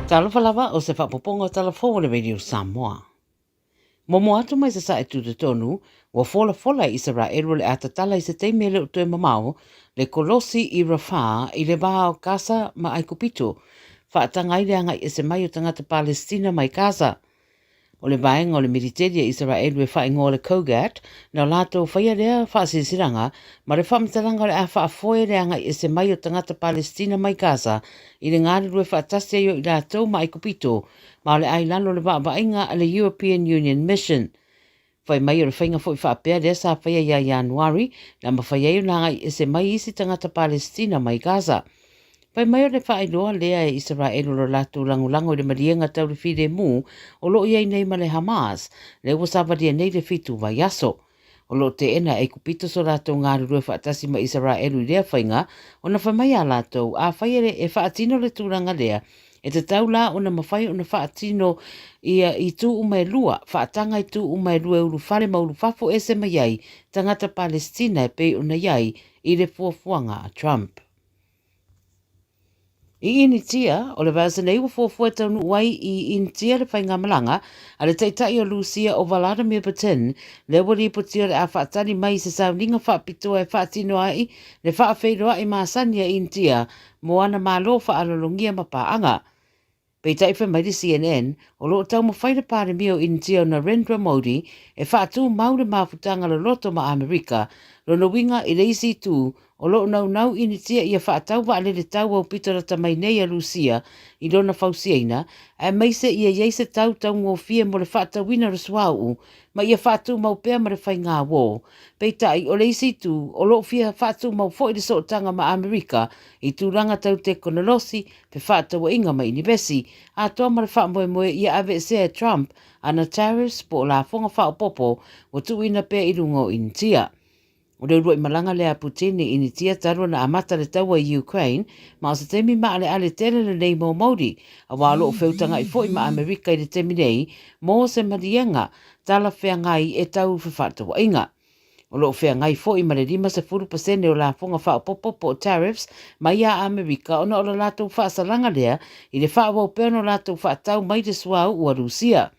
Talawalawa o se whapoponga talafo le radio Samoa. Momo atu mai se sa e tutu tonu, wa fola i se ra eru le atatala i se teimele o tue mamao, le kolosi i Rafah i le baha o Gaza ma ai kupito, whaatangai le anga i se mai o tangata Palestina mai Gaza. O le vaenga o le militeria Israel e whaingo le Kogat, na lato whaia rea whaasisiranga, ma le whamtalanga le a whaafoe reanga i se mai o tangata Palestina mai Gaza, i le ngāri rue whaatasia i lato ma i kupito, ma le ailano le vainga a le European Union Mission. Whai mai o le whainga fwoi whaapea rea sa whaia ia Januari, na ma whaia nanga i se mai isi tangata Palestina mai Gaza. Pai mai o le whaailoa lea e Israel o lo latu langulango i le marienga tau le whire mu o lo iai nei ma le Hamas, le wasawaria nei le fitu vai aso. O lo te ena e kupito so latu ngāru rue whaatasi ma Israel i lea whainga, o na whamai a latu a whaiere e whaatino le tūranga lea, e te tau la o na mawhai o na whaatino i tū umai lua, whaatanga i tū umai lua ulu whare ma ulu whafo e se mai ai, tangata Palestina e pei o na iai i le fuafuanga a Trump. I initia, o le vasa nei wa fofua taunu wai i initia le whainga malanga, a le taitai o Lucia o Vladimir Putin, le wari putia le a whaatani mai se sauninga whaapitoa e whaatino ai, le whaafeiroa i maasania initia, moana malo whaalolongia mapaanga. Peitai mai di CNN, o lo tau mawhaira pāre mio initia o Narendra Modi, e whaatu maure mafutanga le loto ma Amerika, rono winga i reisi tū, o lo nau initia ia whaatau wa ale le tau au pitora tamai nei a Lucia, i lona fausiaina, e meise ia yeise tau ngō fia mo le whaatau wina rasuau, ma ia whaatu mau pēr ma le whai ngā wō. Peitai o reisi tū, o lo fia whaatu mau fo i le sootanga ma Amerika, i tūranga tau te konolosi, pe whaatau wa inga ma inibesi, a toa ma le whaamoe ia ave se Trump, ana tariffs po la fonga whaopopo, o tuina pēr i rungo initia. O le roi malanga lea Putin i initia tarua na amata le taua i Ukraine, ma o se temi maa le ale tele le nei mo Māori, a walo o whiutanga i fwoi ma Amerika i le temi nei, mō se marienga, tala whea ngai e tau whiwhata wa inga. O lo whea ngai fwoi ma le 5% o la fonga whaopopo po tariffs, ma ia Amerika ona o la lato whaasalanga lea, i le whaawau peono lato whaatau mai te suau ua Rusia.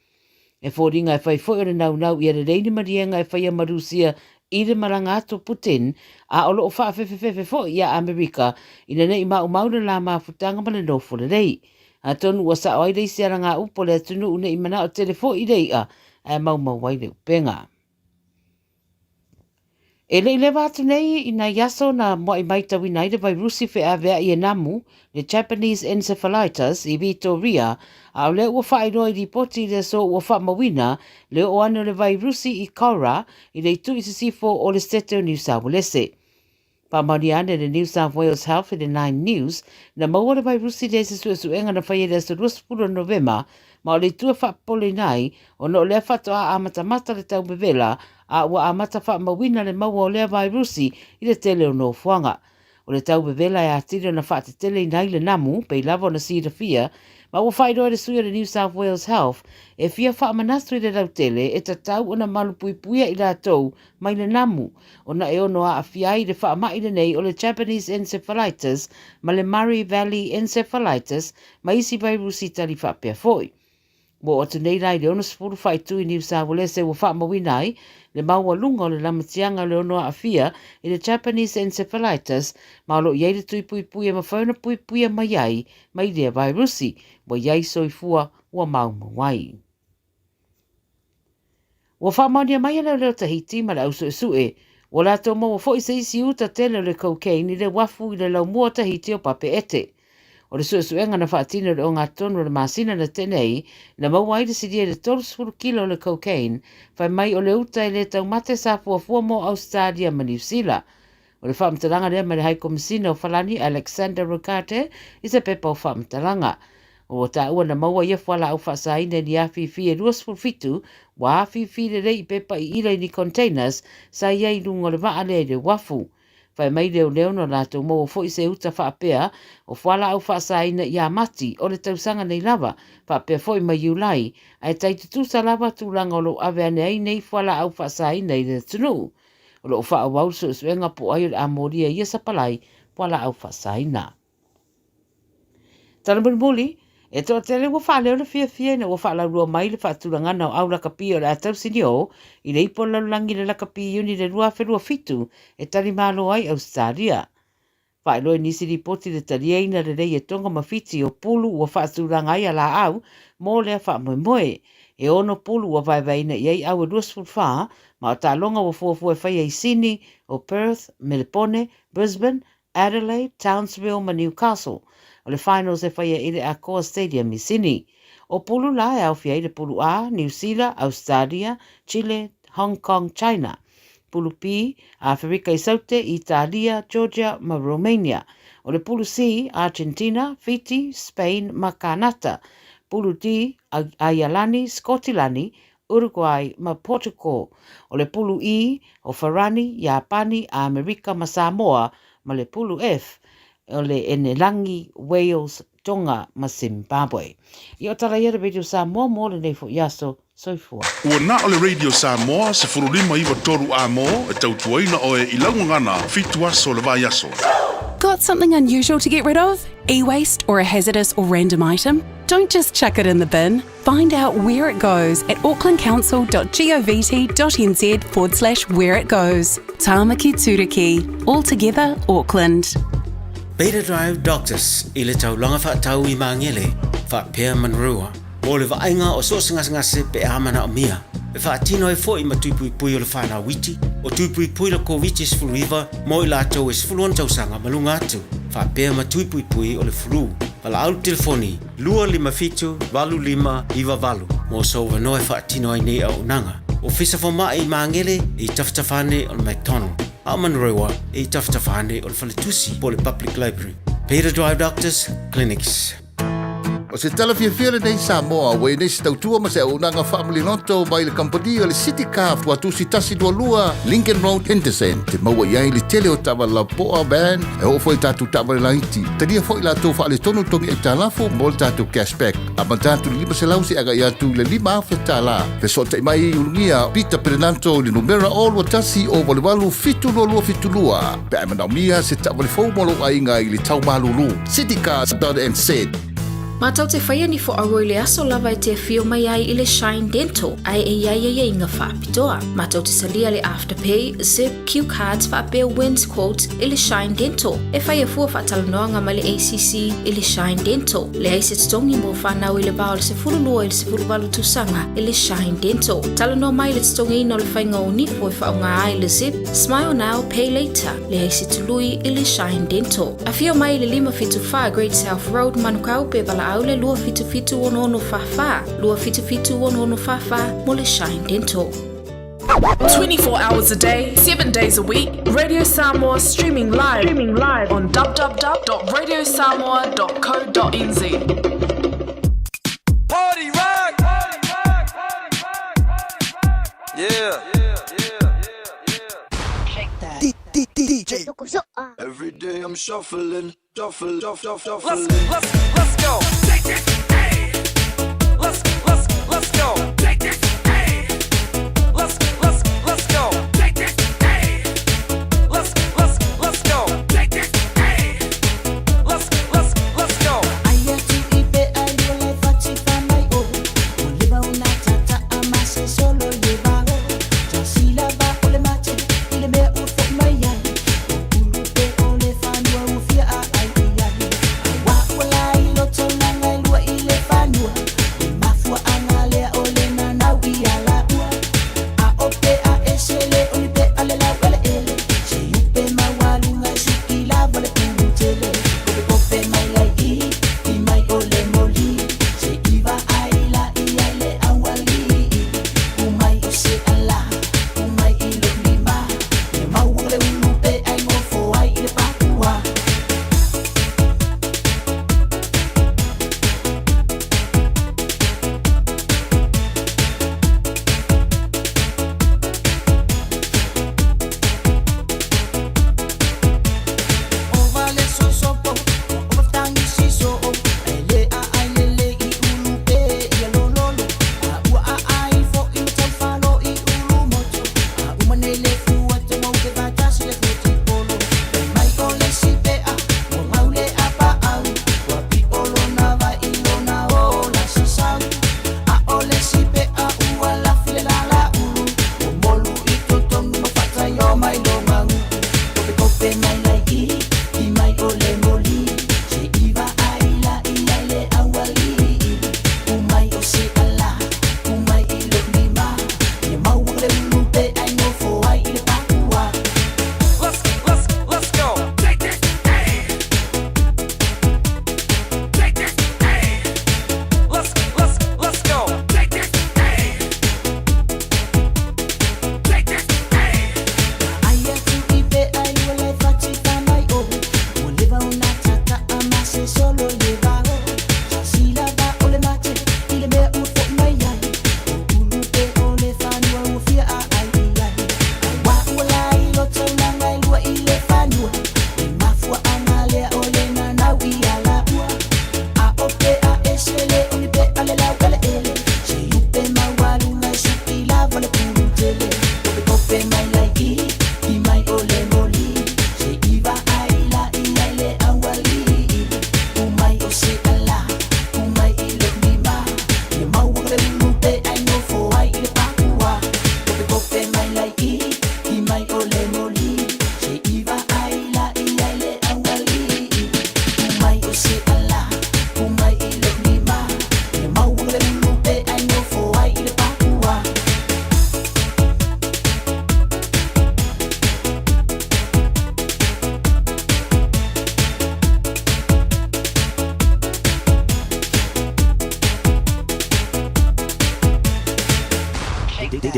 E fōringa e whai fwoi o le nau i ale reini marienga e whai ma Rusia, i le maranga ato Putin, a o loo whaafefefefe fo i a Amerika, ina nei maure la mafutanga ma le nofo le rei. A tonu wa sa oai reisi ara ngā upo le atunu une i mana o telefo i rei a mau wai le upenga. E le ile watu nei i na yaso na mo i maita winaida vai Rusi fe avea i enamu, le Japanese encephalitis i Victoria, a le ua whaeroa i ripoti le so ua whaamawina, le o anu le vai Rusi i Kaura, i le tu i se sifo o le sete o New South Wales. Pamani ane le New South Wales Health i le 9 News, na maua le vai Rusi le se suenga na whaia le Ruspuro Novema, ma o le tua whaapole nai, o no le whatoa a matamata le tau bevela, a ua amata whaamawina le maua o lea vai Rusi i le tele o no fuanga. O le tau bevela e atire na whaate tele i nai le namu, pei lava na sira fia, ma ua whairoa le suia le New South Wales Health, e fia whaamanastu i le lau tele, e ta tau o na malupuipuia i la tau mai le namu, o na e ono a fiai le whaamai le nei o le Japanese encephalitis, ma le Murray Valley encephalitis, ma isi vai Rusi tali whapea foi. Mo atu nei rai le ono spuru whaitu i New South Wales e ua whaamawinai, le maua lunga o le lamatianga le ono a fia i le Japanese encephalitis, ma lo iei le tui puipuia ma whauna puipuia mai ai, mai lea vai Rusi, wa iei soifua ua maumawai. Ua whaamaunia mai ala leo tahiti ma le au sue, wa lato mo wa fo i se isi uta tele le cocaine i le wafu i le lau mua tahiti o pape ete. O le suenga na whaatino le o ngā tonu le masina na tenei, na mawai le sidia le 12 kilo le cocaine, whai mai o le uta i le tau mate sa fuafua mo Australia ma New Zealand. O le whaamtalanga lea ma le haiko masina o whalani Alexander Rukate i se pepa o whaamtalanga. O ta ua na maua ia whala au whaasaina ni awhiwhi e ruasfulfitu, wa awhiwhi le rei pepa i ira ni containers sa iei lungo le waale le wafu. Whai mai leo no lato mo o fo i se uta whaapea o whala au whaasaina i a mati o le tausanga nei lava whaapea fo i mai iulai ai taitutu sa lava tūlanga o lo awea nei nei whala au whaasaina i le tunu. O lo wha au so suenga po ai o le amoria i asa palai whala au whaasaina. Tana muli, E tō te le wa whale o le fia na wa whala rua mai le whaatulangana o au laka pia o le atau sini o, i le ipo lalulangi le laka pia uni le rua wherua fitu e tari malo ai Australia. Whaeloe nisi ripoti le tariaina le rei e tonga mawhiti o pulu ua whaatulanga ai ala au, mō lea wha moe. E ono pulu ua vaivaina i ei au e ruasfulwha, ma o tā longa ua fuafua whai ai Sydney, o Perth, Melbourne, Brisbane, Adelaide, Townsville ma Newcastle. O le finals e whaia i le Acoa Stadium i Sydney. O pulu la e au fia i le pulu A, New Zealand, Australia, Chile, Hong Kong, China. Pulu P, Afrika i Saute, Italia, Georgia ma Romania. O le pulu C, Argentina, Fiji, Spain ma Kanata. Pulu D, Ialani, Scotland, Uruguay ma Portugal. O le pulu E, o Farani, Japani, Amerika ma Samoa. Ma le pulu F, o le Enelangi, Wales, Tonga ma Zimbabwe. I o tala ia Radio Samoa mo le neifo yaso soifua. Ua na o le Radio Samoa se furulima iwa toru a mo e tautuaina o e ilaungangana fitu aso le vai aso. Got something unusual to get rid of? E-waste or a hazardous or random item? Don't just chuck it in the bin. Find out where it goes at aucklandcouncil.govt.nz/where it goes. Tāmaki Turiki. All together, Auckland. Beta Drive Doctors i le taulanga whaatau i mangele, whaapea manrua. Mo le vaenga o so ngase pe amana o mia. E whaatino e fo i matupui pui o le whanau witi, o tupui pui la COVID is full river, mo i lato is full on tausanga malunga atu. Whaapea matupui pui o le flu. Pala au telefoni, 255-25-valu. Mo so wanoe whaatino ai nei au nanga. O fisa fo mai i mangele i taftafane o le McDonald. Amanrewa e taftafane o le Faletusi po le Public Library. Beta Drive Doctors Clinics. O se tala fiafia nei Samoa, wei nei se tautua ma se unanga family noto mai le company o le City Car fuatusi tasi dua lua Lincoln Road Henderson. Te maua iai le tele o tawa la poa band e o foi tatu tawa le laiti. Tania foi la tofa ale tonu tongi e talafo mo le tatu cashback. Ama tatu lima se lausi aga ia tu le lima afe tala. Pe so te mai ulungia Peter Prenanto le numera o lua tasi o walewalu fitu lua. Pe amana mia se tawa le fau molo ainga i le tau malulu. citycars.nz. Matau te whaia ni fo aroi le aso lava e te fio mai ai i le Shine Dental, ai e iai e inga whaapitoa. Matau te salia le Afterpay, Zip, Q-Cards whaapea Wins Quote i le Shine Dental. E whaia fua whaatalanoanga ma le ACC i le Shine Dental. Le aise tongi mo whanau i le bao le se furulua i le se furuwalu tusanga i le Shine Dental. Talanoa mai le tongi ino le whainga o nifo e whaunga ai le Zip, Smile Now, Pay Later. Le aise tului i le Shine Dental. A fio mai le 575 Great South Road manukau pe bala au le lua fitu ono fafa. Lua fitu ono fafa mo le Shine Dental. 24 hours a day, 7 days a week. Radio Samoa streaming live on www.radiosamoa.co.nz. Party rock. Yeah. Shake that. DJ. Every day I'm shuffling. Let's go. Take it, hey. Let's go. Take it, hey. Let's go. Take it, hey. Let's go. Take it, hey. Let's go. Aya tu ipe ayo le fatika mai o. Oliva una tata amase solo llevao. Jasila ba ole mate, ile me ufo mai ai. Ulupe ole fanua ufia ai.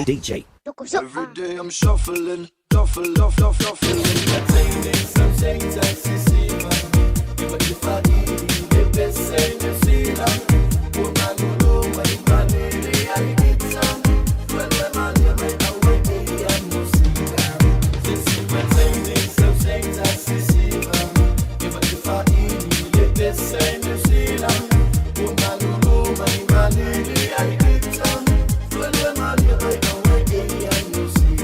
DJ. Every day I'm shuffling, shuffling. Attaining some things I see, man. But if I need the best thing to see, oh man, you know my money, I need some. Well, my money, I'm waiting, I'm no see. Since I'm attaining some things I see, man. But if I need the best thing to see, oh man, you know my money, I need some. Well, my money, I'm waiting, I'm no see.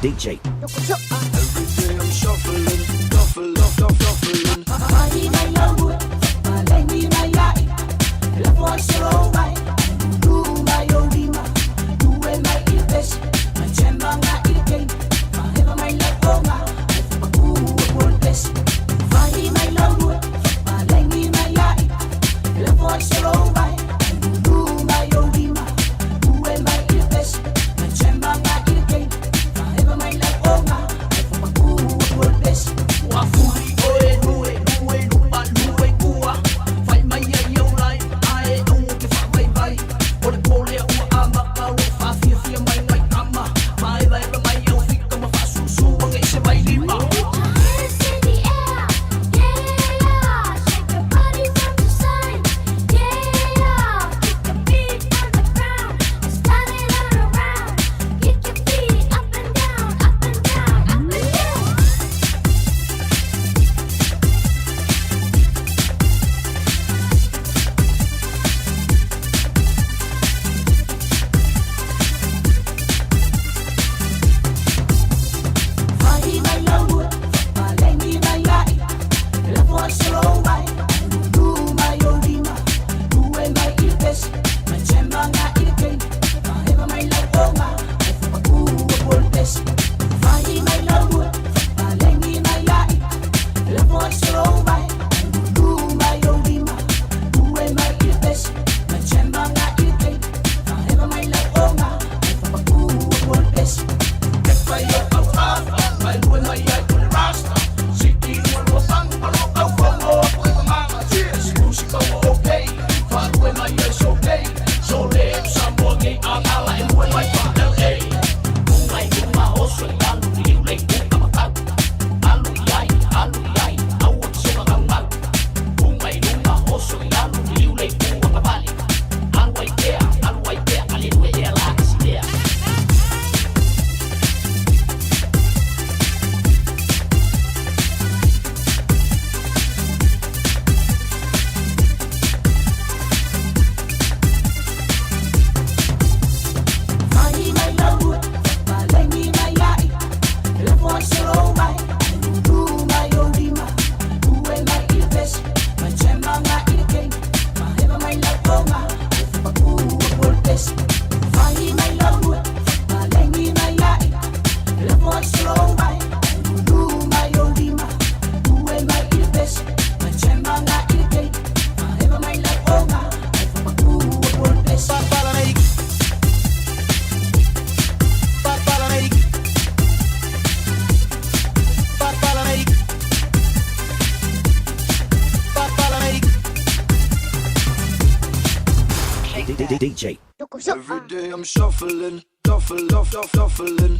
DJ. DJ. Every day I'm shuffling, shuffling.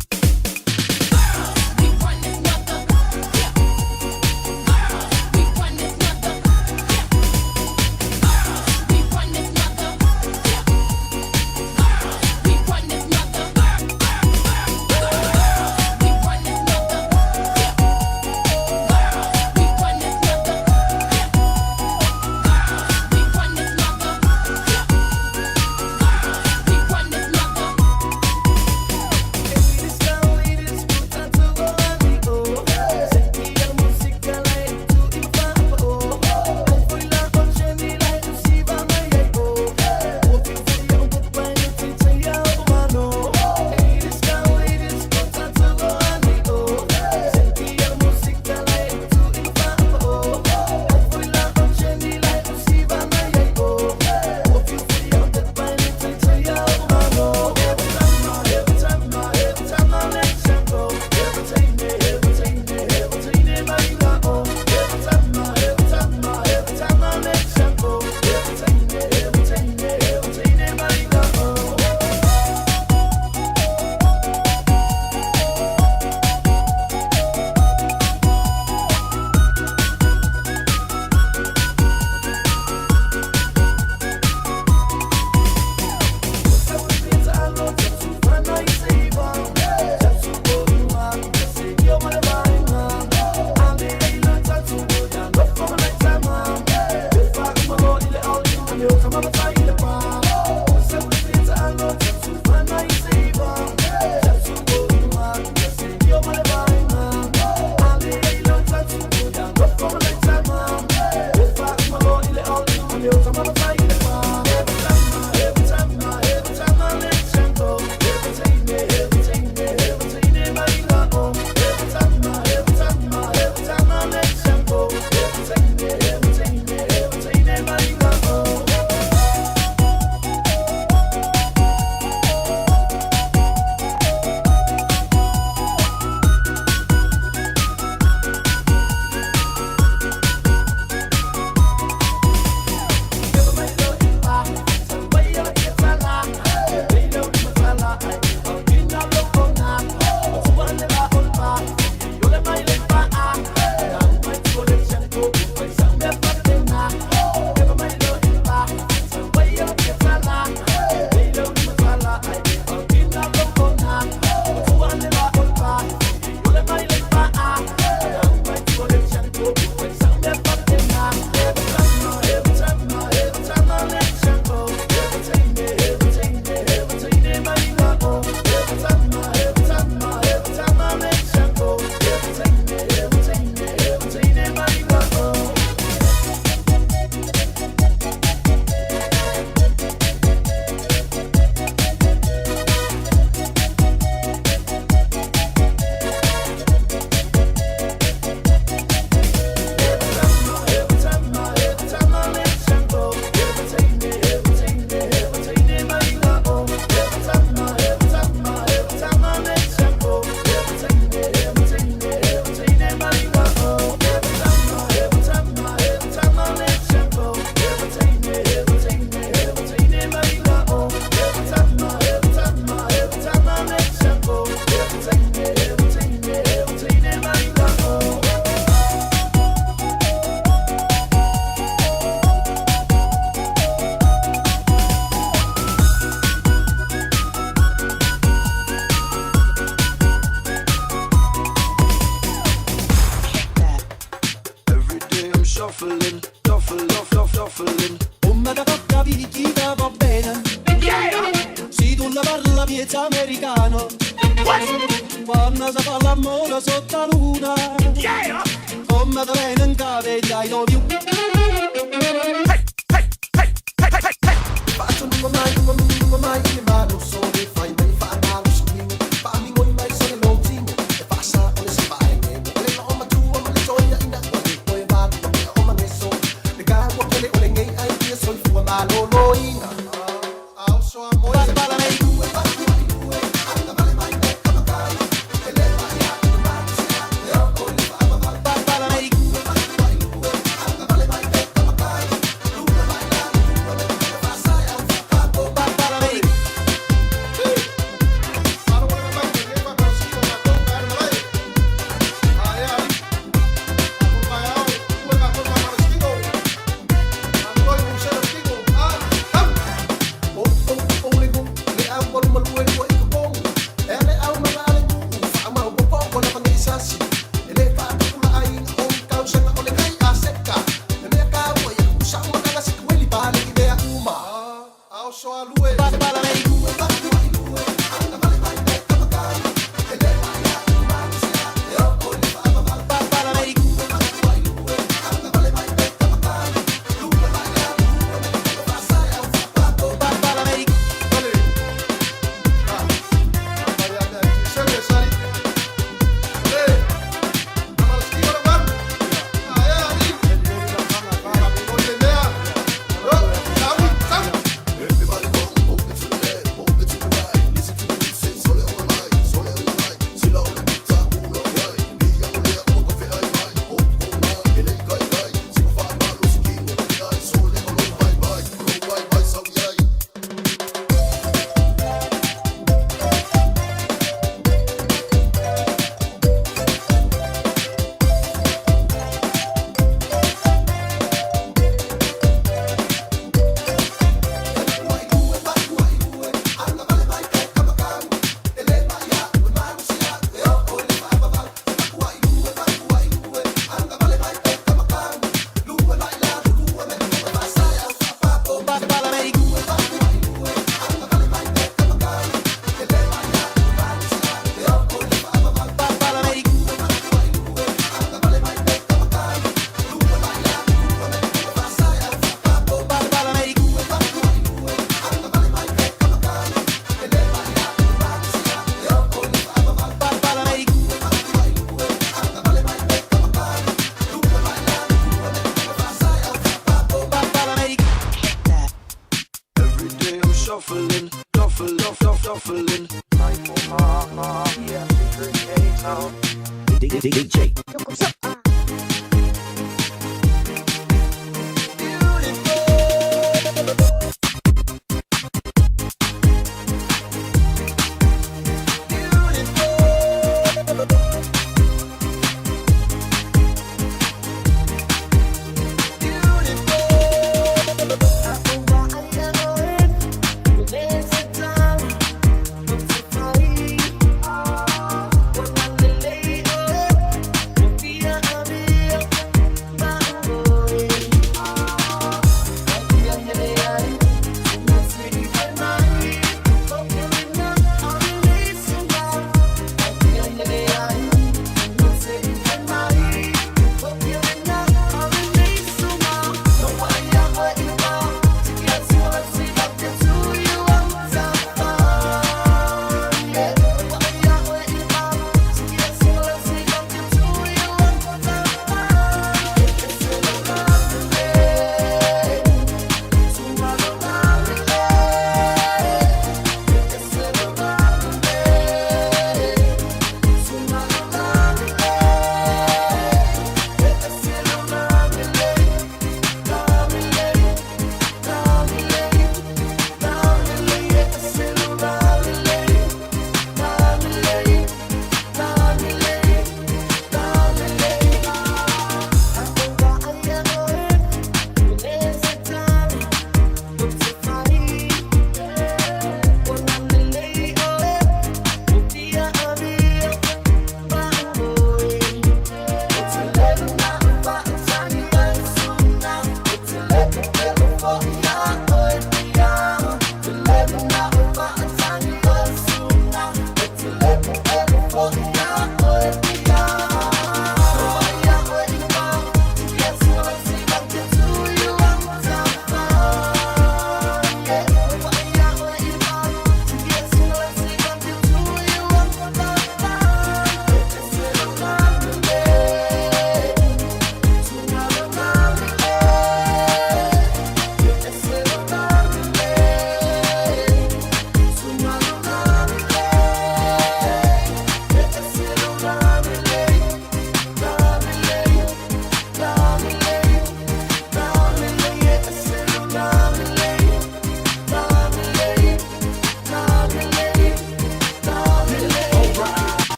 miezza americano. Quando si fa l'amore sotto la luna, come te viene in capo I love you. Faccio lungo mai, ma non so che fai, mai fa malo schifo. Fammi con mai sono l'ultimo, e passa come si fa e le nome tua, ma le gioia in acqua che poi va, ho ma messo, le cagua quelle con le gay, ai io sono tua, ma lo loina. Also amore, parla lei. DJ.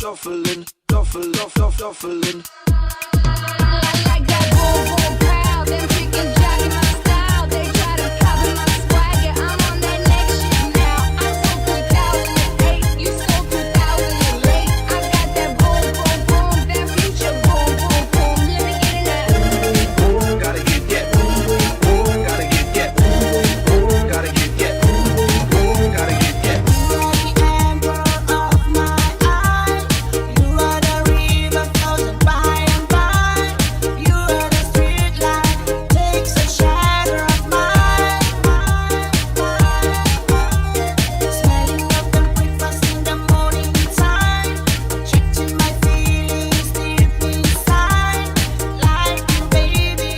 shuffling, shuffling, shuffling. I like that boom boom pow, them chickens jacking my style. They try to copy my swagger, I'm on that next shit now. I sold 2008, you sold 2008. I got that boom boom boom, that future boom boom boom. Let me get in that. Gotta get that. Gotta get that. Gotta get that. Gotta get that. You are the amber of my eye. You are the river flows by and by. You are the street light, takes a shadow of mine. Smelling of the breakfast in the morning time, catching my feelings deep inside. Like you, baby,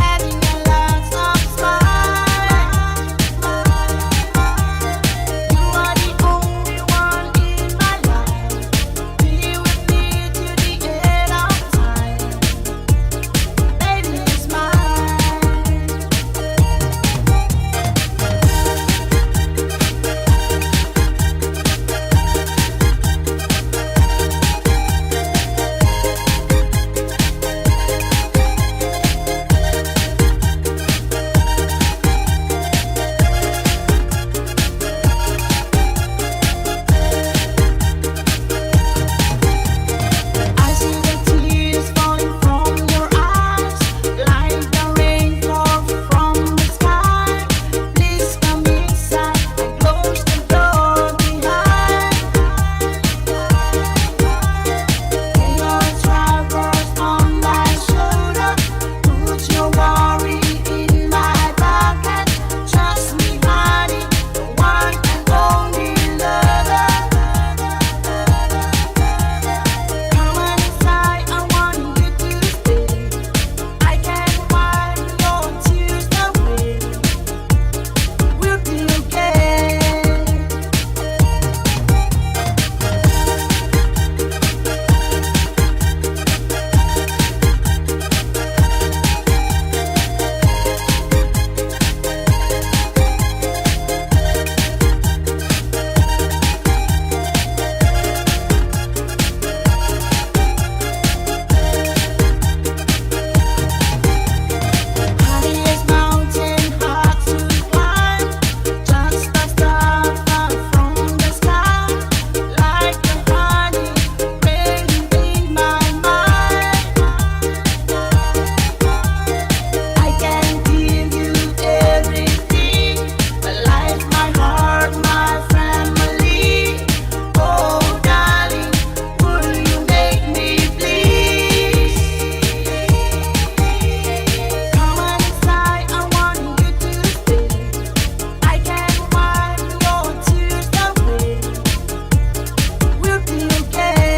having a lot of smile. You are the only one in my life. Be with me to the end of time. Baby is mine. I see the tears falling from your eyes, like the rainfall from the sky. Please come inside and close the door behind. Lay your troubles on my shoulder, put your worry in my pocket. Trust me, honey, the one and only lover. Come on inside, I want you to stay. I can wipe your tears away. We'll be okay. Highest mountain hard to climb, just a star far from the sky. Like the honey raining in my mind. I can give you everything, my life, my heart, my family. Oh, darling, will you make me please? Come on inside, I want you to stay. I can wipe your tears away. We'll be okay.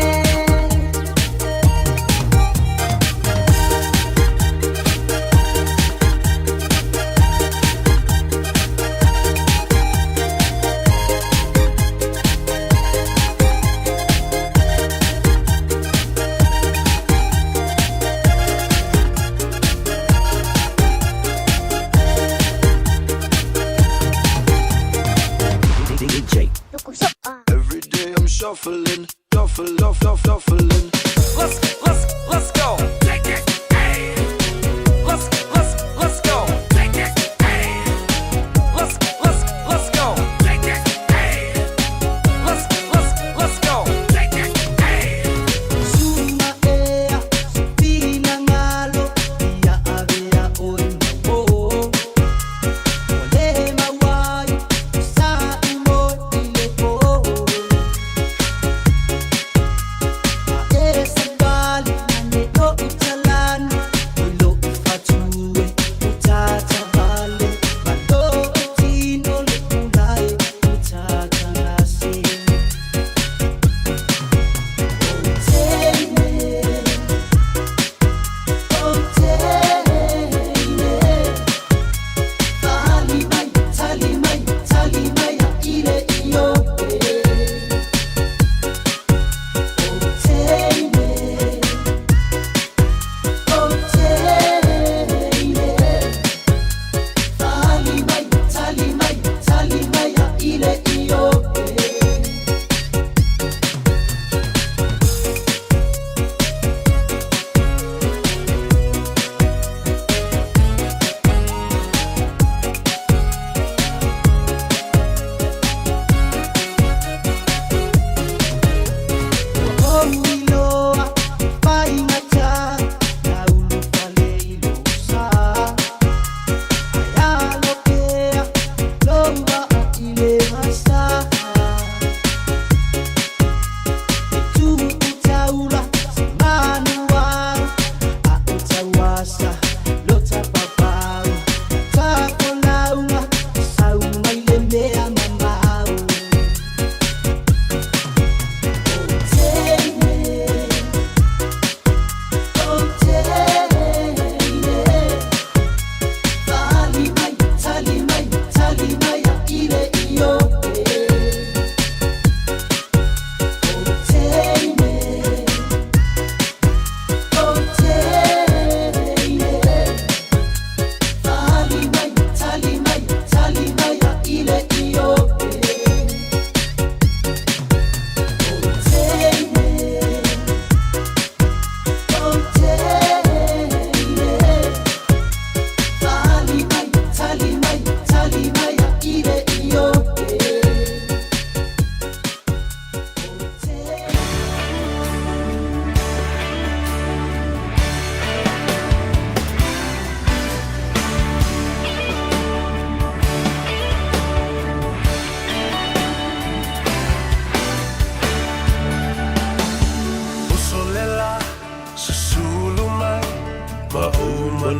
Every day I'm shuffling, shuffling, shuffling. Let's go. Take it, hey. Let's go. Take it, hey. Let's go. Take it, hey. Let's go. Take it, hey. Suma ea, pina ngalo, ia avea oimo. Ole mawai, sa imo ile po. Esa bali nane lo italan, lo ifatue utata vale, malo itino le kulai utata nasi.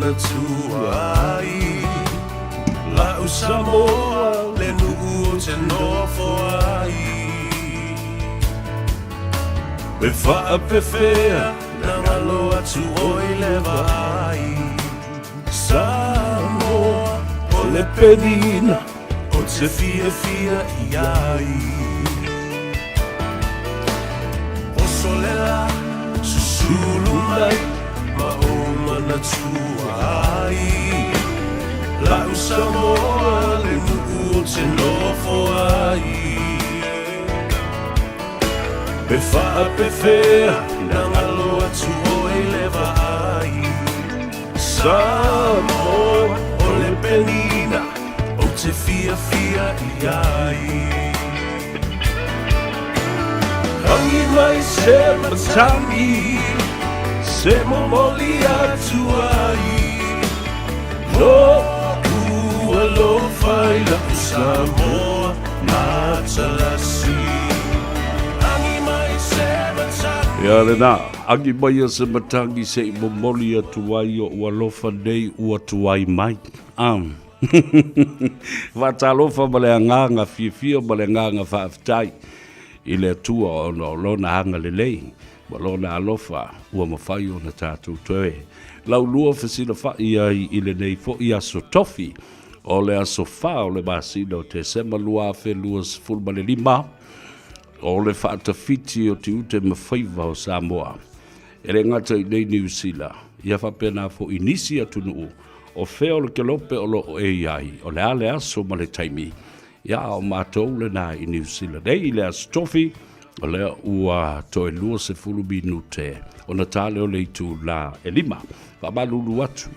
mana tuai La Samoa le nuu o te nofo ai Me wha pe fea na ngalo atu oi le vai Samoa o le penina o te fia fia i ai O solela susulu mai ma o mana tuai La Samoa le nuu o te nofo ai Pe wha pe fea na ngalo atu oi le vai Samoa o le penina o te fia fia i ai Hangi mai se matangi se momoli atu ai No ua lo fai la Samoa na talasi Ia le nā, angi mai a se matangi se i momoli atu ai o ua lofa nei ua tuai mai. Whatalofa ma le anganga fia ma le anganga whaafitai. I le atua o no lona hanga le lei. Ma lona alofa ua mawhai o na tātou toe. Lau lua whasina whai ai i le nei fo i aso tofi. O le aso wha o le masina o te sema lua fe lua sifuru ma le lima. O le whaatawhiti o te ute ma Faiva o Samoa. E re ngata i nei New Zealand. Ia whapena fo inisi atu nuu. O whea o le kelope o lo AI. O le ale aso ma le taimi. Ia o mātou le nā i New Zealand. Ei le aso tofi. O le ua toe lua se fulu minu te. O na tale o le itu la e lima. Whamalulu atu.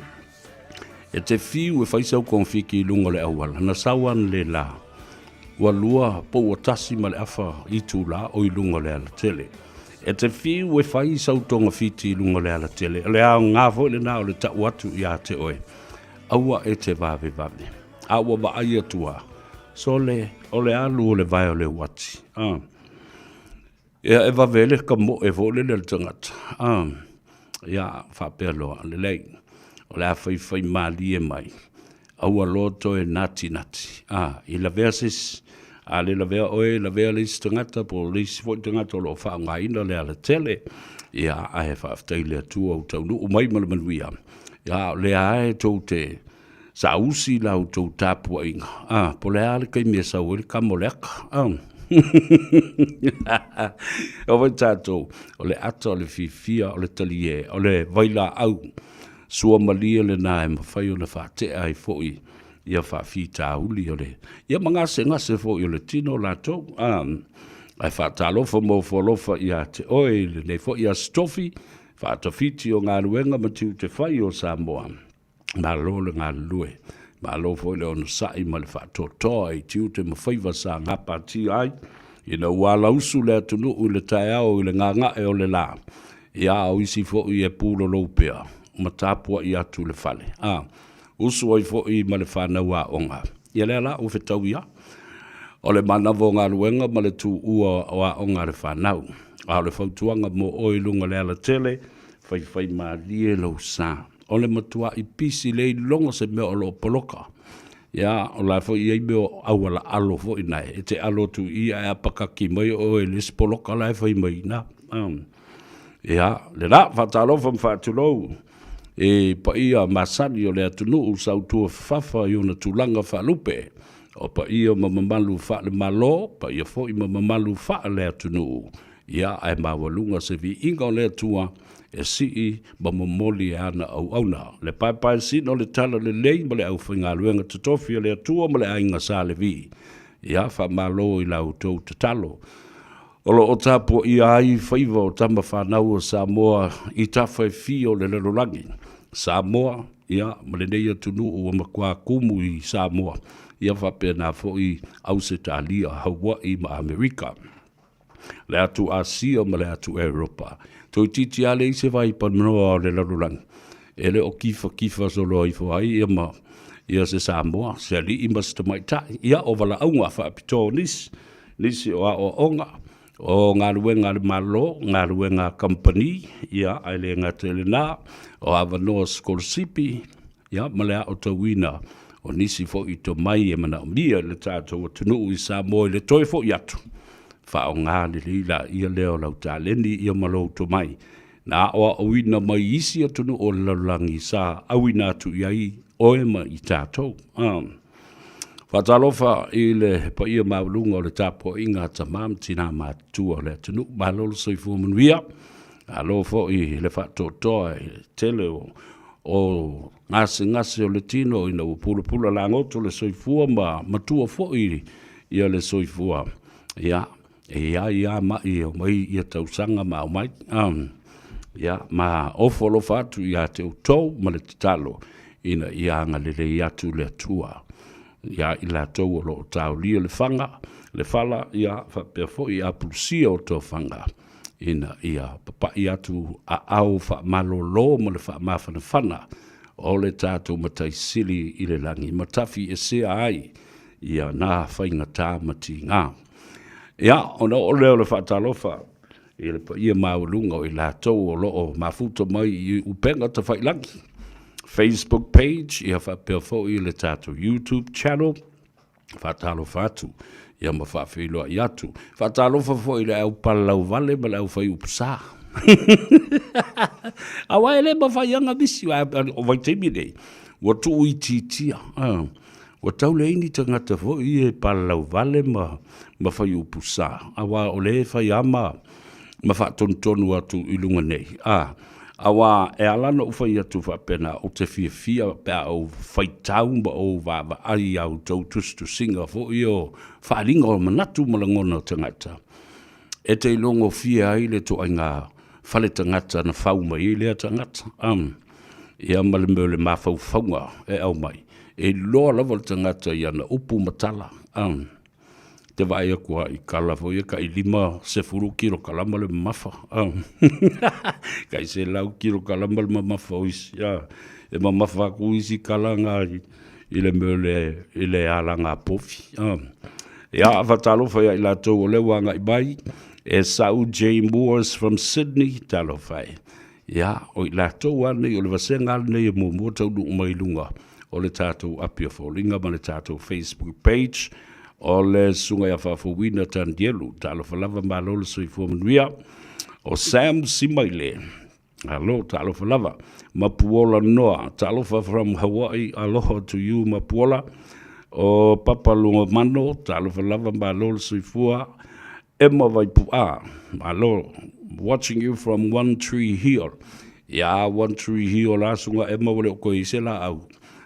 E te fiu e whaisau konfiki i lunga le awala. Na sawan le la. Ua lua po ua tasi ma le afa i tū la o i lunga le ala tele. E te fiu e whai sautonga fiti i lunga le ala tele. Le ao ngāfo le nā o le tau atu i a te oe. Aua e te vave. Aua ma ai atua. So le, o le alu o le vai o le wati. Ia e vavele ka mo e vole le tangata. Ia whapea loa le lei. O le a whai mali e mai. Aua loto e nati. I la verses, a le la vea oe, la vea le istangata, po le isifo tangata o lo wha ngā ina le ala tele, ia a he whaaftai le atua o tau nuu mai malamanuia. Ia le a e tau te sa usi la o tau tāpua inga. Po le a le kai mea sa ue le kamoleka. O vai tātou, o le ata o le fifia, o le talie, o le vaila au. Sua malia le nā e mawhai o le whaatea ai fōi ia whaafita uli o le. Ia ngase fōi o le tino lātou. Ai whaatalofa mō wholofa ia te oe le nei fōi a stofi. Whaatawhiti o ngā ruenga matiu te whai o Samoa. Mā lo le ngā lue. Mā lo fōi le ono sai ma le whaatotoa i tiu te mawhaiva sa ngapa ti ai. Ina ua lausu le atunu u le tae au i le nganga e o le la. Ia au isi fōi e pūlo loupea. Matapua i atu le fale. Usu oi fo i ma le whanau a onga. Ia lea la o whetau ia. O le manavo ngā ruenga ma le tu ua o a onga le whanau. A le whautuanga mo oi lunga le ala tele. Whai ma lie lau sa. O le matua i pisi le longa se mea o lo poloka. Ia o la fo i ei meo awala alo fo i nai. E te alo tu i a pakaki mai o e lis poloka lai whai mai na. Ia le la whatalofa mwhatulou. E pa ia masani o le atunu u sautua whafa i ona tūlanga whalupe. O pa ia mamamalu wha le malo, pa ia fo i mamamalu wha le atunu. Ia ai mawalunga se vi inga o le atua e sii mamamoli e ana au auna. Le pai sino le tala le lei ma le au whainga luenga tatofi le atua ma le ainga sa le vi. Ia wha malo i lau tau te talo. Olo o tapo i ai Faiva o tama whanau o Samoa i tawhai fio le lerolangi. Samoa, ia, malenei atunu o makua kumu i Samoa. Ia whapea nā fo i Ausitalia, Hawaii ma Amerika. Le atu Asia ma le atu Europa. Toi titi ale i se vai panmanoa o le lerolangi. Ele o kifa solo i fo ai ia se Samoa. Se ali i masta maitai. Ia o wala aunga whaapito nisi o a o onga. O ngā ruenga malo, ngā ruenga company, ia, aile ngā tele nā, o Avanoa Skolsipi, ia ma le o tauina o nisi fo i to mai e mana mia le tātou tunu i Samoa le toi fo i atu fa o ngā le lila ia leo lau tā leni ia malo to mai na o wina mai isi tunu o lalangi sa awina atu iai oe ma i tātou Fatalofa i le pa ia maulunga o le tapo inga tamam tina mātua le tunu malolo soifu manuia alo fo i le whatotoa tele o ngase o le tino ina upula la ngoto le soifua ma matua fo i ia le soifua ia ia mai o mai ia tausanga ma o mai ia ma ofolo fatu ia te utou ma le titalo ina ia anga le ia tu le tua ia i la tau o lo tau lia le fanga le fala ia whapea fo i apulsia o tō whanga ina ia papa i atu a au wha malolo ma le wha mawhanawhana o le tātou matai sili i le langi matafi e sea ai ia nā whainga tā mati ngā ia ona o leo le whaatalofa i le pa ia maulunga o i la tau o loo mafuta mai i upenga ta whailangi Facebook page ia whapea fo i le tātou YouTube channel whaatalofa atu ia ma whaafeiloa i atu. Whaatalofa fo i le au palau vale ma le au whai upasa. Awa ele ma whaianga misi o vai teimi nei. Wa tu ui titia. Wa tau le ini tangata fo i e palau vale ma whai upasa. Awa o le whai ama ma whaatontonu atu i lunga nei. Awa e alana u whai atu whapena o te fia pia au whai taumba o wawa ai au tau tustu singa fo i o whaaringa o manatu malangona o tangata. E te ilongo fia ai le to ai ngā whale tangata na whauma i lea tangata. Ia malimeo le mawhau whaunga e au mai. E loa lava le tangata i ana upu matala. Te vai kua i kala fo ia ka i 5 kilo kalama le mafa. Kai se lau kilo kalama le mafa oisi. E mafa ku isi kala ngā i le meo i le ala ngā pofi. Ia afatalo fai i la tau o le wanga i bai. E Sau J. Moores from Sydney talo fai. Ia o i la tau ane o le vasenga ane i mo tau du mai lunga. O le tātou apia fōlinga ma le tātou Facebook page. O le sunga ya whawhawina tan dielu, talo whalawa malolo sui fuamanuia, o Sam Simaile, alo talo whalawa, Mapuola Noa, talo from Hawaii, aloha to you Mapuola, o Papalunga Mano, talo whalawa malolo sui fua, Emma Vaipua, alo, watching you from One Tree Hill, ya One Tree Hill la sunga Emma wale oko isela au,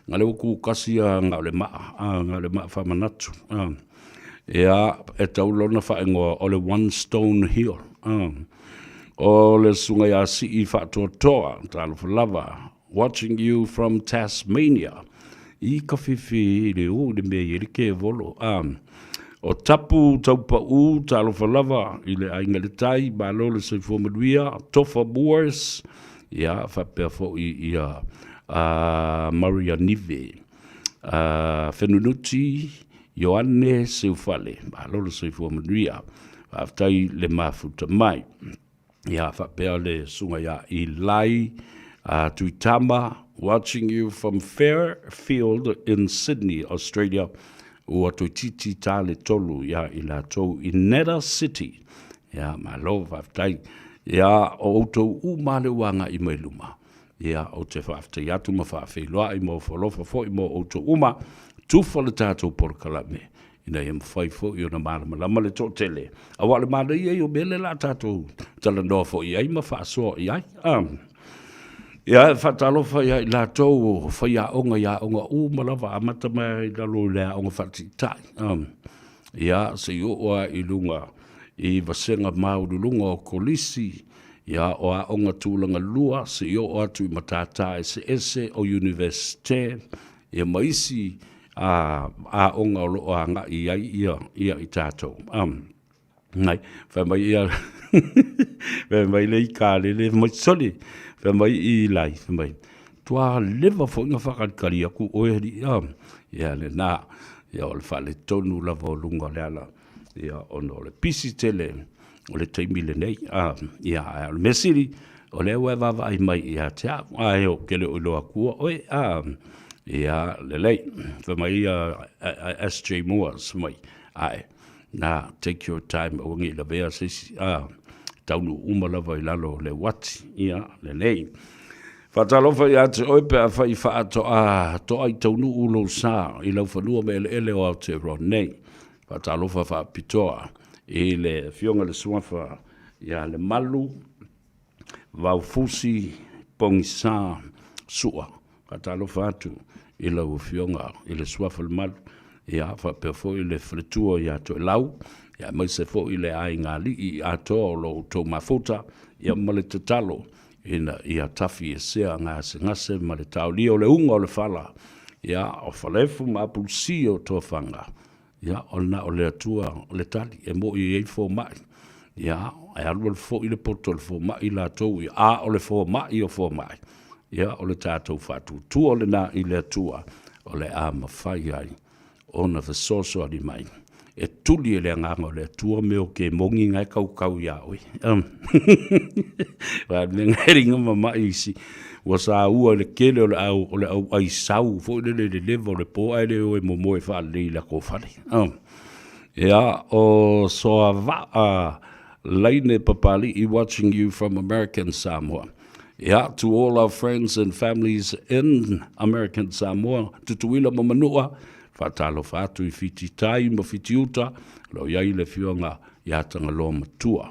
ngale ku kasia ngale ma whamanatu. Ia e taulona whaengoa o le One Stone Hill. O le sunga ia si I whaatotoa, talo whalawa, watching you from Tasmania. I ka whiwhi le o le mea i ke volo. O tapu taupa u, talo whalawa, I le ainga le tai, malo le soi fuamanuia, Tofa Moores, ia whapea fo ia Maria Nive, Fenunuti, Ioane Seufale, malolo Seufua Manuia, aftai le mafuta mai. Ia whapea le sunga ia I lai, Tuitama, watching you from Fairfield in Sydney, Australia, ua tuititi tā le tolu ia I la tau I Neda City. Ia malo whaftai, ia o outou umale wanga I mailuma. Ia o te whaaftai atu ma whaafeiloa I mo whalofa fo I mo outou uma, tufa le tātou porkalame. Ina ia mwhai fo I ona marama lama le tō tele. A wale mara I o mele la tātou talanoa fo I ai ma whaasoa I ai. Ia whatalofa I ai la tō whai a onga malawa amata mai lalo lea onga whatitai. Ia se I oa I lunga I vasenga maurulunga o kolisi. Ia o a onga tūlanga lua se I oa tu I matata ese o universite. Ia maisi a onga o loa anga I ai ia I tātou. Ngai, whai mai ia, whai mai lei kālele, mai soli, whai mai I lai, whai mai. Tua lewa fo inga whakankari aku oeri, ia le nā, ia o le whale tonu lava o lunga le ala, ia ono le pisi tele, o le taimile nei, ia le mesiri, o le ua vava ai mai ia te ai o ke le uloa kua oi ia le lei fa mai SJ Moores mai ai na take your time o ngi la bea sisi taunu uma lava i lalo le wati ia le nei fatalofa ia te oi pe a fai fa to ai taunu ulo sa i lau fanua me ele o Aotearoa fatalofa fa pitoa i le fionga le suafa ia le malu vau fusi pongisa sua fatalofa atu i lau fionga i le suafa le malu ia fa pe fo i le fretua ia to lau ia mai se fo i le ai ngali i ato lo to mafuta ia male te talo ina ia tafi e sea ngase ma le tauli o le unga o le fala ia o falefu ma pulsi o to fanga ia o le atua o le tali e mo i fo mai ia ai alu le fo i le poto le fo mai la to i o le fo mai o fo mai ia o le tatou fatu tu o le na i le atua o le a mawhai ai ona fesoso ali mai e tuli le nganga le tua me o ke mongi ngai kau ia oi wa le ngeringa mama isi wa sa ua le kele o le au ai sau fo le level le po ai le o mo e fa le la ko fa ya o so va Laine Papali watching you from American Samoa. Yeah, to all our friends and families in American Samoa, tutuila mamanua, fatalo fatu I fiti tai mo fiti uta, lo iai le fionga ia tanga lo matua.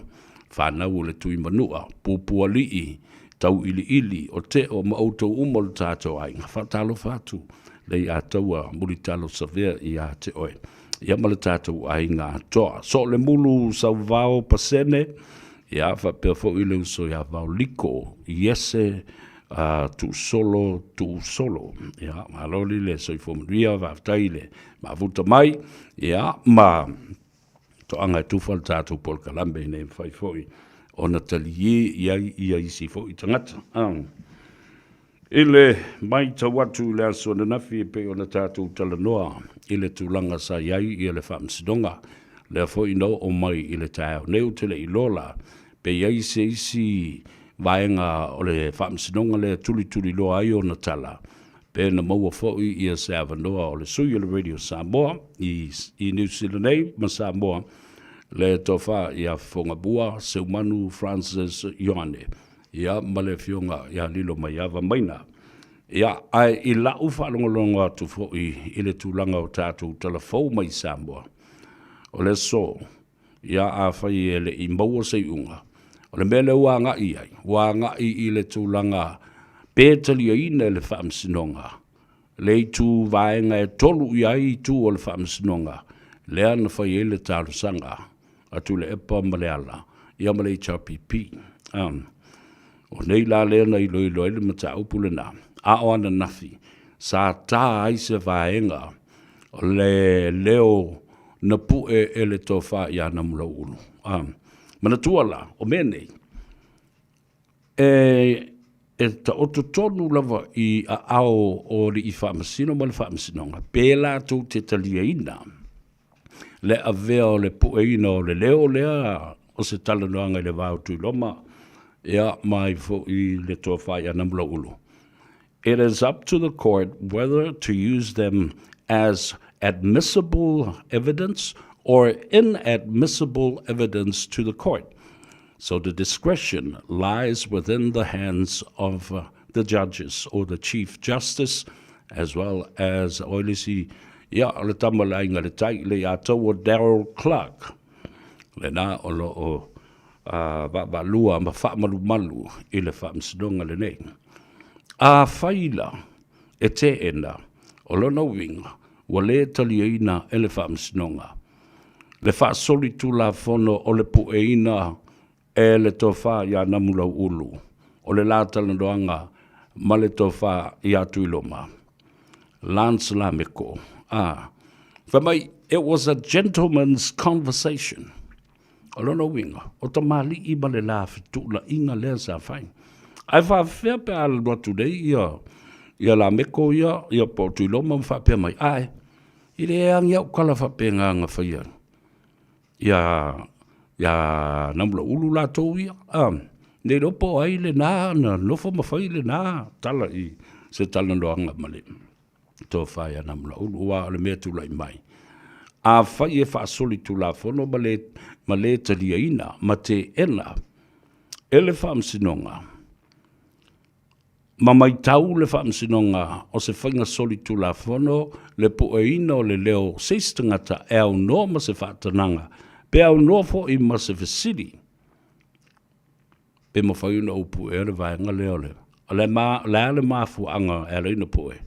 Whanau le tui manua, pupua lii, tau ili o te o maoto umol tātou ainga. Fatalo fatu, le ia taua muritalo savea ia te oe. Ia male tātou ainga atoa. So le mulu sau vao pasene, ia whapea fo ile uso ia vao liko, iese, tu solo. Ia, maloli le soi fomuria, vaftai le, ma vuta mai, ia, ma to anga tufal tātou pol kalambe ne whai foi, o na talie ia isi foi tangata. Ile mai tawatu le aso na nafi pe o na tātou talanoa, ile tūlanga sa iai I le whamsidonga, le foi no o mai ile tāo neu tele I lola, pe iai se isi vaenga o le whamsidonga le tuli loa ai o na tala, pe na maua foi ia se avanoa o le sui o le Radio Samoa, I New Zealand ma Samoa, le tofa ia Fongabua, Seumanu Francis Ioane, ia male fionga ia lilo mai ava maina. Ia ai I lau whalongolonga atu fo I le tūlanga o tātou talafou mai Samoa. O le so, ia a whai ele I maua sei unga. O le mele ua ngai ai, ua ngai I le tūlanga pētali a ina le whaamsinonga. Le tū vaenga e tolu I ai tū o le whaamsinonga. Le ana whai ele tāru sanga, atu le epa maleala, ia male HRPP. O nei la lena I loilo ele mata upule na. A o ana nafi, sa tā ai se vaenga, o le leo na pue ele tofa I ana mula ulu. Mana tuala, o menei, e ta ototonu lava I a ao o li I whaamasino ma le whaamasinonga. Pēlā tū te talia ina, le avea o le pue ina o le leo lea, o se talanoanga I le vāu tui loma, ea mai fo I le tofa I ana mula ulu. It is up to the court whether to use them as admissible evidence or inadmissible evidence to the court. So the discretion lies within the hands of the judges or the Chief Justice, as well as oilisi le tamalainga le tai le ato Darrell Clark. Le na o lo o ba lua ma fa malu I le fa msidonga le nei. A whaila e te ena o lona winga wa le taliaina e le whaamsinonga. Le whaasoli tu la fono o le pueina e le tofa ia namula ulu o le lātala doanga ma le tofa ia tuiloma. Lance Lameko. Whamai, it was a gentleman's conversation. O lona winga o ta mali I ma le la fitula inga lea sa whain. Ai whawhea pe ala noa tudei ia la meko ia po tui loma mwhapea mai. Ai, I le eang iau kala whapea nganga whaia. Ia namula ulu la tau ia. Nei ropo ai le nā, na nofo mawhai le nā, tala I se tala noanga male. Tō whai ana mula ulu ua le mea tūlai mai. A whai e whaasoli tūla whono ma le talia ina, ma te ena, ele whaamsinonga. Ma mai tau le whaamsinonga o se whainga soli tūla whono, le po e ina o le leo seistangata e au no ma se whaatananga, pe au no fo I ma se vesiri. Pe mo whaiuna upu e le vaenga leo le. Le ale mafu anga e reina po e.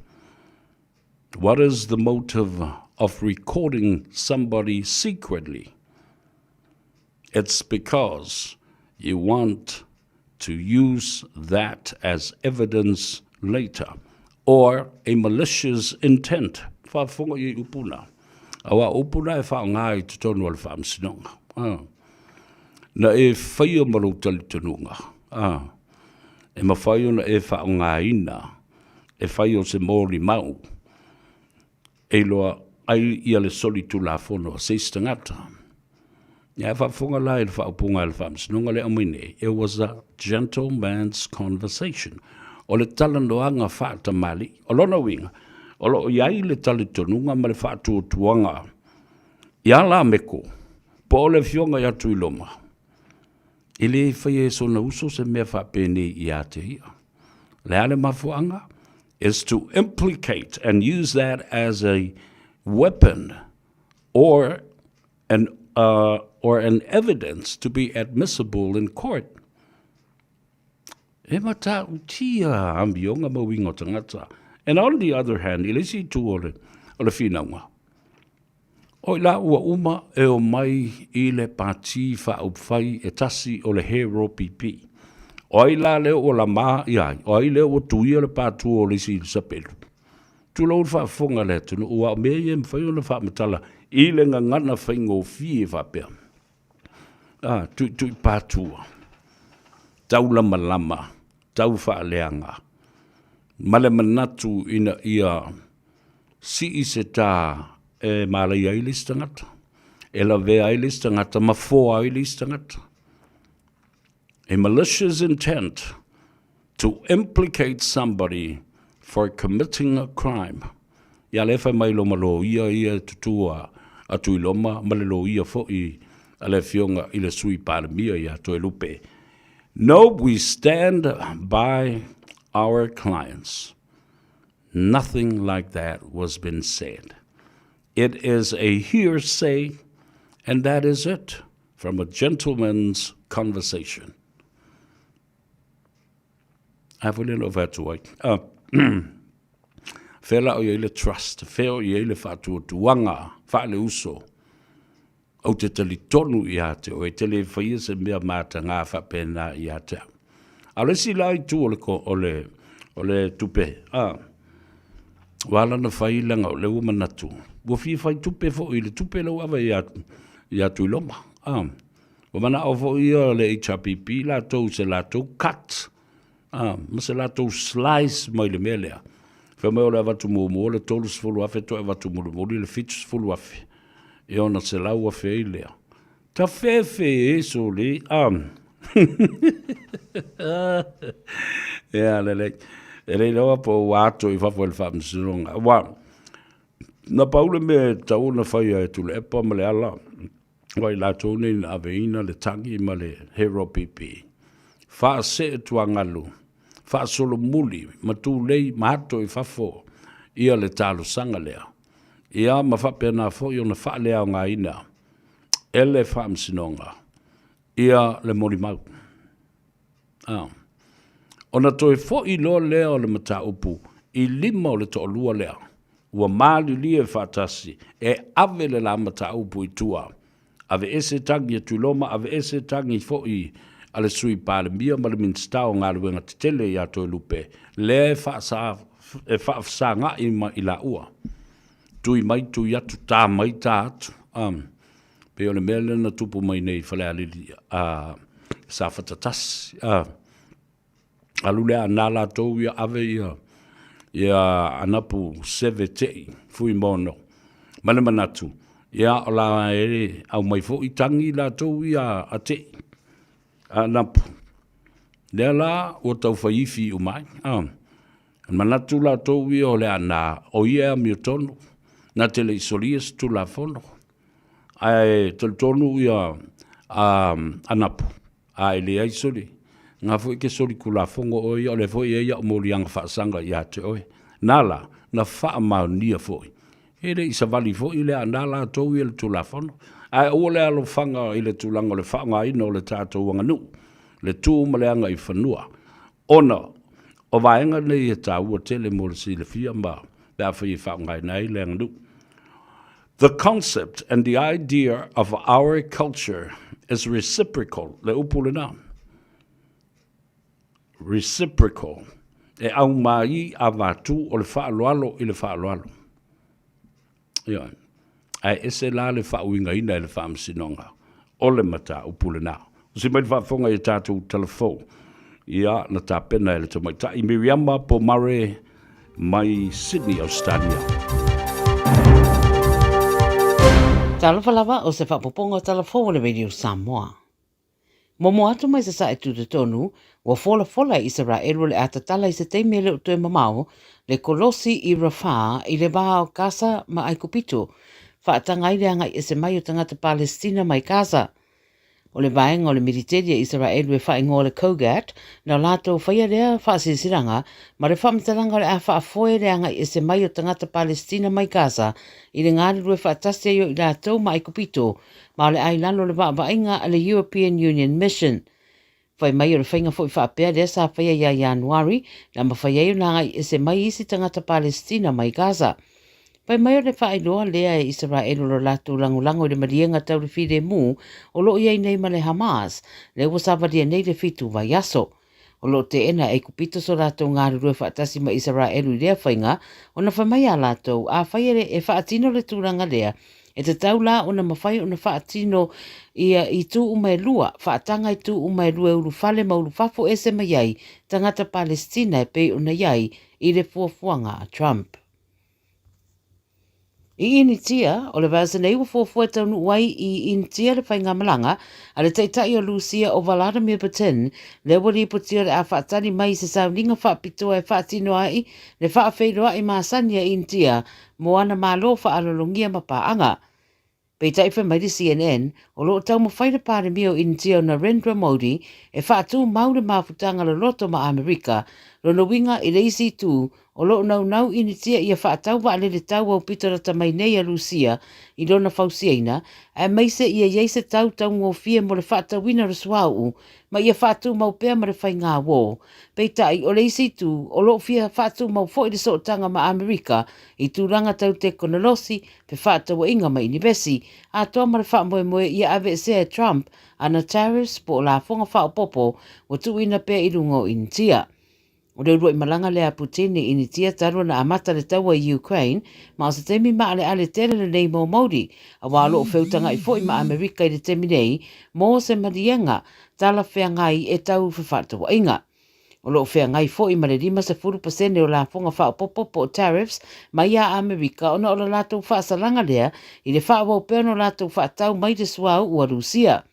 What is the motive of recording somebody secretly? It's because you want to use that as evidence later or a malicious intent. Whafonga I upuna. Awa upuna e whaongai tutonu al whaamsinonga. Na e whaia maru tali tanunga. E mawhaio na e whaonga ina. E whaio se mōri mau. E loa ai ia le soli tu la whono se stangata. Ia whafonga lai le whaopunga le whaamsinonga le amine. It was a gentleman's conversation. O le talanoanga whaata mali. O lona winga. O lo iai le tali tanunga ma le whaatu o tuanga. Ia la meko. Po o le fionga ia tuiloma. Ele whaie so na uso se mea whapene I ate ia. Le ale mafuanga is to implicate and use that as a weapon or an evidence to be admissible in court. E mata utia ambionga mawingo tangata. And on the other hand, ele si tu o le whinaunga. O la ua uma e o mai I le pāti whaupwhai e tasi o le hero pipi. O ai la leo o la maa iai, o ai leo o tuia le pātu o le si sapelu. Tu lau whaafonga le tunu, ua mea e mwhai o le whaamatala, I le ngangana whaingo fie whapea. Tu pātua. Tau lama lama, tau whaaleanga. Male manatu ina ia si I se tā e malai ai listangata. E la vea ai listangata, ma fo ai listangata. A malicious intent to implicate somebody for committing a crime. Ia lefa mai lo malo ia tutua atu iloma malelo ia fo I ale fionga I le sui paramia ia to lupe. No, we stand by our clients. Nothing like that was been said. It is a hearsay, and that is it, from a gentleman's conversation. I've really loved that way. Fela o ile trust, feo I ile fatu tuanga, fale uso. O te tali tonu I ate, o e tele whaia se mea mata ngā whapena I ate. Alesi lai tu o le tupe. Wala na whailanga o le umanatu. Wo fi fai tupe fo I le tupe lau awa I atu iloma. Wa mana o fo I le HRPP la tau se la tau cut. Ma se la tau slice mai le melea. Fa mai o le avatu mo le tolu sfulu afe to avatu mo le fitu sfulu afe. E ona se lau afe I lea. Ta fefe e so le. Ja, lele. Ele loa po wato I fafo le whamsinonga. Wa. Na paule me tau na whaia e tule epa ma le ala. Wai la tōne na aveina le tangi ma le hero pipi. Wha se e tuangalu. Wha solo muli. Ma tū lei mahato I fafo. Ia le talo sanga lea. Ia ma whapena fo I ona wha lea o ngā ina. Ele whamsinonga. Ia le mori mau. Ona toi fo I lo lea o le mata upu. I lima o le to lua lea. Ua mali lia whatasi. E ave le la mata upu I tua. Ave ese tangi e tuloma. Ave ese tangi fo I ale sui pale mia ma le minstao ngā luenga te tele I ato lupe. Le whaafsa ngā ima I la ua. Tui mai tui atu tā mai tā atu. Pe o le mele na tupu mai nei whale alili. Sa whatatasi. Alulea nala tau ia ave ia anapu sevetei fui mono. Mane manatu. Ia o la ere au mai fo I tangi la tau ia ate. Anapu. Lea la, o tau whaifi o mai. Manatu la tau i o le ana o ia mi o tonu. Na te le isolia se tu la fono. Ai tonu ia anapu. Ai le ai soli. Ngā fo ke soli ku la fongo o ia o le fo ia o mori anga whaasanga ia te oe. Nala, na wha mau nia fo i. Ere i savali fo i le ana la tau i le tu la fono. Ai o le alo whanga i le tūlanga le whaanga ina o le tātou wanganu. Le tū ma le anga i whanua. Ona, o vaenga nei e tā ua tele mo le si le fia mba. Lea whi i whaanga i nei le anganu. The concept and the idea of our culture is reciprocal. Le upule nā. Reciprocal. E au mai a vātu o le whaaloalo i le whaaloalo. Ia. Ai ese la le whauinga ina i le whaamsinonga. O le mata upule nā. Si mai whafonga i tātou telefo. Ia na tā pena e le tamai. Ta i Miriama po mare mai Sydney, Australia. Talofa lava o se whapoponga telefo le Radio Samoa. Momo atu mai se sa e tutu tonu, wa fola Israel le atatala i se teime le utue mamao, le kolosi i Rafah i le baha o Gaza ma ai kupito, whaatangai le anga i se mai o tangata Palestina mai Gaza. O le vaenga o le militeria Israel we whaingo le Kogat, na lato whaia rea whaasisiranga, ma le whamtalanga le a whaafoe le anga i se mai o tangata Palestina mai Gaza, i le ngāri rue whaatasia yo i lato ma ai kupito, ma le ailano le vainga a le European Union Mission. Whai mai o le whainga fo i whaapea rea sa whaia ia Januari, na ma whaia yo nanga i se mai isi tangata Palestina mai Gaza. Pai mai o le whaailoa lea e Israel o lo latu langulango i le marienga tau le whire mu o lo iai nei ma le Hamas, le wasawaria nei le fitu vai aso. O lo te ena e kupito so latu ngāri rue whaatasi ma Israel i lea whainga, o na whamai a latu a whaiere e whaatino le tūranga lea, e te tau la o na mawhai o na whaatino i tū umai lua, whaatanga i tū umai lua uru whale ma uru whafo ese mai iai, tangata Palestina e pei una iai i le fuafuanga a Trump. I initia, o le vasa nei wafofua taunu wai i initia le whainga malanga, a le teitai o Lucia o Vladimir Putin, le wari putia le a whaatani mai se sauninga whaapitoa e whaatino ai, le whaafeiroa i maasania initia, mo ana malo whaalolongia mapaanga. Pei taifa mai di CNN, o lo tau mo whaida pare mio initia o Narendra Modi, e whaatu maure mafutanga le loto ma Amerika, lono winga i leisi tu, o lo nau initia ia whaatau wa le tau au pitara tamai nei a Lucia, i lona fausiaina, a meise ia yeise tau ngō fia mo le whaatau wina rasuau, ma ia whaatu mau pēr ma le whai ngā wō. Pei tai o leisi tu, o lo fia whaatu mau fo i le sootanga ma Amerika, i tūranga tau te konolosi, pe whaatau inga ma inibesi, a toa ma le whaamoe ia ave se Trump, ana tariffs po la fonga whaapopo, o tu ina pēr i rungo initia. O le roi malanga lea Putin i initia tarua na amata le taua i Ukraine, ma o se temi maa le ale tere le nei mo Māori, a walo o whiutanga i fōi ma Amerika i le temi nei, mō se marienga, tala whea ngai e tau whiwhatawa inga. O lo whea ngai fōi ma le 5% o la fonga whaapopo po tariffs, ma ia Amerika ona o la lātou whaasalanga lea, i le whaawau pēno lātou whaatau mai te suau ua Rusia.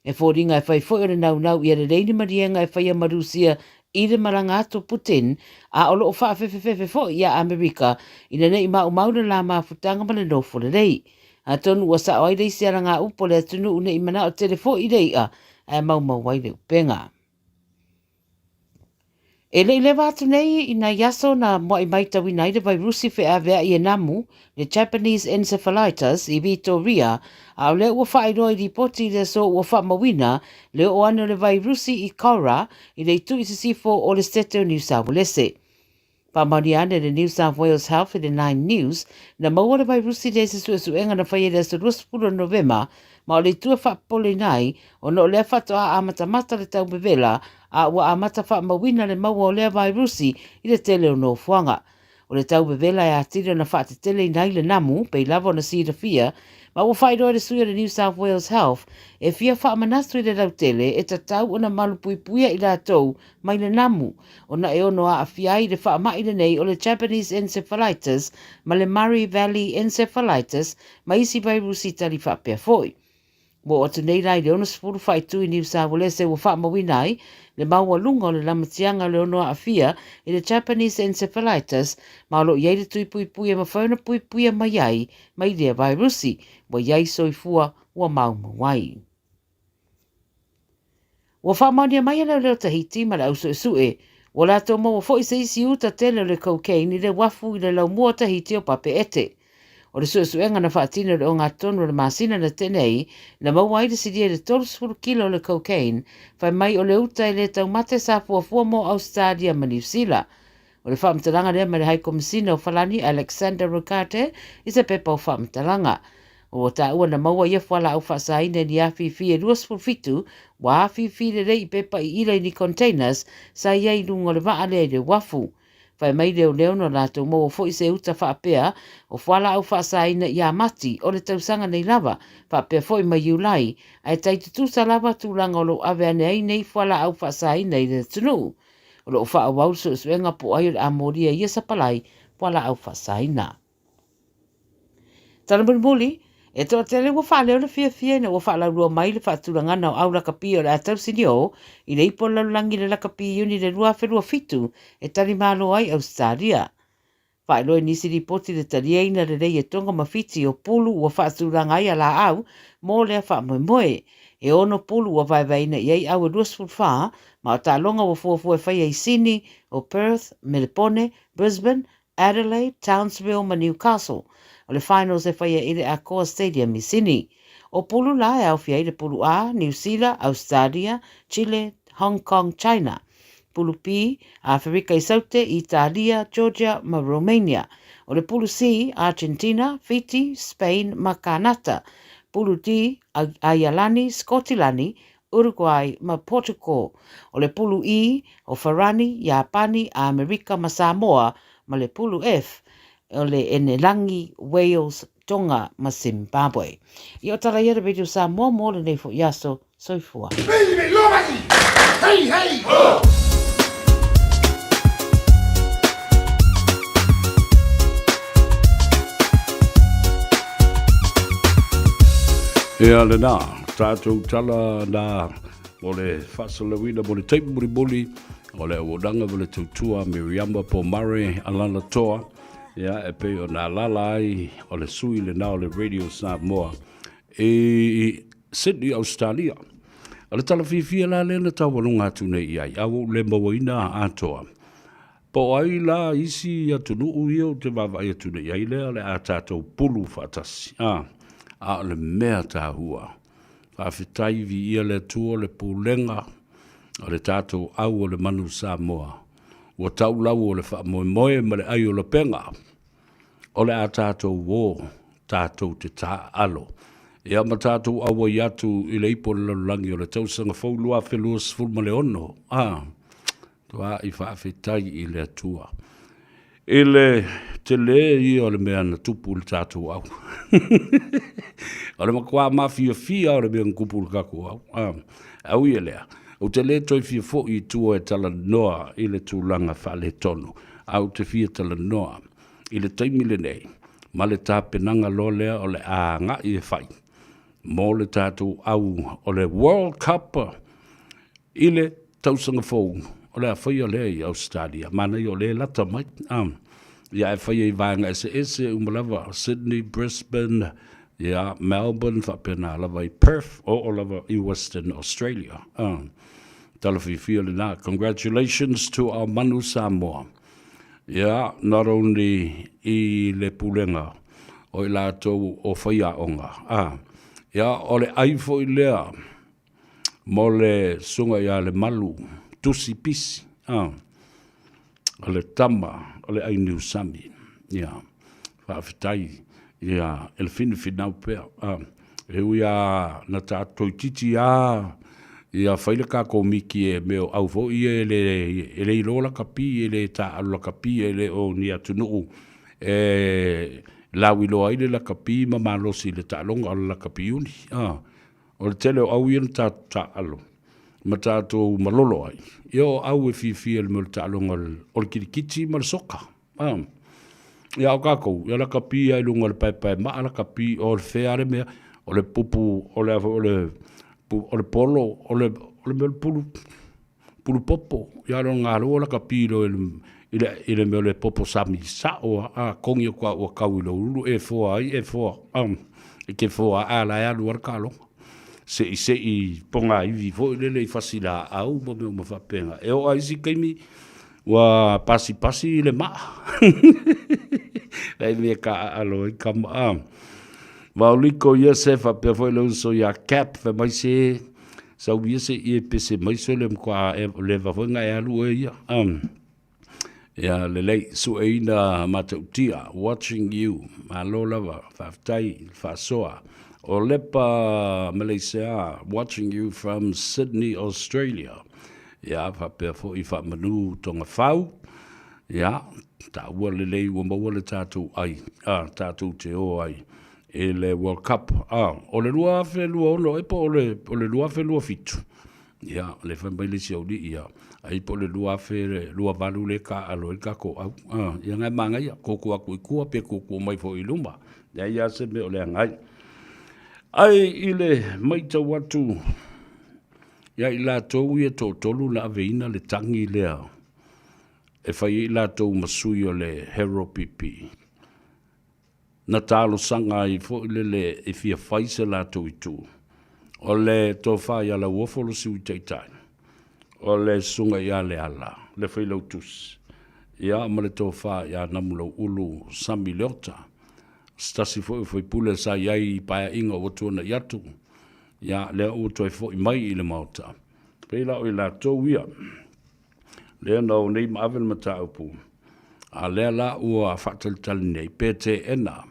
E fōringa e whai fōi o le nau i le reini marienga e whai a Marusia, i le maranga ato Putin, a o loo whaafefefefe fo i a Amerika, ina nei mauna la mafutanga ma le nofo le rei. A tonu wa sa oai rei siara ngā upo le atunu une i mana o telefo i rei a mau wai le upenga. E le wātu nei i na yaso na mo i maita wina i le vai rusi fe avea i enamu, le Japanese encephalitis i Vitoria, a le ua whaeroa i ripoti le so ua whaamawina, le o ane le vai rusi i Kaura, i le tu i se sifo o le sete o New South Wales. Pamani ane le New South Wales Health i le 9 News, na maua le vai rusi le se suenga na whaia le se ruspura Novema, ma o le tua whaapole nai, o no le whatoa a matamata le tau bevela, a ua amata whaamawina le maua o lea vai rusi i le tele o no fuanga. O le tau bevela e atire na whaate tele nai le namu, pei lava na sira fia, ma ua whairoa le suia le New South Wales Health, e fia whaamanastu i le lau tele, e ta tau o na malupuipuia i la tau mai le namu, o na e ono a fiai le whaamai le nei o le Japanese encephalitis, ma le Murray Valley encephalitis, ma isi vai rusi tali whapea foi. Mo o tenei rai le ono sepulu whai tui New South Wales wa wha mawina ai, le maua lunga o le lamatianga le ono a fia i le Japanese encephalitis, ma lo iei le tui pui pui e mawhauna pui pui e mai ai, mai lea virusi, wa iei soifua wa maumu wai. Wa wha maunia mai ana leo tahiti ma le au sue, wa la tō maua fo i se isi uta tele le cocaine i le wafu i le lau mua tahiti o pape ete. O le suesuenga na whaatina le o ngā tonu le masina na tenei, na maua i le sidia le 12 kilo le cocaine, whai mai o le uta i le tau mate sa fuafua mo Australia ma New Zealand. O le whaamtalanga lea mai le hai komisina o Falani Alexander Ricarte i se pepa o whaamtalanga. O ta ua na maua ia whala au whaasaina ni awhiwhi e ruas fulfitu, wa awhiwhi le rei pepa i ila ni containers sa iei lungo le waa le le wafu. Whai mai leo leo no lato mo o fo i se uta whaapea o whala au whaasaina i a mati o le tausanga nei lava whaapea fo i mai iulai ai taitutu sa lava tūlanga o lo awe anei nei whala au whaasaina i le tunu. O lo wha awau suenga po ai o le amoria ia sa palai whala au whaasaina. Tana muli, e tō tele wa wha leo le fia na wa wha lau rua mai le whaatulanga na o au lakapi o le atau sinio i le ipo laulangi le lakapi uni le rua wherua fitu e tari malo ai Australia. Wha eloi nisi ripoti le tarieina le rei e tonga mawhiti o pulu ua whaatulanga ai a la au mō lea wha moe. E ono pulu ua vaivaina i ei au e ruasful wha ma o tālonga wa fuafua e whai ai Sydney o Perth, Melbourne, Brisbane, Adelaide, Townsville ma Newcastle. O le finals e whaia i le Accor Stadium i Sydney. O pulu la e au fia i le pulu A, New Zealand, Australia, Chile, Hong Kong, China. Pulu P, Afrika i Saute, Italia, Georgia, ma Romania. O le pulu C, Argentina, Fiji, Spain, ma Kanata. Pulu D, Ayalani, Scotilani, Uruguay, ma Portugal. O le pulu E, o Farani, Japani, Amerika, ma Samoa, ma le pulu F, o le Enelangi, Wales, Tonga, ma Zimbabwe. I o tala ia Radio Samoa mo le nei fo yaso soifua. Baby, lomani! Hey, hey! Ea le nā, tātou tala nā, o le whasalawina, mo le teipu muribuli, o le awodanga mo le tautua, Miriamba po Mare, Alana Toa, ia e pe o nā lala ai, o le sui le nā o le Radio Samoa, e Sydney, Australia. O le tala whiwhia la le na tau walunga atu nei iai, au le mawaina atoa. Po ai la isi atu nuu ia o te wawai atu nei iai lea, le a tātou pulu whatasi. A le mea tā hua. Whawhitai vi ia le tua le pūlenga, o le tātou au o le manu Samoa. Ua tau lau o le wha moe moe ma le ai o le penga. O le a tātou wō, tātou te tā alo. Ia ma tātou awa i atu i le ipo le lalangi o le tausanga whaulua whelua sfulma le ono. Tua i whawhitai i le tua. I le te le i o le mea na tupu le tātou au. O le makua mafia fia o le mea nkupu le kaku au. Au i lea. O te le toi fia fo i tua e tala noa i le tūlanga wha le tonu. Au te fia tala noa i le taimi le nei. Ma le tāpenanga lo lea o le a ngā i e whai. Mō le tātou au o le World Cup i le tausanga fōu. O le a whaia lea i Australia. Mana i o le lata mai. Ia e whaia i vāanga ese umalawa Sydney, Brisbane, ia Melbourne, whapena lava i Perth, o lava i Western Australia. Tala whiwhia le nā. Congratulations to our manu Samoa. Ia, not only i le pulenga o i lātou o whaia onga. Ia, o le aifo i lea, mo le sunga ia le malu, tusi pisi. O le tama, o le ainu sami. Ia, whawhitai. Ia, ele finau pēr. E uia na tātou titi ia whaile kako miki e meo au fo i e le ilola kapi, e le tā alula kapi, e le o ni atunuu. E lau ilo aile la kapi, ma malosi le tā longa ala la kapi uni. O le tele o au ian tā alo. Ma tātou malolo ai. Io au e whiwhia le mele tā longa o le kirikiti ma le soka. Ia o kako, ia la kapi ai lunga le pai pai, ma ala kapi o le wheare mea, o le pupu, o le polo, o le pulu popo, ia ro ngā roa la ka piro ile me le popo sami sa o a kongi o kwa o kau ilo ulu e fo e ke fo a la ya luar kalo se i ponga i vivo le fasila au mo me fa penga e o ai si kaimi wa pasi le ma lai me ka alo i kam ma liko Yosefa pe foi lo so ya cap fe mai se sa wi se e pese mai so le kwa le va foi nga ya lu e ya le lei su e ina matautia watching you malola va faftai fa soa o lepa Malaysia watching you from Sydney Australia ya fa pe fo I fa manu tonga fau ya ta ua le lei ua maua le tātou ai tātou te o ai e le World Cup o le lua fe lua ono e po o le lua fe lua fitu ya le fa mai le siauli ia ai po le lua fe lua valu le ka alo ka ko ia ngai manga ia ko ku pe ko mai fo I luma ya se me o le ngai ai ile mai ta watu ya ila to ia to tolu la veina le tangi le e fai ila to masui o le hero pipi na talo sanga I fo le e fia faise la to itu o le to fa ya la wofolo si taitai o le sunga ya le ala le fai lautus ya ma le to fa ya namulo ulu sami leota stasi fo pule sa yai pa inga o tona yatu ya le o to fo mai le mauta pela o la to wia le no nei mavel mata upu a le la o a fatal tal nei pete ena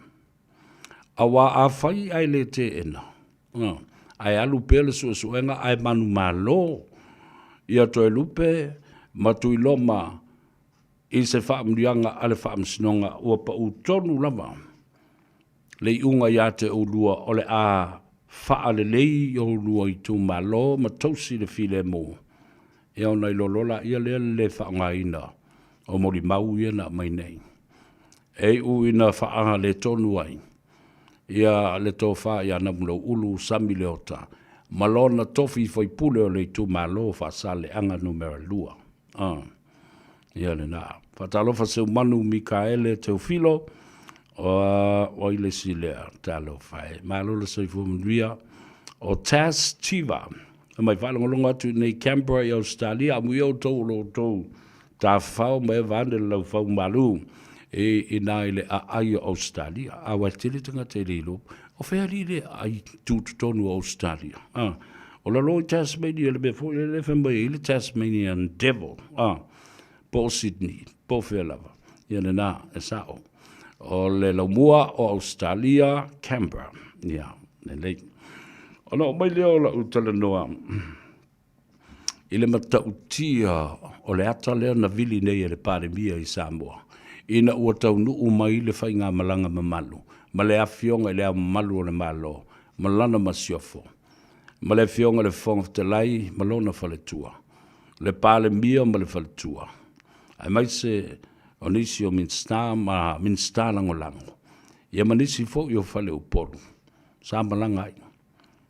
awa a fai ai le te ena ai alu pele su enga ai manu malo ia to lupe matu loma I se fa mrianga ale fa msinonga o pa u tonu lava le unga ya te ulua ole a fa ale le o lua I tu malo ma tausi le file mo e ona I lolola ia le fa ngaina o mori mau ia na mai nei e u ina fa anga le tonu ai ia le tofa ia na mulo ulu sami leota malona tofi foi pule o le tu malo fa sale anga numero lua ia le na fatalo fa se manu Mikaele Teofilo o ile sile talo fai malo le se fu mria o Tas Chiva mai falo longa tu nei Canberra I Australia mu yo to lo to ta fa me vande lo fa malu e ina ile a ai Australia a watili tanga te lilo o fe ali le ai tu tonu Australia o la lo Tasmania le befo le fe mai le Tasmanian Devil po Sydney po Faiva ia na sao o le laumua o Australia Canberra ia le ono mai leo la utala noa ile mata utia o le ata lea na vili nei le pare mia I Samoa ina ua tau nuu mai le fai ngā malanga mamalu ma le afionga le malu o le malo ma lana masiofo ma le fionga le fonga te lai ma lona faletua le pale mia ma le faletua ai mai se onisi o minsta ma minsta langolango ia manisi fo yo fale upolu sa malanga ai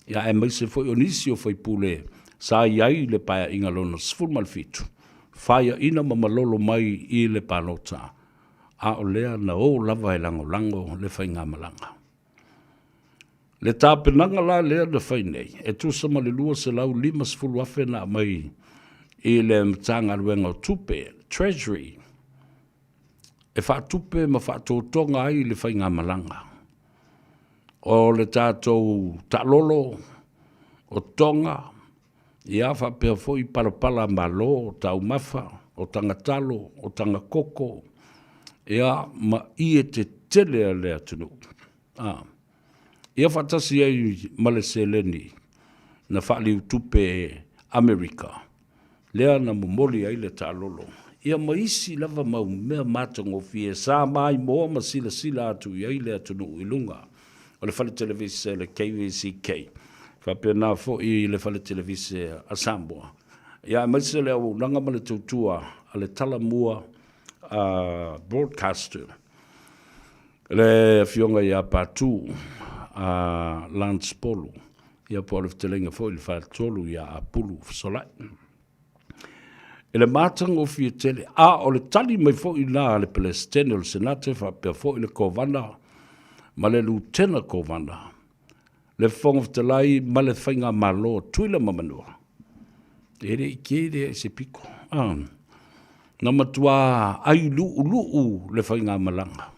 ia ai mai se fo onisi o fai pule sa iai le paia inga lona sful malfitu faia ina mamalolo mai I le palota a o lea na o lava e langolango le fai ngā malanga le tāpenanga la lea le fai nei e tu sama le lua se lau 5 sfulu afe na mai I le mtanga ruenga o tupe treasury e fa tupe ma fa totonga ai le fai ngā malanga o le tātou talolo o tonga ia fa pe foi pala malo tau mafa o tangatalo o tangakoko ia ma I te tele le atunu ia fatasi ai maleseleni na fali tupe America lea na momoli ai le talolo ia maisi lava mau mea matango fie sa mai mo ma sila atu ai le atunu ilunga o le fale televise le KVCK fa pena fo I le fale televise a Samoa ia maisi le au nanga ma le tutua a le talamua broadcaster le fionga ia patu Lance Polo. Ia po le ftelenga fo le fa tolu ia a pulu sola. Ele matang o fie tele o le tali mai fo i la le Palestine o le senate fa pe fo i le kovana ma le lutena kovana. Le fong of the lai ma le whainga malo tuila mamanua. Ere i kere se piko. Na matua ai luu le whainga malanga.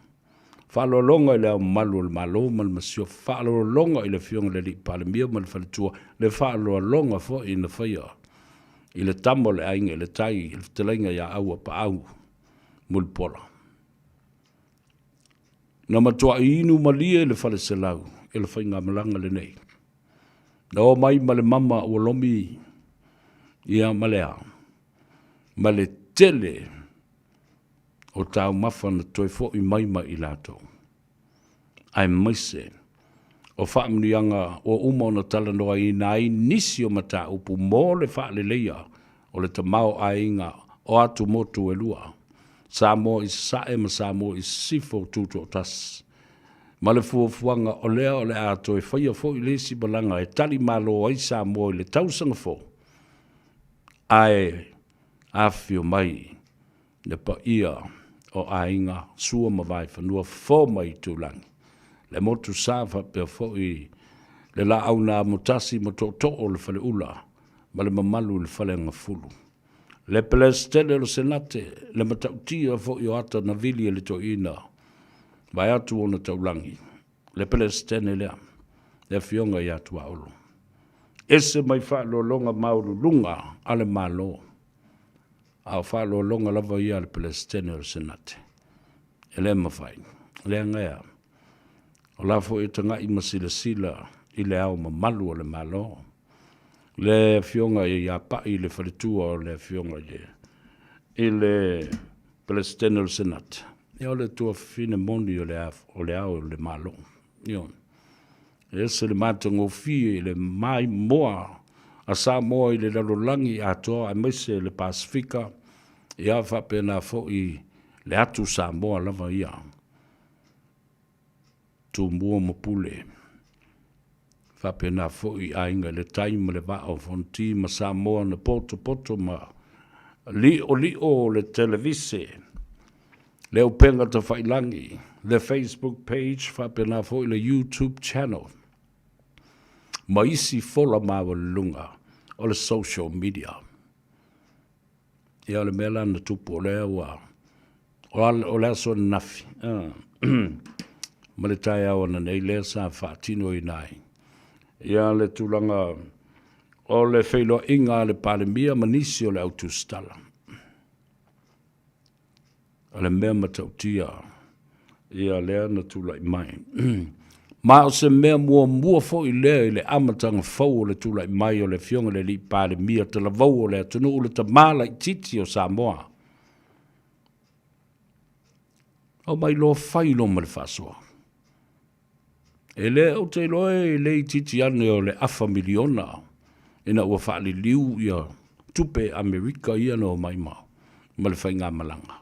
Whaalolonga i le malu le malo mal masio. Whaalolonga i le fionga le li palemia mal whaletua. Le whaalolonga fo i na whaia. I le tamo le ainga, le tai, i le telenga ia aua pa au. Mulpola. Na matua i inu malia i le whale selau. I le whainga malanga le nei. Na o mai ma le mama ua lomi ia malea. Ma le tele o tau mawhana toi fo i maima i lato. Ai maise. O whaamnianga o uma na tala noa i nai nisi o mata upu mō le whaale leia o le tamao a inga o atu motu e lua. Samoa i sae ma Samoa i sifo tuto tas. Ma le fuafuanga o lea ato e whaia fo i lesi balanga e tali malo ai Samoa i le tausanga fo. Ai awhio mai le pa ia o ainga sua mawai whanua fo mai tūlangi. Le motu sāwha pe fo i le la au nā mutasi mo to o le whale ula ma le mamalu le whale ngafulu. Le Palestine lo senate le matautia fo i o ata na vili le to ina vai atu o na taulangi. Le Palestine lea le fionga i atu a olo. Ese mai whaalo longa mauru lunga ale malo. Au whaalo longa lava ia le Palestine lo senate. Ele mawhai. Le ngaya. O la fo e tanga i masila i le au mamalu o le malo. Le fionga i a pa i le whalitua o le fionga i le Palestine o senat. E o le tua fine moni o le au o le malo. Ion. E se le matang o fi i le mai moa a Samoa i le lalolangi a toa a meise le Pasifika i a whapena fo i le atu Samoa lava ia. Tu mua mapule. Whapena fo i ainga le taima le vao fonti ma Samoa na poto ma li o le televise. Le upenga ta whailangi. Le Facebook page whapena fo i le YouTube channel. Ma isi fola mawa lunga o le social media. Ia le mela na tupu o lea wa. O lea so nafi. Ma le tai awa na nei lea sa whaatino i nai. Ia le tūlanga o le whailo inga le palemia manisi o le autustala. O le mea matautia. Ia lea na tūla i mai. Ma o se mea mua fo i lea i le amatanga fau o le tūla i mai o le fionga le li palemia te la vau o le atunu o le tamala i titi o Samoa. O mai lo whailo ma le whasoa. E le o te loe le i titi ane o le afa miliona. Ina ua whaali liu ia tupe Amerika ia no mai mau. Ma le whainga malanga.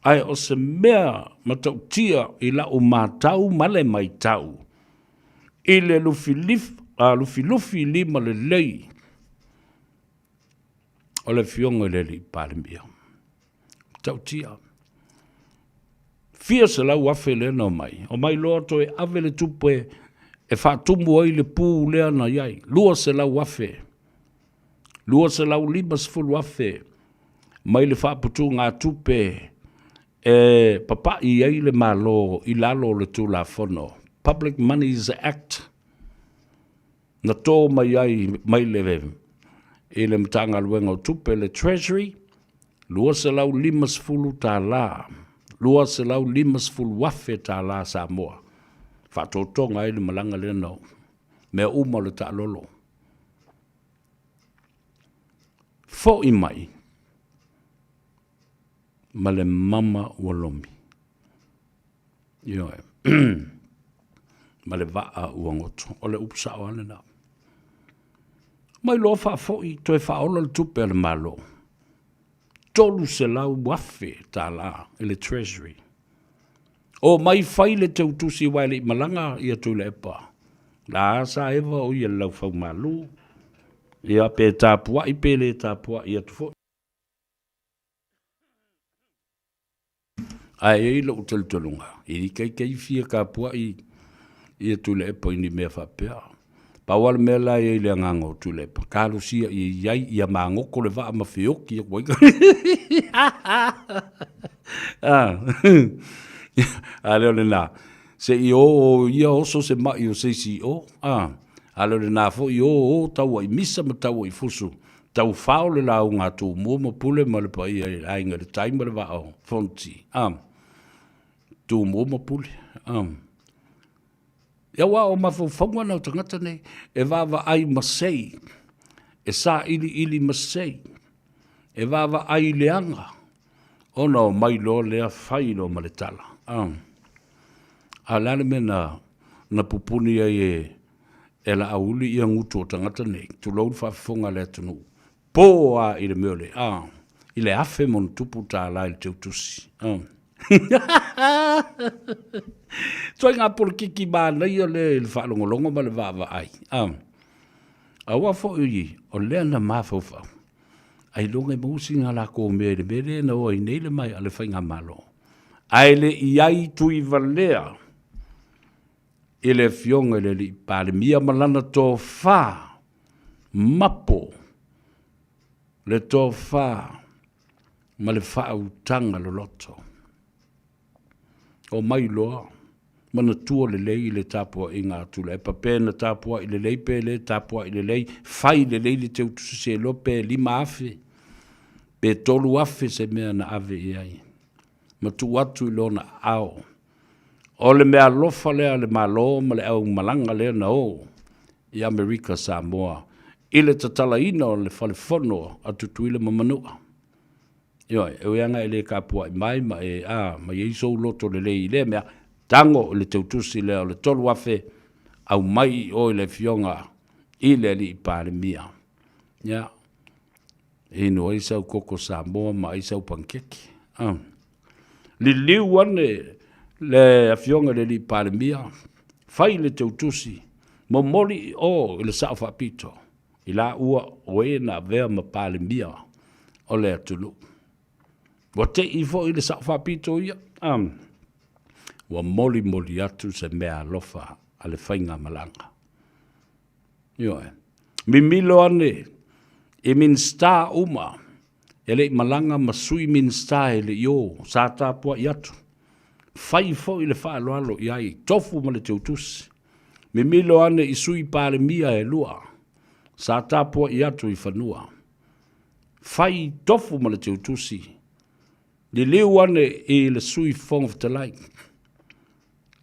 Ai o se mea matautia i la o mātau male mai tau. I le lufi lima le lei. O le fionga le li palemia. Tautia. Fia se lau afe le na mai. O mai loa to e ave le tupe e whaatumu ai le pū lea na iai. Lua se lau afe. Lua se lau limas fulu afe. Mai le whaaputu ngā tupe e papa i ai le malo i lalo le tū la fono. Public Monies Act. Na tō mai ai mai le i le mtanga luenga o tupe le Treasury. Lua se lau limas fulu tā la. Lua se lau limas fulu wafe tā la Samoa. Whatotonga i le malanga le nau. Mea uma le tā lolo. Fo i mai. Ma le mama ualomi. Ioe. Ma le waa uangoto. O le upsa o ane na. Mai lo wha fo i toi wha ola le tupe le malo. Tolu se lau wafe tā la i le Treasury. O mai fai le tau tusi wai le malanga ia tu le pa. La sa eva o ia lau fau malu. Ia pe tapua i pe le tapua ia tu fo. Ai e lo tel tolunga. I kai fia ka pua i ia tu le pa ni me fa pe. Pa wal me la e le ngango tu le pa. Kalu sia i yai ia mango ko le va ma fioki ko. Ah. Ale le na. Se i o ia oso se mai o se si o. Ah. Ale le na fo i o tau ai misa ma tau ai fusu. Tau fao le lau ngā tū mua ma pule ma le pa i ai ngā le taima le va o. Fonti. Tū mua ma pule. Ia wā o mawhawhangwa nau tangata nei. E vāwa ai masei. E sā ili masei. E vāwa ai leanga. O no mai lo lea whai lo ma le tala. A lana me na pupuni ai e la auli ia ngutu o tangata nei. Tu lau whawhonga lea tunu. Pō a i le meole. I le afe mon tupu tā la il te utusi. Toi ngā porkiki mā nei o le whaalongolongo ma le vāwa ai. A wafo ui o lea na māwhawhau. Ai longa mausi ngā la ko mele mele na o i nei le mai ale whainga malo. Ai le iai tui valea. I le fionga le li pāle mia malana tō whā. Mapo. Le tō whā. Ma le whāu tanga lo loto. O mai loa. Mana tua le lei le tāpua i ngā tula. E papena tāpua i le lei pe le tāpua i le lei. Whai le lei le te utusi se lope lima afe. Pe tolu afe se mea na ave i ai. Ma tu atu i lona ao. O le mea lofa lea le malo ma le au malanga lea na o. I Amerika Samoa. I le tatala ina o le whalefono atu tuile mamanua. Ioi, e uianga e le kapua i mai ma e iso loto le lei le mea. Tango le teutusi lea o le tolu afe au mai o le fionga i le li i pāle mia. Ia. Ino ai sau koko Samoa ma ai sau pankeki. Li liu ane le fionga le li i pāle mia. Fai le teutusi. Momoli o le sao whapito. I la ua o e na vea ma pāle mia o le atulu. Wa te i fo i le sao whapito ia. Wa moli atu se mea lofa a le whainga malanga. Ioe. Mi milo ane e min star uma e le malanga masui min star e le yo sa tāpua i atu. Whai fo i le whaaloalo i ai tofu ma le teutusi. Mi milo ane i sui pāle mia e lua. Sa tāpua i atu i whanua. Whai tofu ma le teutusi. Li liu ane i le sui fong of the light.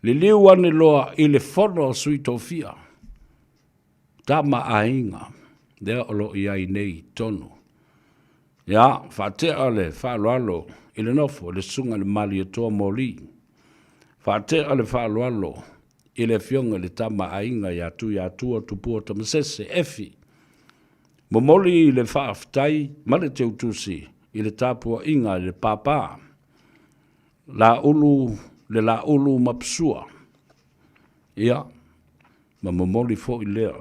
Li liu ane loa i le fono o sui tofia. Ta ma ainga. Dea olo i ai nei tonu. Ia, whatea le whaaloalo i le nofo le sunga le mali e toa moli. Whatea le whaaloalo i le fionga le tama ainga i atua tupua tamasese efi. Momoli i le whaaftai ma le teutusi i le tāpua inga i le pāpā. La ulu mapsua. Ia, ma momoli fo i lea.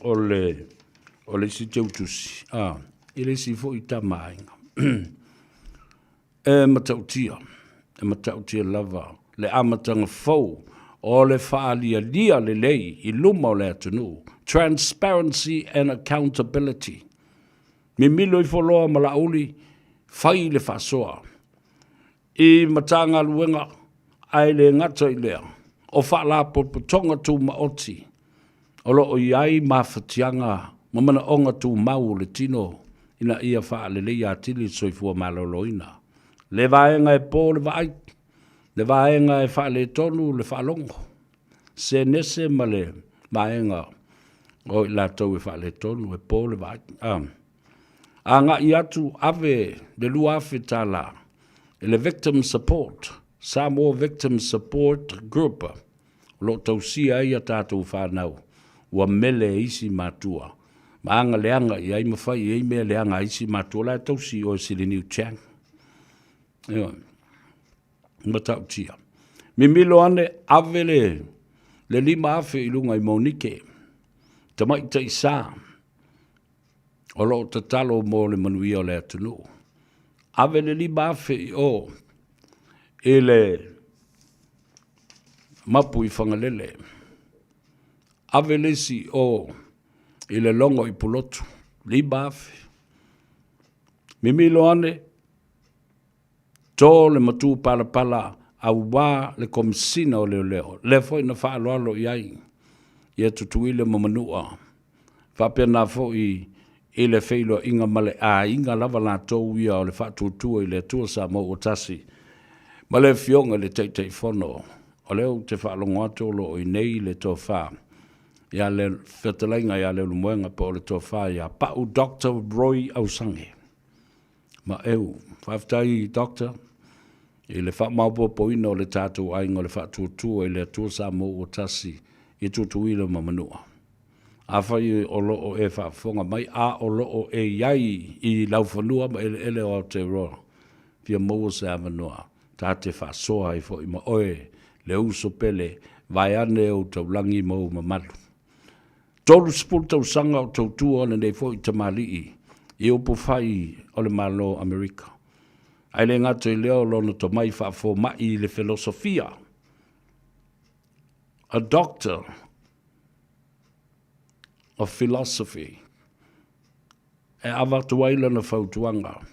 O le si teutusi. I le si fo i tama ainga. E matautia lava. Le amatanga fau. O le whaalia lia le lei i luma o le atunu. Transparency and accountability. Mi milo i foloa ma la uli, whai le whasoa. I matanga luenga, ai le ngata i lea. O whaala potonga tu maoti. O lo i ai mawhatianga, mamana onga tu mau le tino, ina ia wha le lei atili soifua maloloina. Le vaenga e pō le vai, le vaenga e wha le tonu le whalongo. Se nese ma le vaenga, o i la tau e wha le tonu e pō le vai. A ngā i atu ave le lua afe tala, le victim support, Samoa Victim Support Group, lo tau sia ia tātou whanau, ua mele isi mātua. Maanga leanga i ai mawhai i mea leanga isi mātua, la tau si o si le New Chang. Matau tia. Mimilo ane avele le lima afe ilunga I Monike. Tamai ta isa. O lo te talo mo le manuia o le atunu. Avele lima afe o ele mapu I whangalele. Avele si o ele longo I pulotu. Lima afe. Mimilo ane tō le matu pala pala au wā le komisina o leo leo. Le foi na wha aloalo iai. Ia tutuile mamanua. Whapea nā foi I le whailo inga male a inga lava la tō ia o le wha tutua I le tua Samoa o tasi. Ma le fionga le teitei whono. O leo te wha alongo atolo o I nei le tō wha. Ia le whetalainga ia le lumuenga po le tō wha ia pau Dr. Roy Ausange. Ma eu, whaftai Dr. I le wha maupo po ina o le tātou ainga o le wha tuatua I le tua Samoa o tasi I tutuila mamanua. A whai o loo e whaafonga mai a o loo e iai I lauwhanua ma ele o Aotearoa. Pia moa se avanua. Tā te whaasoa I fo I ma oe le uso pele vai ane o taulangi mau mamalu. Tolu spul tau sanga o tau tua o nei fo I tamali I upo whai o le malo Amerika. Ai le ngata I leo lono to mai whaafo mai le filosofia. A doctor of philosophy. E awa tuaila na whautuanga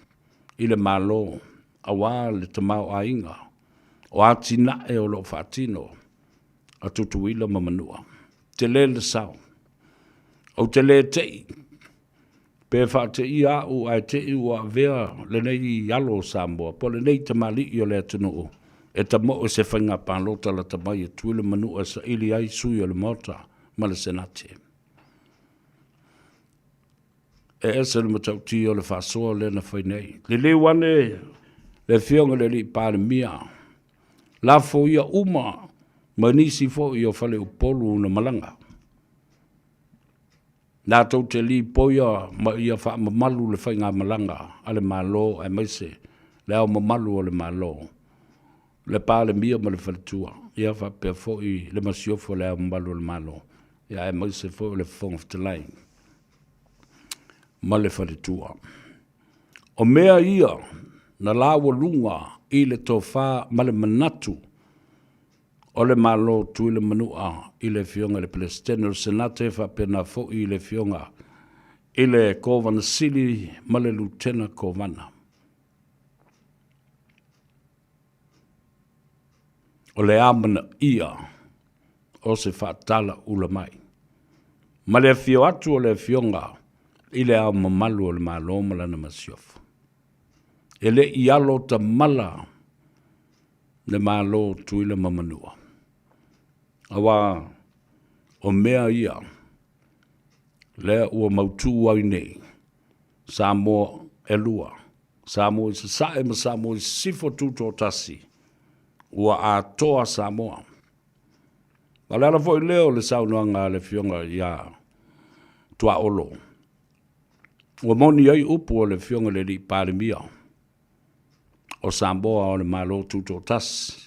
I le malo a wā le tamau ainga o atina e o lo whaatino a tutuila mamanua. Te le le sao. O te le tei. Pe whaate I a u ai te ua vea le nei alo Samoa, po le nei tamali I o le atunu e ta mo o se whainga pālota la tamai e tuile manua sa ili ai sui o le mota ma le senate. E esa le matauti o le whasoa le na whainei. Le le wane le whionga le li pāle mia. La fo ia uma ma nisi fo I o whale upolu na malanga. Nā tau te li poia ma ia wha mamalu le whainga malanga ale malo e maise le au mamalu o le malo. Le pāle mia ma le whaletua. Ia wha pia fōi le masiofo le au mamalu o le malo. Ia e maise fōi le whong of the line. Ma le whaletua. O mea ia na lawa lunga I le tō wha ma le manatu o le malo tu le manua I le fionga le Palestina o senate fa pena fo I le fionga I le kovana sili ma le lutena kovana. O le amana ia o se fatala ula mai. Ma le fio atu o le fionga I le au mamalu o le malo malana masiofa. E le ialo ta mala le malo tu le mamanua. Awa o mea ia le ua mautu ai nei Samoa e lua Samoa I se sae ma Samoa I sifo tuto tasi ua a toa Samoa wale ala foi leo le saunoanga le fionga ia tua olo ua moni ai upu o le fionga le li parimia o Samoa o le malo tuto tasi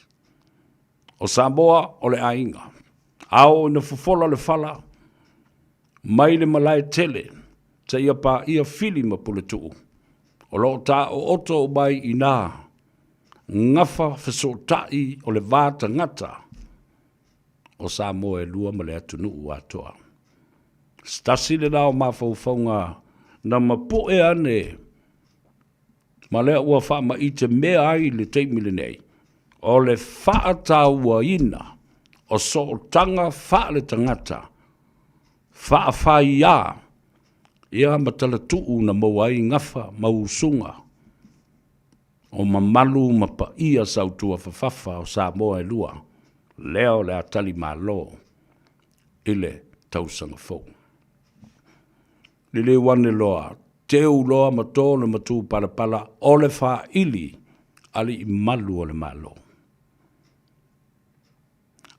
o Samoa o le ainga. Ao na fufola le fala. Mai le malai tele. Te ia pa ia fili ma pule tuu. O lo ta o oto o mai ina. Ngafa feso tai o le vata ngata. O Samoa e lua ma le atunu ua toa. Stasi le nao mawhauwhaunga na mapu e ane. Ma lea ua wha ma I te mea ai le teimile nei. O le whaataua ina, o so tanga wha le tangata, wha whai ia, ia matala tuu na mawai ngafa, mausunga, o mamalu mapa ia sautua whawhawha o Samoa e lua, leo le atali malo, ile tausanga fau. Lile wane loa, teu loa mato le matu palapala, o le wha ili, ali I malu o le malo.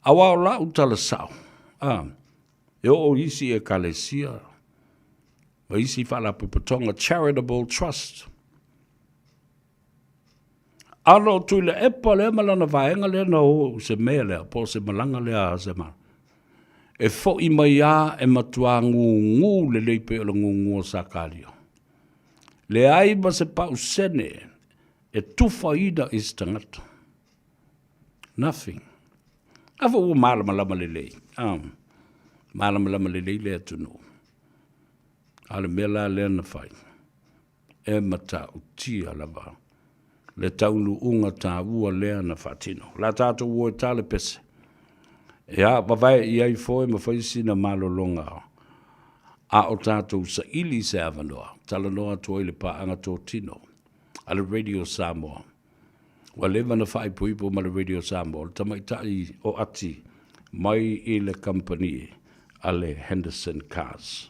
Awa o la utala sao. E o isi e kalesia. O isi whala pupatonga charitable trust. Alo tui le epa le malana vaenga le na o se mea lea, po se malanga lea se ma. E fo I mai a e matua ngu le leipe o le ngu sakario. Le ai ma se pa usene e tufa ida is tangata. Nothing. Afa ua malama le lei. Malama le lei le atunu. Ale mela le na fai. E mata utia lava. Le taunu unga ta ua lea na fatino. La tato ua tale pese. E a wawai I ai foe ma whaisi na malolonga. A o tato sa ili se avanoa. Tala noa toa le paanga tō tino. Ale Radio Samoa. Wa leva na whai puipo ma le Radio Samoa. Le tamaitai o ati mai I le company ale Henderson Cars.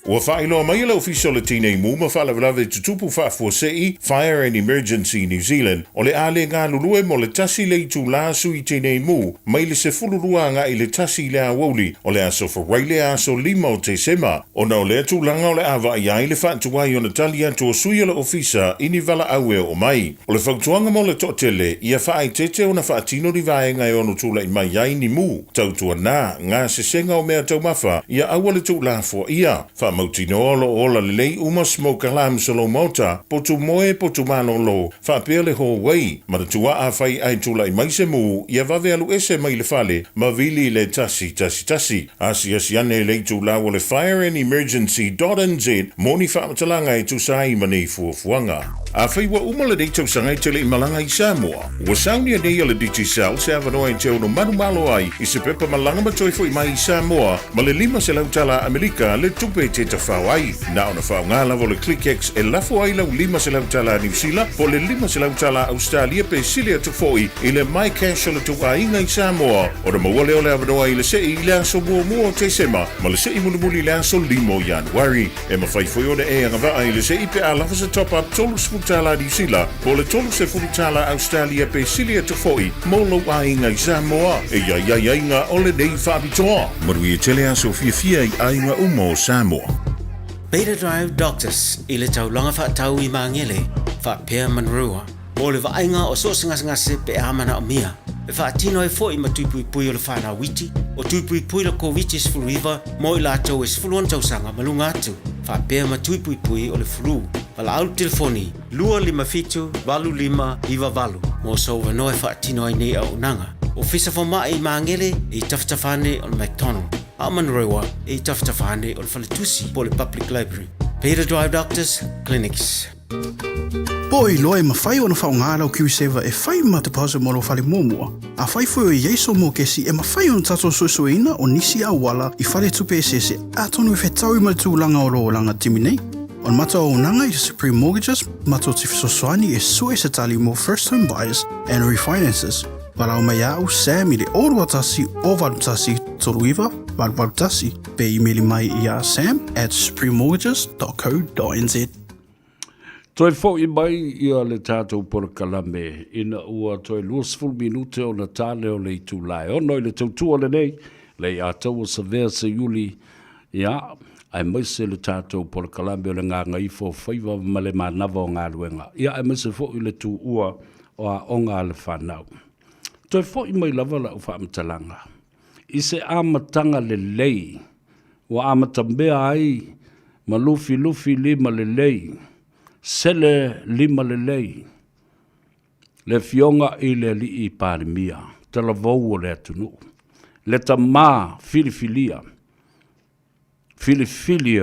Ua whaeloa mai la official le tine mu ma whalavelave tutupu whaafuasei Fire and Emergency New Zealand o le ale ngā lulue mo le tasi le itu la sui tine mu mai le se fulurua ngā i le tasi le awauli o le aso whawaile aso lima o te sema o na o le atu langa o le awa i ai le whaatuai o na tali atu o sui o le ofisa ini vala aue o mai. O le whautuanga mo le totele ia whaai tete o na whaatino ni vaenga e ono tula i mai ai ni mu tautua nā ngā sesenga o mea taumafa ia awa le tu la fo ia whaamautino olo ola le lei uma smoke alarm solo mota potu moe potu malolo whaapea le ho wei ma tua a whai ai tula i mai se mu ia vave alu ese mai le fale ma vili le tasi asi ane le tu la o le Fire and Emergency.nz moni whamatalanga e tu sai mani fuafuanga. A whaiwa umala dei tau sanga i tele i malanga i Samoa. Ua saunia nei ala DT Sal se avanoa i te ono manumalo ai i se pepa malanga matoi fo i mai i Samoa ma le lima se lautala Amerika le tupe te tawhau ai. Na ona whau ngā lavo le ClickX e lafo ai lau lima se lautala New Zealand po le lima se lautala Australia pe silia tu foi i le mai cash o le tuka inga i Samoa. O da mawale o le avanoa i le se i le aso mua te sema ma le se i mulimuli le aso limo Januari. E ma whaifoi o le e angavaa i le se i pe a lafa se top up tolu tala New Zealand po le tolu se tala Australia pe silia tu foi molo a inga i Samoa e ia inga o le nei whaapitoa. Marui e tele aso fia i a inga umo Samoa. Beta Drive Doctors i le taulanga whaatau i maangele whaapea manrua o le vaenga o so se pe amana o mia e whaatino e fo i matuipui pui o le whana witi o tuipui pui la COVID is Faiva mo i lātou is fuluan tausanga malunga atu whaapea matuipui pui o le flu Wala au telefoni, 255-25 mo so wanoe whaatino ai nei au nanga. O fisa wha i maangele e taftafane o le McDonald. A manrewa e taftafane o le Whaletusi po le Public Library. Beta Drive Doctors Clinics. Poi loe mawhai o na whaongara o Q7 e whai ma te pause moro whale muamua. A whai fwoi o Yeso mo kesi e mawhai o na tato susuina o nisi a wala i whale tupe esese a tonu e whetau i tūlanga o roolanga timinei. On mata o nanga i Supreme Mortgages, mata o te fisoswani e sue se tali mo first home buyers and refinances. Para o mai au Sam i le orua tasi o valutasi toruiva, valutasi, pe emaili mai i a sam@suprememortgages.co.nz. Toi fo i mai i a le tātou por kalame, ina ua toi 20 minute o na tāle o le i tūlai. Ono i le tautua le nei, le i a tau o sa vea se yuli, ia, ai maise le tātou por kalame o le ngā Gagaifo Faiva ma le manava o ngā luenga. Ia ai maise fo i le tū ua o a onga le whanau. Toi fo i mai lava la ufa amatalanga. I se amatanga le lei, wa amatambea ai, ma lufi lima le lei, sele lima le lei, le fionga i le li i pārimia, te la vau o le atunu, le ta mā filifilia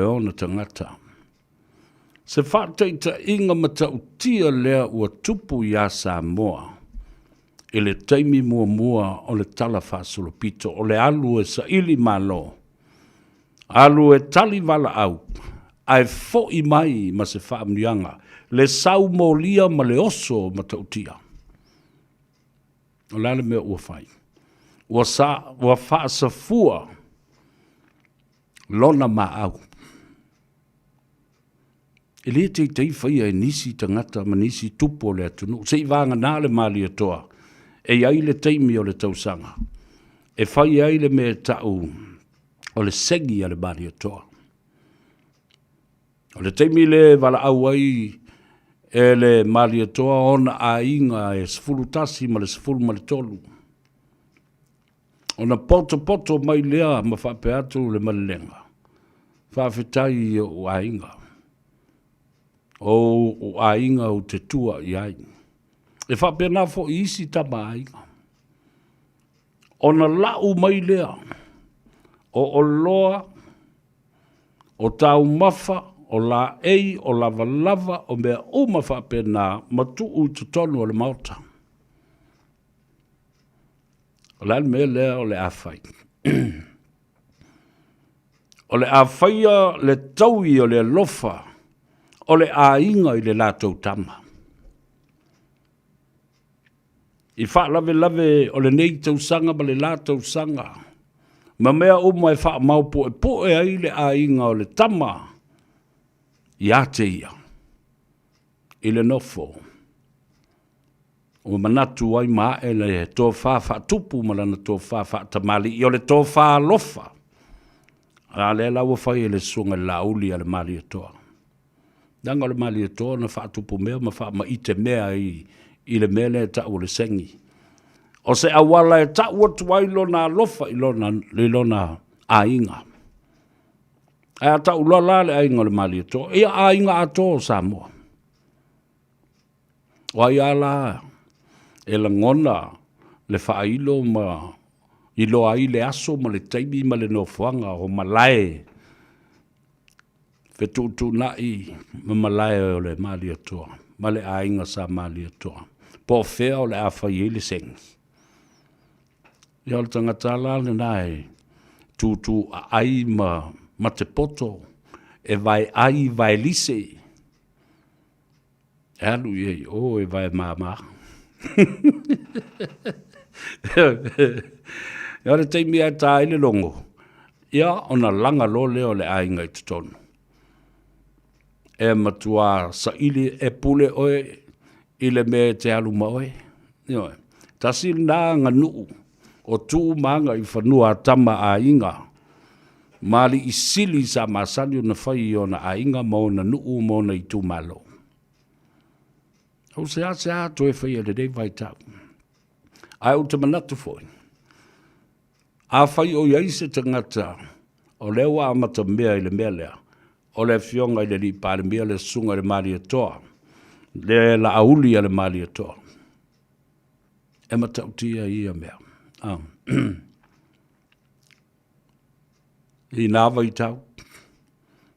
o na tangata. Se whāteita inga mata utia lea ua tupu i a Samoa, i le taimi mua o le tala whāsulopito, o le alu e sa ili malo, alu e tali vala au, ai fo i mai ma se whaamnianga, le sau molia ma le oso ma tautia. O lale mea ua whai. Ua whaasa fua lona ma au. E le te tei whaia e nisi tangata ma nisi tupo le atunu. Se i vanga nā le mali atoa. E ai le teimi o le tausanga. E whai ai le mea tau o le segi a le mali atoa. O le teimi le wala au ai e le mali atoa ona a inga e sfulu tasi ma le sfulu ma le tolu. Ona poto mai lea ma whape atu le malenga. Whawhetai o a inga. O a inga o te tua i ai. E whape nā fo i isi tama a inga. Ona lau mai lea. O loa, o tau mafa, o la ei, o lava, o mea uma whape nā matu u tutonu o le mauta. O le me lea o le awhai. O le awhaia le taui o le lofa, o le ainga i le lātou tama. I wha lave o le nei tau sanga ma le lātou sanga. Ma mea uma e wha maupo e ai le ainga o le tama, ia te ia. I le nofo. O manatu ai maa e le tō wha tupu malana tō wha tamali i o le tō wha lofa. A le lawa whai e le sunga lauli a le mali atoa. Nanga le mali atoa na wha tupu mea ma wha ma ite mea i le mea le ta o le sengi. O se awala e ta ua tuai lona lofa i lona a inga. Ai ta ulala le a inga le mali atoa. Ia a inga atoa Samoa. Wai ala e la ngona le whailo ma ilo ai le aso ma le taimi ma le nofuanga o malae fetutu nai ma malae o le mali atoa ma le ainga sa mali atoa po fea o le awhai le sengi ia le tangata la le nai tutu a ai ma te poto e vai ai vai lise e alu iei o e vai mama ia le teimi ai tā ile longo. Ia ona langa lo leo le ainga i tutonu. E matua sa ili e pule oe ile me te aluma oe. Ia tasi nā ngā nuu o tū manga i whanua tama a inga. Mali i sili sa masani o na whai o na a inga mo na nuu mo na i tū malo. Au se a toe whai e le dei vai tau. Ai o te manatu foi. A whai o iai se tangata o lewa amata mea i le mea lea. O le fionga i le li pāre mea le sunga le mari atoa. Le la auli a le mari atoa. E matautia ia mea. I nāwa i tau.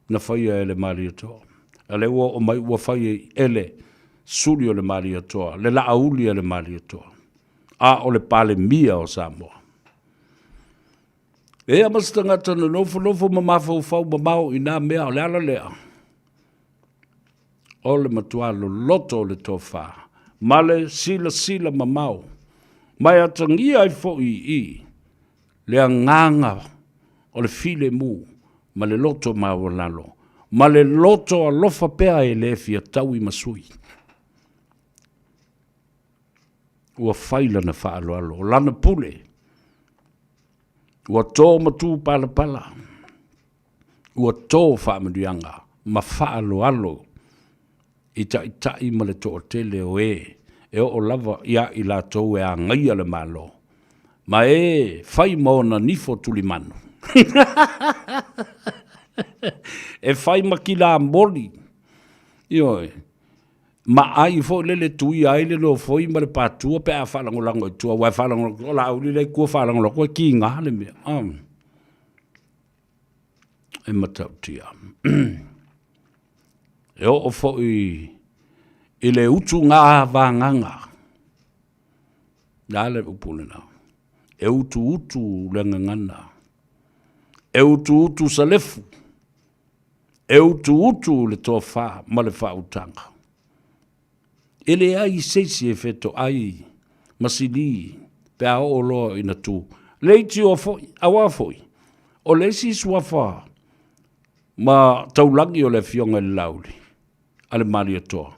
Na whai e le mari atoa. A lewa o mai ua whai e ele suri o le mari atoa. Le la auli a le mari atoa. A o le pale mia o Samoa. E a mastangata na nofo ma mafau mamau i nā mea o le ala lea. O le matualo loto o le tofa. Male sila mamau. Mai atangia i fo i. Le nganga o le file mu. Ma le loto ma o lalo. Ma le loto a lofa pea e le fia tau i masui. Ua whaila na whaaloalo, lana pule. Ua tō matu pala. Ua tō whaamaduanga, ma whaaloalo. I tai ma le tō tele o e o lava ia i la tō e a ngai ale malo. Ma e whai maona nifo tuli manu. E whai makila mori. Ioi. Ma ai fo lele tui ai le lo foi ma le patua pe a falango lango tua wa falango la uli le ku falango lo ko ki nga le me e matautia e o fo i le utu nga vanganga dale upulena e utu le ngana e utu salefu e utu le tofa ma le fa utanga ele ai seisi e feto ai masili pe a olo ina tu leiti o foi awa foi o lesi suafa ma taulangi o le fionga le lauli ale mali atoa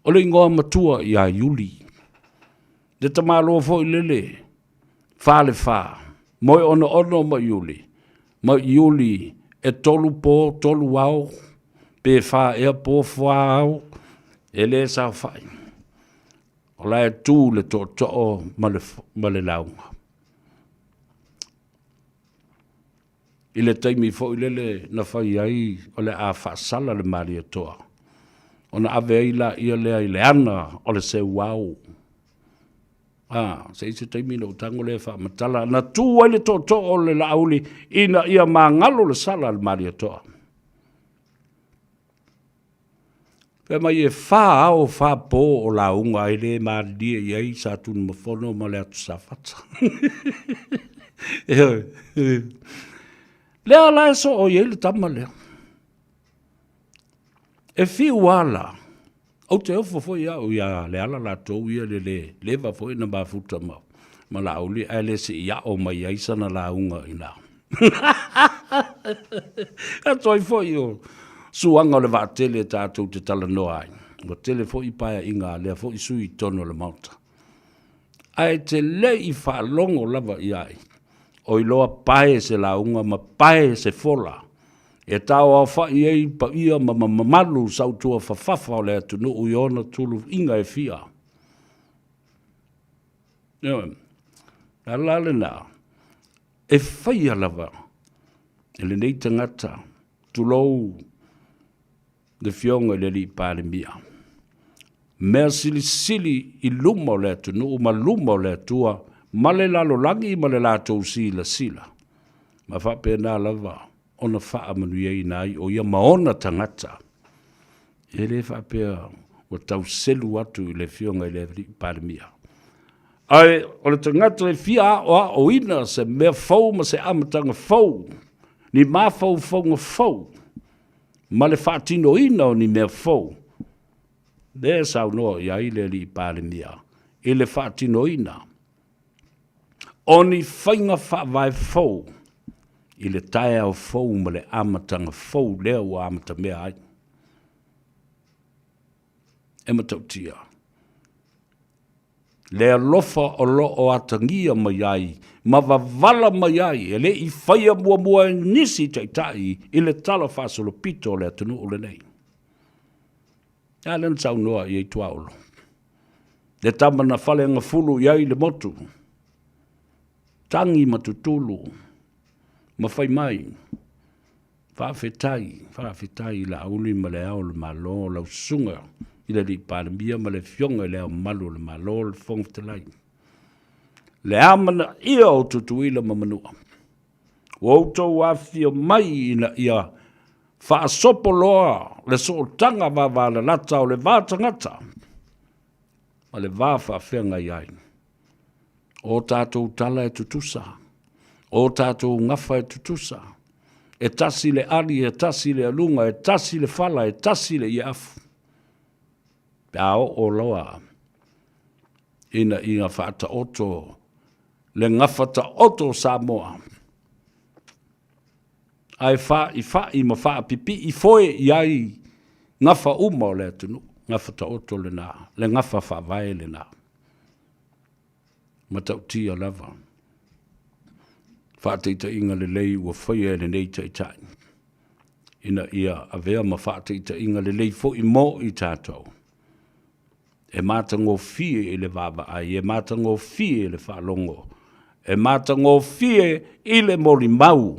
o le ingoa matua i a yuli de tamalo foi lele fale fa moi ono ma yuli e tolu wau pe fa e po fau ele sa fai. O la e tū le tō ma le launga. I le taimi fo i lele na fai ai o le a whaasala le mari atoa. O na ave aila ia lea i le ana o le se wau. Se ise taimi no tango le wha matala. Na tū ai le tō o le lauli ina ia maa ngalo le sala le mari atoa. Pe mai e wha po o la unga i le maadia i ai sa tunu mafono ma le atu sa whata. Lea la e so o i le tama lea. E fi wala. Au te ofo fo ia o ia le ala la tau ia le leva fo ina mafuta ma. Ma la uli ai le se ia o mai aisa na la unga ina. A toi fo i o. Suanga o le vaatele tātou te tala noa ai. Wa tele fo I paia inga lea fo I sui tono le mauta. Ai te le I whaalongo lava I ai. O I loa pae se launga ma pae se fola. E tau au whai ei pa ia ma mamalu sautua whawhawha o lea tunu ui ona tulu inga e fia. Alale nā. E whaia lava. E le nei tangata. Tulou. Le fionga le li pāle mia. Mea sili sili I luma o lea tunu ma luma o lea tua. Ma le lalo langi ma le lātou sila sila. Ma whape nā lava. Ona wha manuia I nai o ia maona tangata. E le whapea o tau selu atu I le fionga I le pāle mia. Ai, o le tangata e fia o ina se mea fau ma se amatanga fau. Ni ma fau nga fau. Ma le whaatino ina o ni mea fau. There sau noa ia I le li pāle mia. I le whaatino ina. O ni whainga whaavai fau. I le tae au fau ma le amatanga fau lea o amata mea ai. E matautia. Lea lofa o lo o atangia mai ai, ma wavala mai ai, e le I whaia mua nisi taitai, I le tala whasolo pito lea tunu o le nei. Alen sau noa I tuaolo. Le tamana whale anga fulu I ai le motu. Tangi matutulu. Ma whai mai, whaafetai la auli ma le au le malo lau sunga, I le li pālemia ma le fionga I le au malu le malo le whongftelai. Le amana ia o tutuila ma manua. Wautou awhia mai ina ia whaasopoloa le sootanga wawala lata o le vātangata. Ma le whawhawhenga iai. O tātou tala e tutusa. O tātou ngafa e tutusa. E tasi le ali, e tasi le alunga, e tasi le fala, e tasi le iafu. Pea o loa. Ina whaata oto. Le ngafa ta oto Samoa. Ai I ma wha pipi I foe iai ngafa uma o le atunu. Ngafa ta oto le nā. Le ngafa wha vai le nā. Matautia lava. Whāteita inga le lei ua whaia le nei taitai. Ina ia avea ma whāteita inga le lei fo I mo I tātou. E mātango fie I le vava ai, e mātango fie I le whalongo. E mātango fie I le mori mau.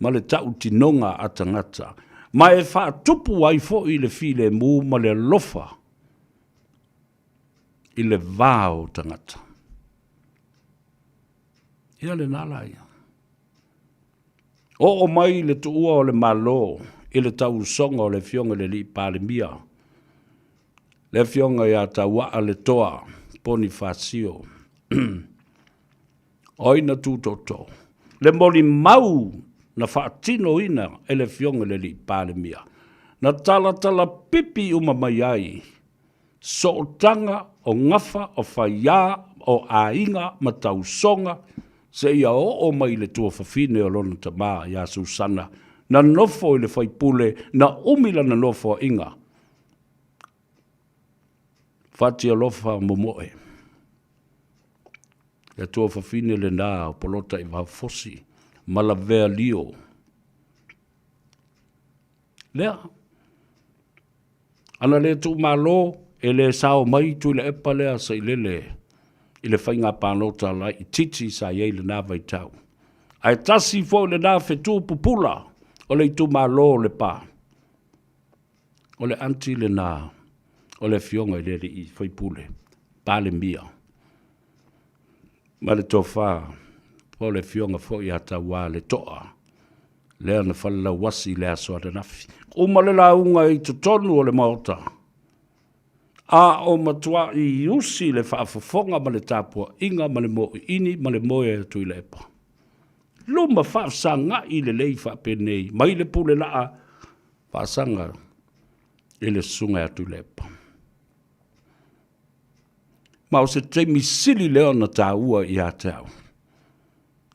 Ma le tau tinonga atangata. Ma e whātupu ai fo I le file mu ma le lofa. I le vāo tangata. Ia le nala ia. O mai le tuua o le malo, I le tau songa o le fionga le li pāle mia. Le fionga ia taua le toa, poni whāsio. Oina tūtoto. Le mori mau na whaatino ina e le fionga le li pāle mia. Na tala pipi uma mai ai. So o tanga, o ngafa, o whaia, o ainga, ma tau songa, se ia o mai le tua whawhine o lona ta maa ia Susana, na nofo I le whaipule, na umila na nofo inga. Whatia lofa momoe. Le tua whawhine le nā o polota I whafosi, malavea lio. Lea. Ana le tu malo, e le sao mai tu le epa lea sa I lele. I le whainga pānota lai I titi sa iei le nā vai tau. Ai tasi fo le nā whetu pupula o le tu malo le pā. O le anti le nā, o le fionga I le I whaipule, pāle mia. Ma le tōwha, po le fionga fo I hata wā le toa. Lea na whala wasi le asoa le nafi. Uma le la unga I tutonu o le maota. A o matua I usi le whaafafonga ma le tāpua inga ma le mo ini ma le moe tui le epa. Luma whaafsanga I le lei whaapenei, mai le pule laa whaasanga I le sunga tui le epa. Ma o se teimi sili leo na tā ua I atau.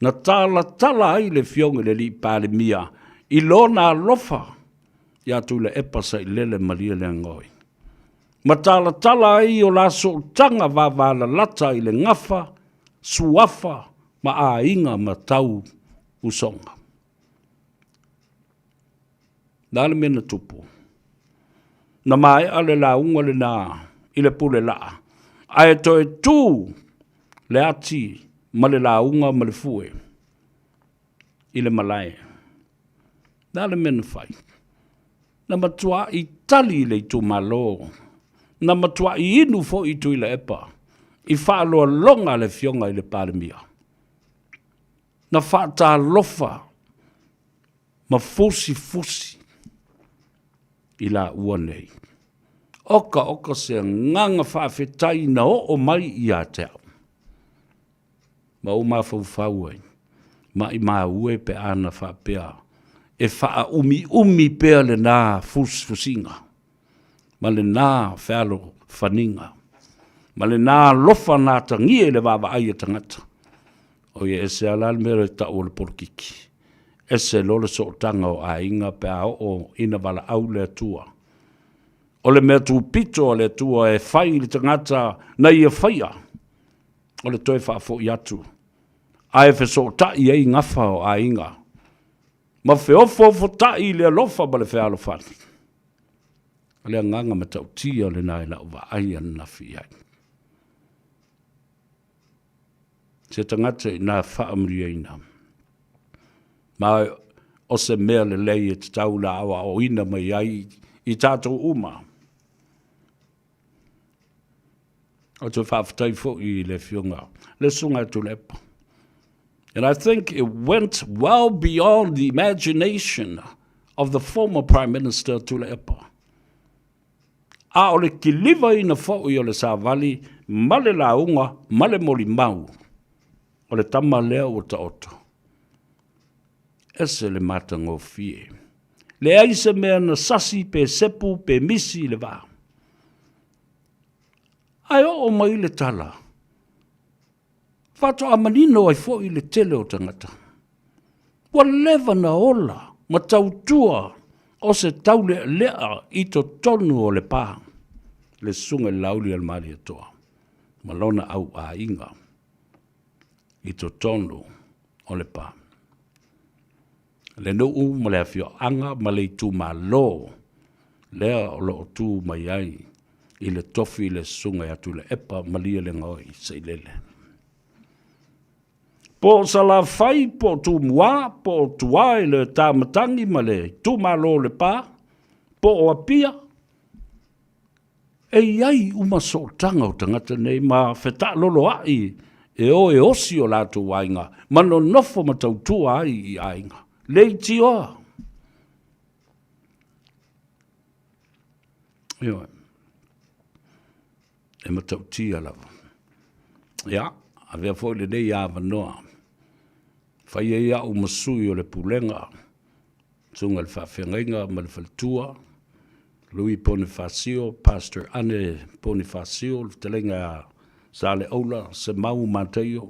Na tala ai le fionga le li pāle mia, I lona lofa, ia tu le epa sa i lele maria le ngoi. Ma tala ai o la so tanga va la lata i le ngafa, suafa, ma a inga ma tau usonga. Nāle mena tupu. Na mai ale la unga le nā, i le pule laa. Ai to e tū le ati ma le la unga ma le fue. I le malai. Nāle mena fai. Na matua i tali le tu malo. Na matua i inu fo i tu i le epa. I whaaloa longa le fionga i le palemia. Na whaata lofa. Ma fusi. I la ua nei. Oka se nganga whaafetai na o mai i a teo. Ma o mawhau ai. Ma i maa ue pe ana whaapea. E wha umi pea le nā fusinga. Ma le nā whalo whaninga. Ma le nā lofa nā tangie le wawa ai e tangata. O ye ese alal mera ta o le porkiki. Ese lole so tanga o a inga pe a o ina wala au le atua. O le mea tu pito o le atua e whai le tangata na ia whaia. O le toi whaafo i atu. A e so ta i ei ngafa o a inga. Ma fo ta i le alofa ba le whaalo whani. O le nganga ma tau tia le nai la uwa ai an na fi ai. Se tangata i nā whaamri ai nā. Ma o se mea le lei e tau la awa o ina mai ai i tātou uma. O te whaafatai fo i le fionga. Le sunga tu lepa. And I think it went well beyond the imagination of the former Prime Minister Tulepa. A o le kiliva ina fo i o le Savali, male launga, male moli mau. O le tama lea o ta oto. Ese le matango fie. Le aise mea na sasi pe sepu pe misi le vā. Ai o mai le tala. Fato a manino ai fo i le tele o tangata. Wa leva na ola, ma tautua o se taule lea i to tonu o le pā. Le sunga lauli al mali atoa. Malona au a inga. I to tonu o le pā. Le no u ma le afio anga ma le tu ma lo. Lea o lo tu mai ai. I le tofi le sunga atu le epa malia le ngoi se lele. Po sala fai po tu mua, po tua i le tāmatangi ma le tu ma lo le pā. Po o apia. E iai uma so tanga o tangata nei ma wheta lolo ai. E o e osi o lātu wainga. Mano nofo ma tau tua ai i ainga. Leiti oa. Ioi. E matau tia lava. Ia, a vea foi le nei awa noa. Whai e ia o masui o le pulenga. Tunga le whawhengainga ma le whaltua. Louis Bonifacio, Pastor Ane Bonifacio, le telenga sa le oula, se mau māteio.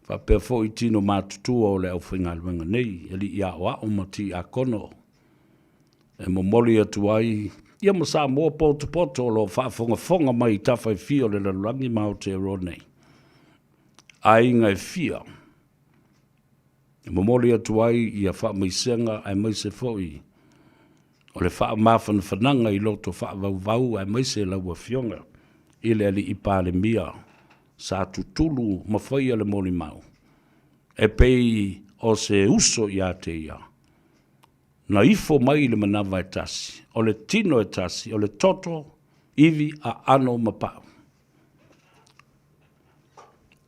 Whapea foi tino mātutua o le au whingalwenga nei, e li ia oa o mati a kono. E momoli atu ai, ia ma Samoa poto lo whaafonga mai tawhai fio le lalangi mau te ronei. A inga e fia. E momoli atu ai, ia whaamaisenga ai maise foi. O le whaamafan whananga i loto whaavau ai maise laua fionga. Ile ali i pāle mia. Sa tutulu mawhaia le moli mau. E pei o se uso i a te ia. Na ifo mai le manawa e tasi. O le tino e tasi. O le toto iwi a ano mapau.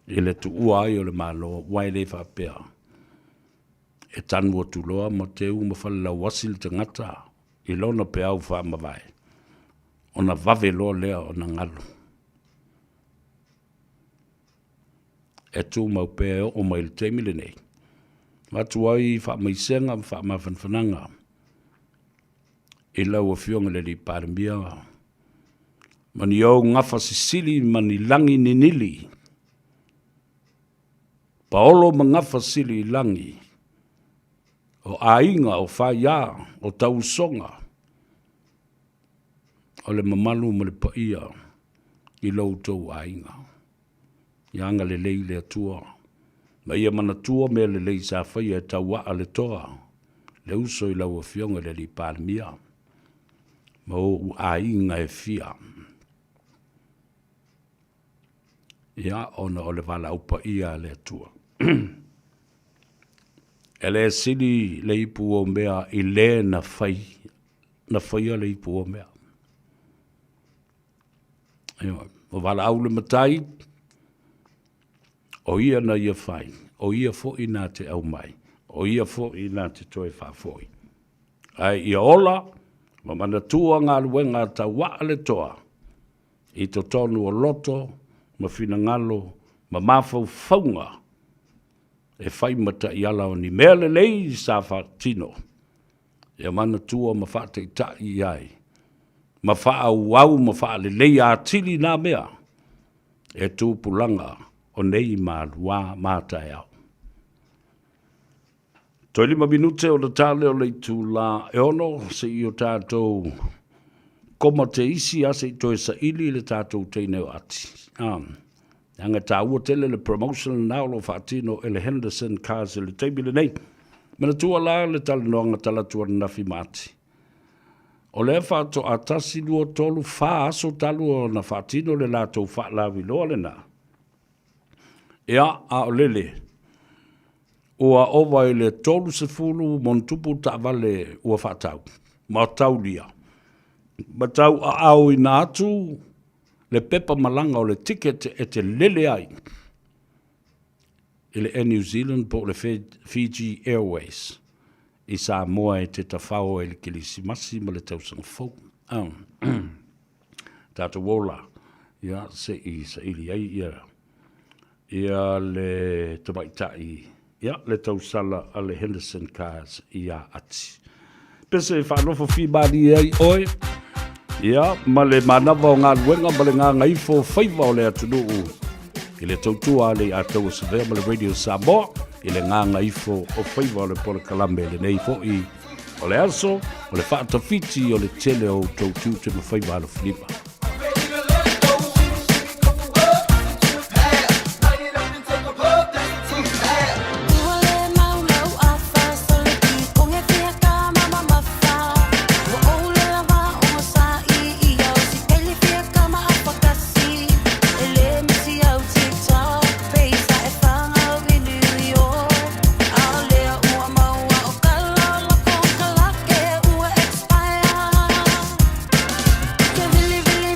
I le tu ua ai o le malo. Wai le whapea. E tanua tu loa ma te u mawhale la wasil te ngata. I lona pe au whaamawai. O na vave loa lea o na ngalo. E tū mau pēo o mai le teimile nei. Matu ai whaamaisenga, whaamawhanwhananga. I lau a fionga le li pārembia. Mani au ngafa sisili, mani langi ni nili. Paolo ma ngafa sili langi. o ainga, o whaia, o tausonga, o le mamalu mo le paia i loutou ainga. Ianga le lei le atua. Ma ia mana tua me le lei sa whaia e tauaa le toa. Le uso i lau a fionga le li palmia. Ma o ainga e fia. Ia ona o le wala upa ia le atua. E le sili le ipu o mea i le na whaia le ipu o mea. O wala au le matai, o ia na ia whai, o ia fo i nā te au mai, o ia fo i nā te toe whafoi. Ai ia ola, ma mana tua ngā luenga ta waa le toa, i to tonu o loto, ma fina ngalo, ma mafau faunga, e whai mata i ala o ni mea le lei sa whatino. Ia mana tua ma whate i ta i ai. Ma wha au ma wha le lei a tili nā mea, e tūpulanga o nei mā rua mātai au. Toi 5 minute o le tale o le tū la e ono se i o tātou koma te isi a se i toi sa ili le tātou teineo ati. Anga tā ua tele le promotional now lo whaatino e le Henderson cars e le teibile nei. Mana tua la le tale noanga tala tua nafi mati. O le whaato a tasi lua tolu wha aso talu o na whaatino le lātou wha lawi loa le nā. Ea a o lele. Ua owa i le tolu se fulu montupu ta vale ua whaatau. Ma tau lia. Ma tau a au i nā atu le pepa malanga o le ticket e te lele ai. I le Air New Zealand po le Fiji Airways. I Samoa e te tawhao e le kilisi masi ma le tausanga fau. Tata wola, ia se i sa ili ai ia le tamaitai, ia le tausala a le Henderson cars ia ati. Pese e whanofo whibari ai oe, ia ma le manawa o ngā luenga ma le ngā Gagaifo Faiva o le atunuu. I le tautua le atau o sevea ma le Radio Samoa, i le ngā Gagaifo o Faiva o le Pole Kalame le nei fo i o le aso, o le whaatawhiti o le tele o tautu te ma Faiva alo Filipa. Vili vili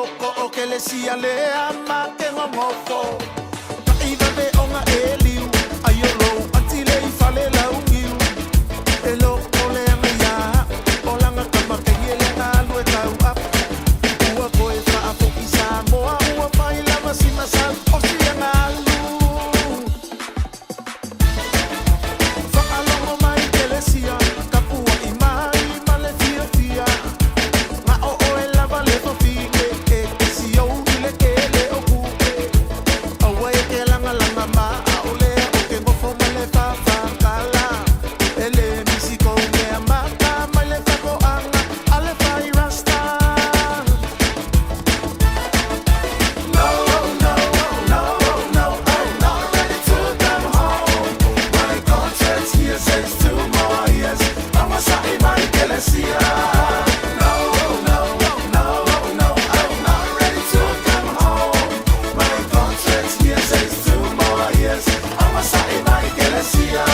loko o ke le sia le ama ke ngomofo. Iva be onga eliu, ayolo atile I fale laungiu. E loko le anga ya, o langa kama ke hiele alu e tau ap. Ua koe faa fo I Samoa, ua mai lama si masal o si anga alu. Faa longo mai ke le sia, kapua I mai ma le fia fia. Ma o e lava le fo fike, e si o le ke le o kuke. Awa e ke langa langa ma a o le o ke ngofo ma le fa fa kala. Ele misiko me amaka ma le fa ko anga ale fa I rasta. No, no, no, no, I'm not ready to come home. My contract here says 2 more years. I'm a sorry, my Galacia. No, no, no, no, I'm not ready to come home. My contract here says 2 more years. I'm a sorry, my Galacia.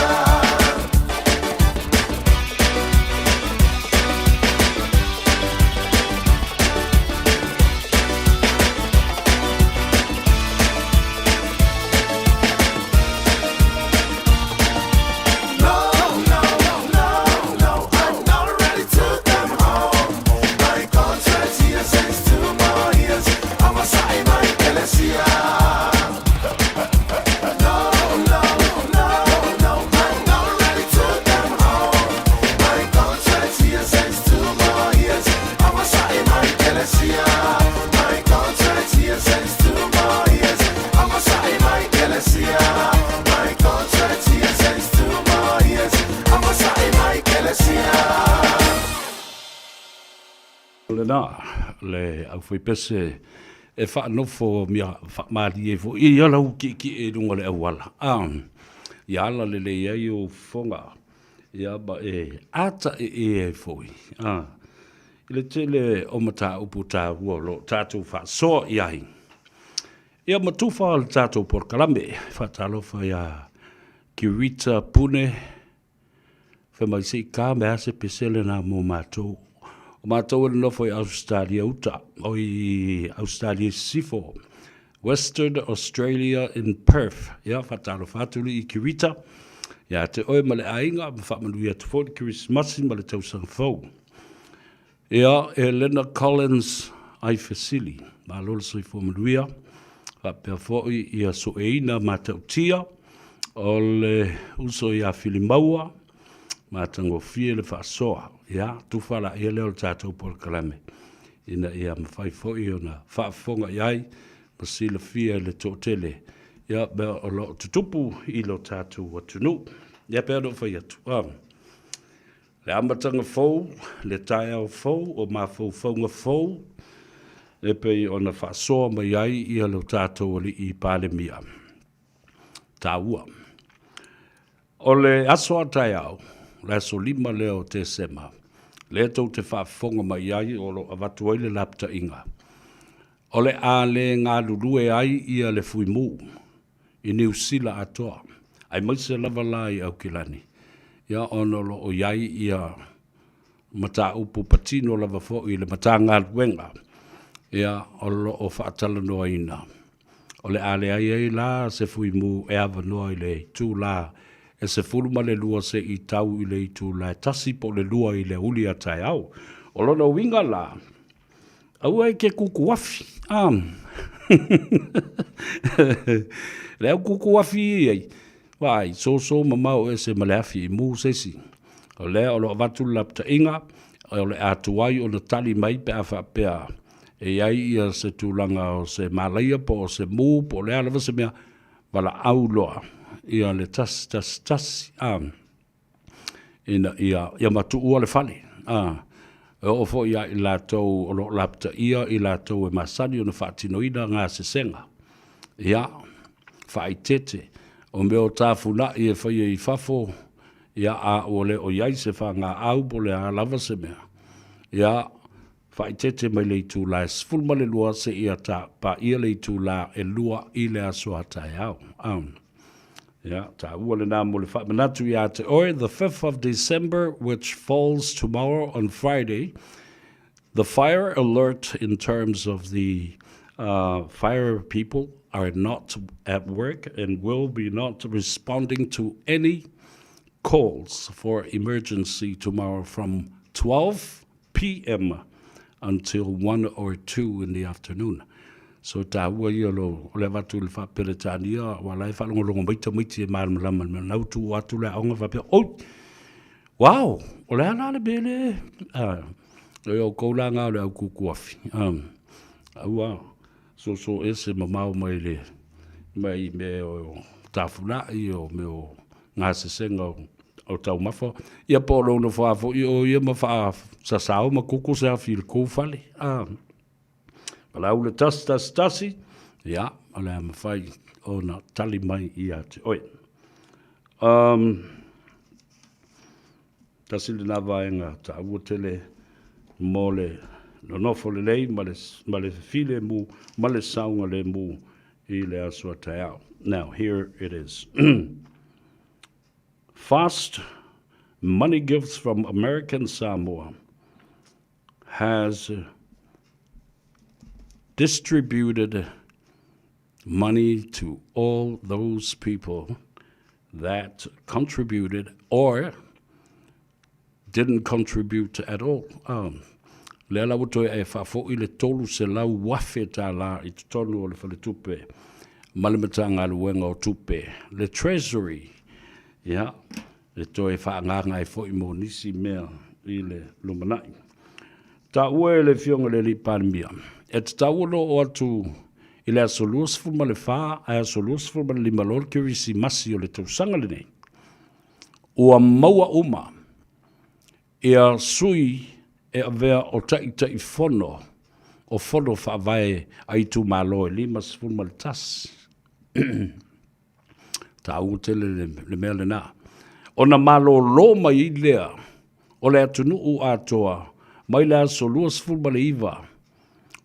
No, no, no, no, I'm not ready to come home. My contract here says 2 more years. I'm a sorry, my Galacia. No, no, no, no, I'm not ready to come home. My contract here says 2 more years. I'm a sorry, my Galacia. My contract here says 2 more years. I'm a sorry, my Galacia. My contract here says 2 more years. I'm a sorry, my Galacia. Le nā, le au whai pese e whaanofo mia whaamari e fo I ala ki e runga le awala. I ala le le iai o whonga. Ia ba e ata e fo I. I le tele o mata upu tā rua lo tātou wha soa iai. Ia matuwha le tātou porkalame. Whatalofa ia Kirita Pune. Whamai se ka mea se pesele nā mō mātou. O mātou e nofo I Australia uta, o I Australia sifo, Western Australia in Perth. Ia, whataro whaturi I Kirita. Ia, te oe male ainga, mwhamanu ia te fōni Christmasi male tausanga fau. Ia, Elena Collins ai Fasili, ma lolo soi fō manuia, whapea fōi ia so eina mātou tia, o le uso ia Filimaua, mātango fie le whaasoa. Ia, tufala ia leo tātou por kalame. Ina ia mawhai fōi o na whaafonga iai, masila fia le tōtele. Ia, bea o lo tutupu I lo tātou watunu. Ia, bea no whai atu. Le amatanga fōu, le tae au fōu, o mā fōunga fōu, le pei o na whaasoa mai ai ia lo tātou ali I pāle mia. Tā ua. O le asoa tae au, le aso lima leo te sema. Le tau te whaafonga mai ai o lo avatu ai le lapta inga. O le a le ngā lulue ai ia le fui mū. I New Sila atoa. Ai maise lava lai au kilani. Ia ono lo o iai ia mata upu patino lava fo I le mata ngā luenga. Ia o lo o whaatala noa ina. O le a le ai la se fui mū e ava noa I le tū la e se fuluma le lua se I tau I le I tū la e tasi po le lua I le uli a tai au. O lona winga la, au ai ke kuku wafi. Le au kuku wafi ai. Vai, so mamau e se maleafi I mū sesi. O le o lo avatu lapta inga, o le atuai o na tali mai pe a whapea. E ai ia se tūlanga o se malaia po o se mū, po le alawa se mea, wala au loa. Ia le tas. Ia matu ua le fale. E ofo ia I lātou o lo lapta ia I lātou e masani o na whaatinoina ngā sesenga. Ia, whaitete. O meo tāwhuna I e whaia I whafo. Ia a o le o iai se wha ngā au po le a lava se mea. Ia, whaitete mai le I tū la e sfulma le lua se ia tā pa ia le I tū la e lua I le asoa tai au. Yeah, the 5th of December, which falls tomorrow on Friday, The fire alert in terms of the fire people are not at work and will be not responding to any calls for emergency tomorrow from 12 p.m. until 1 or 2 in the afternoon. So ta ua ia lo le watu le whaperetania wa lai whalongolongo maiti malama nautu watu le aonga whape. Oh, wow, o le ala le bele. O koulanga le au kukuafi. Aua, so ese mamau mai le mai me o tafuna I o me o ngase senga o tau mafo. Ia polo no whaafo I o ia mawha sasao ma kuku sa fil koufale. Palau le tasi. Ia, ale am whai o na tali mai I ate. Oi. Tasi le na vaenga ta ua tele mole no nofo le lei ma le file mu ma le saunga le mu I le asua taiao. Now, here it is. Fast money gifts from American Samoa has distributed money to all those people that contributed or didn't contribute at all. Le ala wuto e whafo I le tolu se lau wafe tā la I tonu o le whale tupe. Malimatanga luenga o tupe. Le Treasury, yeah, le toe whaanganga e fo I mo nisi mea I le lumanai. Ta ue le fionga le li panmia. E te taulo o atu I le aso luasfu ma le wha, a aso luasfu ma le lima lor kirisi masi o le tausanga le nei. Ua maua uma. Ia sui e avea o tai fono o fono whaavae ai tu malo e lima sifun ma le tas. Ta utele le mea le nā. O na malo lo mai I lea o le atunu u atoa mai le aso lua sifun ma le iwa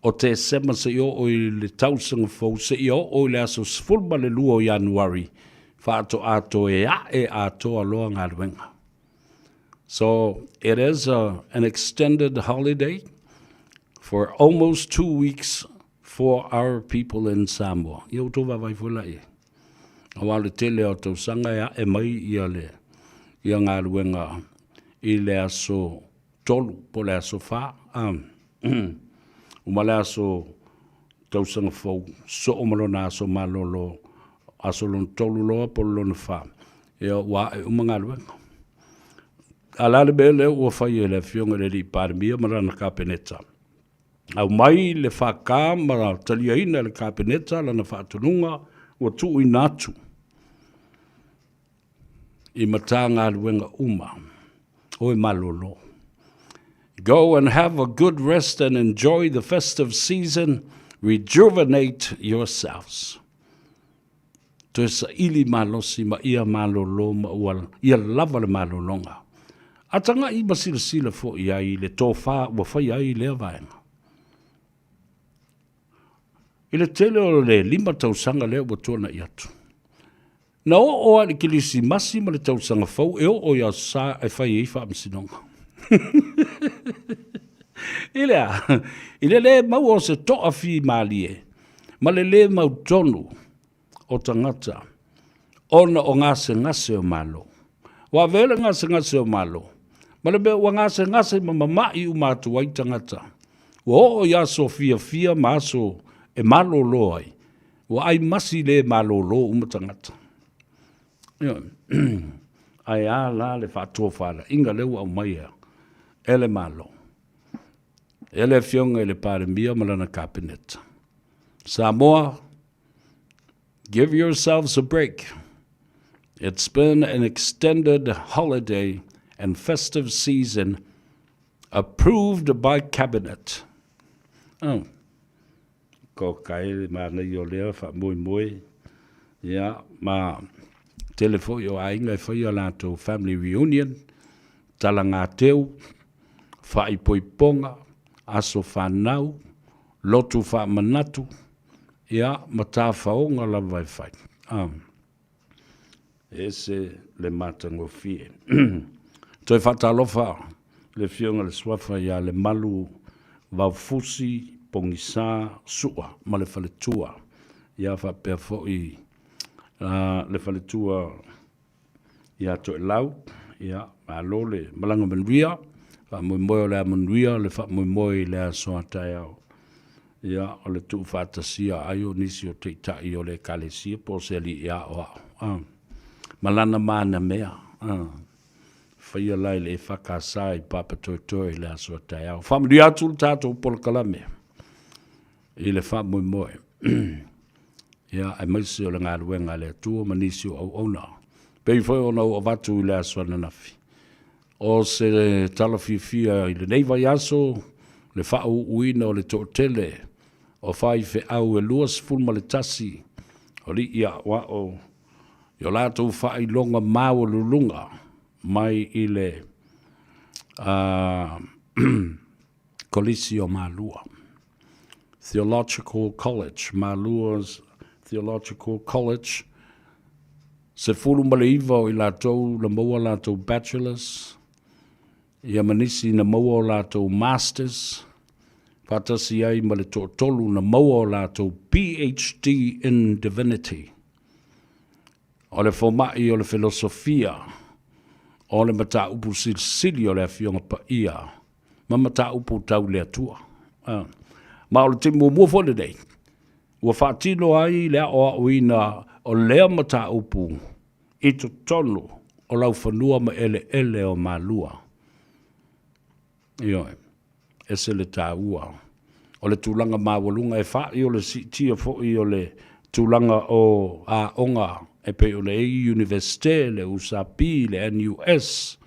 o te sema se io o I le tausanga fau se io o le aso sifun ma le lua o Januari fa ato e atoa loa ngā ruenga. So it is an extended holiday for almost 2 weeks for our people in Samoa. Ia utova vai fula I. Awale tele o tau sanga ia e mai ia le. Ia ngā ruenga I le aso tolu po le aso wha. Uma le aso tau sanga fau so omalona aso malolo aso lon tolu loa po lon wha. Ia wa e uma ngā ruenga. Ala le bele ua whai e le fionga le li pārmia marana kāpeneta. Au mai le whaka mara taliaina le kāpeneta lana whaatununga ua tuu I nātu. I mata ngā luenga uma. Oi malolo. Go and have a good rest and enjoy the festive season. Rejuvenate yourselves. Toi sa ili malosi ma ia malolo ma ua ia lava le malolonga. Atanga I masila fo I ai le tofa ua whai ai lea vaenga. I le tele o le 5 tausanga lea ua tōna I atu. Na o ni kilisi masi ma le tausanga fau e o ia sa e whai I wha amsinonga. I le mau o se toa fi malie. Ma le mau tonu o tangata. Ona o ngase o malo. Wa vele ngase o malo. Malabe wa ngase mamai umatu wai tangata. Wa o ia so fia maso e malo loi. Wa ai masi le malo lo umatangata. Ai ala le fatua fala. Inga lewa au maia. Ele malo. Ele fionga ele pare mia malana kabineta. Samoa, give yourselves a break. It's been an extended holiday and festive season approved by cabinet. Ko kai ma na yo le fa moi. Ya ma telefo yo ainga fa yo la to family reunion. Talanga teu fa ipoiponga aso fa nau lotu fa manatu ya mata faonga la vai fai. Ese le matango fie. Toi fatalofa le fionga le swafa ya le malu Vaufusi, Pongisa, Sua, ma le faletua. Ia whapea fo'i le faletua ia to e lau, ia alo le malanga manuia, wha moe o lea manuia, le wha moe lea soa tai au. Ia o le tu whatasia ai o nisi o teitai o le kalesia, po se li ia o au. Malana mana mea, whaia lai le whakasai papa toi lea soa tai au. Wha manuia atu le tātou polo kalame, i le wha moe. Ia, ai maisi o le ngā ruenga le tua manisi o au na. Pei whai o nau o watu i le aswana nafi. O se talawhiwhia i le neiva yaso, le whau uina o le tōtele, o whai whe au e luas fulma le tasi, o li ia wa o, i o lātou whai longa māua lulunga, mai i le kolisi o Mālua. Theological College, Mālua's Theological College, se fulu male iwa o i lātou na maua lātou bachelors, ia manisi na maua o lātou masters, whatasi ai male tōtolu na maua o lātou PhD in Divinity. O le whomai o le filosofia, o le mata upu sili o le awhionga pa ia, ma mata upu tau le atua. Ma o le timu mua fole nei, ua whaatino ai lea o uina o lea mata upu i to tonu o lau whanua ma ele o Mālua. Ioi, e se le tā ua. O le tūlanga māwalunga e whaai o le tia fo i o le tūlanga o a onga e pe o le Universite, le USAP, le NUS,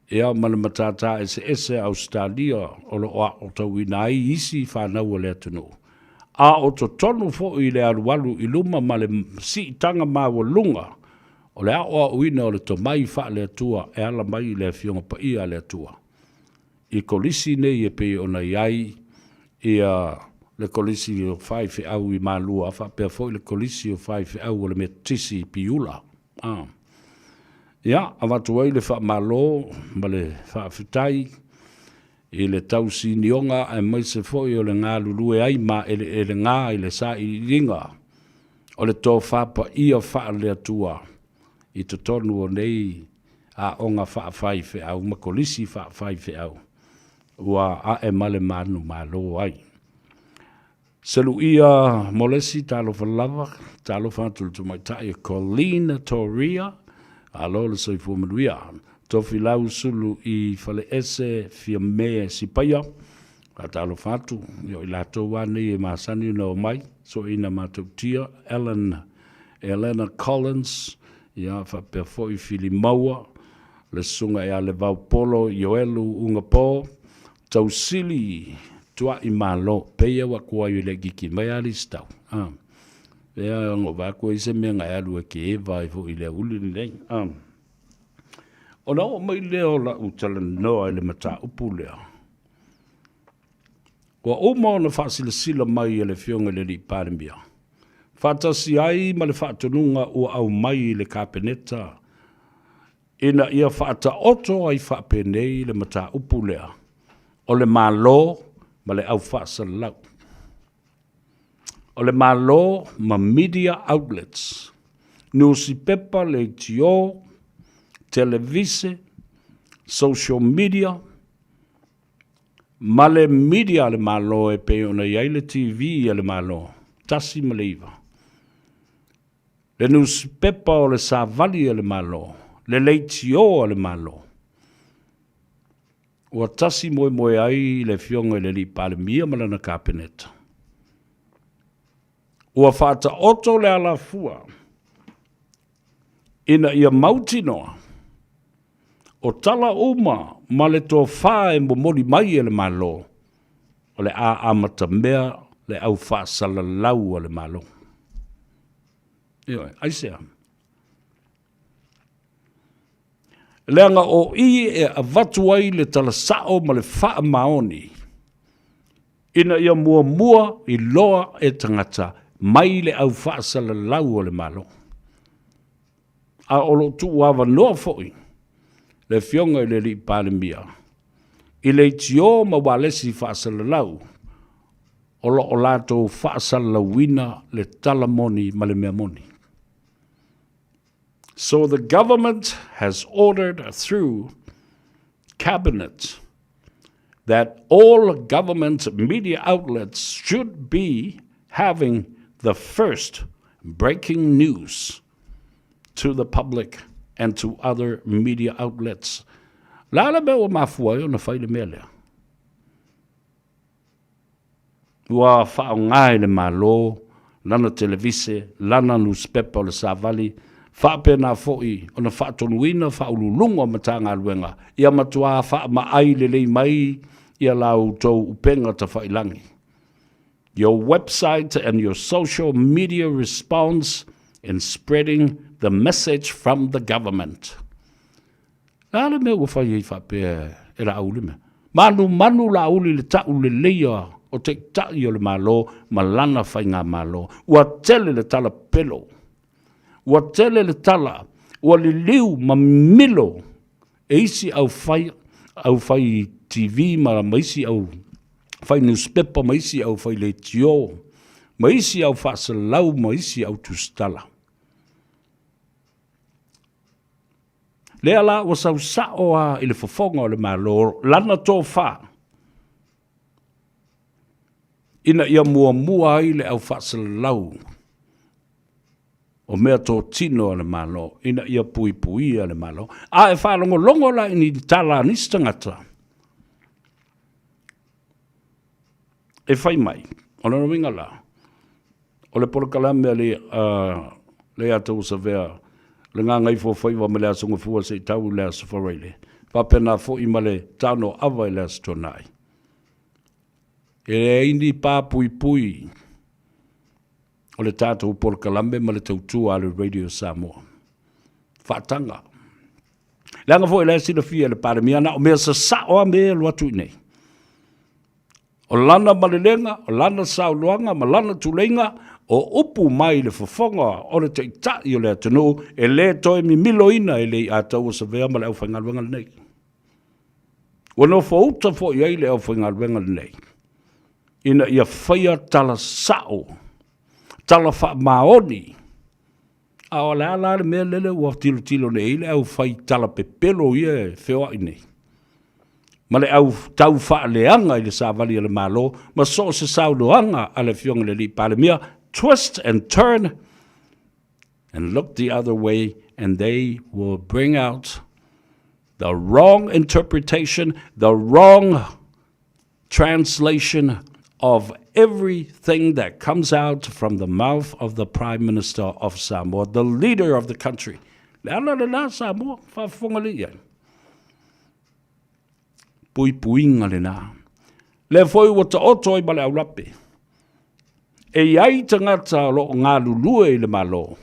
e au mana matata ese Australia o lo o tau ina i isi whanau o le atunu. A o to tonu fo i le alualu i luma ma le si tanga māwalunga o le a uina o le to mai wha le atua e ala mai le fionga pa ia le atua. I kolisi nei e pe o na iai i le kolisi o whaife au i Mālua, a wha pia fo i le kolisi o whaife au o le metisi piula. Ia, a watu ai le wha malo, ma le wha whitai, i le tausi nionga, e mai se foi o le ngā lulue ai ma ele ngā i le sa i ringa, o le tō whapa ia wha le atua, i to tonu o nei a onga wha whaife au, ma kolisi wha whaife au, ua a e male manu malo ai. Selu ia molesi talo whalawa, talo whantul tu mai tai Colleen Toria, alo le soifu manuia, tofi lau sulu i fale ese fia mea si paia, a talo whatu, yo i lato wani e masani no mai, so ina mātou tia, Elena Collins, ia whapea foi fili maua, le sunga e ale vau polo, Yoelu unga po, tau sili, tua i malo, peia wa kua i le giki, mai alistau. Pea ngo wako i se mea ngai alu e ke ewa i fo i le uli ni nei. O na o mai leo la utala noa i le mata upu leo. Kua o mao na whaasila sila mai i le fionga le li pāremia. Whatasi ai ma le whaatonunga o au mai i le kāpeneta. Ina ia whaata oto ai whaapenei le mata upu leo. O le malo ma le au whaasa lau. O le malo ma media outlets. Newspaper le tio, televise, social media, ma le media le malo e pe ona iai le TV le malo, tasi ma leiva. Le newspaper o le savali le malo, le leitio le malo. Ua tasi moe ai le fionga le li pale mia malana kāpeneta. Ua whaata oto le ala fua, ina ia mautinoa, o tala uma ma le tō whae mo mori mai e le malo, o le a amata mea le au wha salalau o le malo. Ioi, aisea. Leanga o i e avatu ai le tala sao ma le wha maoni, ina ia mua i loa e tangata mai le au wha salalau o le malo. A olo tu wava noa foi, le fionga i le li pālemia. I le tio ma walesi whaasalalau. Olo o lato whaasalawina le talamoni ma le mea moni. So the government has ordered through cabinet that all government media outlets should be having the first breaking news to the public and to other media outlets. Lala me o mafua o na whaile mea lea. Ua whaongai le malo, lana televise, lana newspaper le savali, whapena fo'i o na whaatonuina whaululunga matanga luenga, ia matua wha maai le lei mai, ia lau tau upenga ta whailangi. Your website and your social media response in spreading the message from the government. Lale me ua whai ei whapea e la auli me. Manu la auli le tau le leia o te tai o le malo, malana whai ngā malo. Ua tele le tala pelo. Ua tele le tala. Ua li liu ma milo. E isi au whai TV ma isi au whai newspaper ma isi au whai le tio. Ma isi au whaasalau ma isi au tustala. Lea la ua sau saoa i le fofonga o le malo, lana tō wha. Ina ia mua ai le au whaasalau. O mea tō tino o le malo, ina ia pui a le malo. A e whaalongo la ini tala nistangata. E whai mai, o na winga la. O le porokalame le atau sa vea, le Gagaifo Faiva me le asunga fua se tau le asu whareile. Papena fo i male tano awa i le asu tonai. E le indi pā pui. O le tātou porokalame ma le tautua le Radio Samoa. Whaatanga. Le anga fo i le asina fia le paremiana, o mea sa sao me lua tui nei. O lana malelenga, o lana sauloanga, ma lana tulenga, o upu mai le fofonga, o le te itai o le atanu, e le toi mi miloina e le atau o sa vea ma le au whaingalwenga le nei. O no fauta fo i le au whaingalwenga le nei. Ina ia whaia tala sao, tala wha maoni, a o le ala le mea lele ua tilo le ile au whai tala pepelo ia e whewa i nei. Ma le au tau wha leanga i le sāwali a le malo, ma so se sauloanga a le fionga le li pale mea, twist and turn and look the other way, and they will bring out the wrong interpretation, the wrong translation of everything that comes out from the mouth of the Prime Minister of Samoa, the leader of the country. Le ala le la Samoa, whafonga li ia. Puinga le nā. Le foi wa ta otoi ma le au lape. E iai tangata lo ngā lulue i le malo.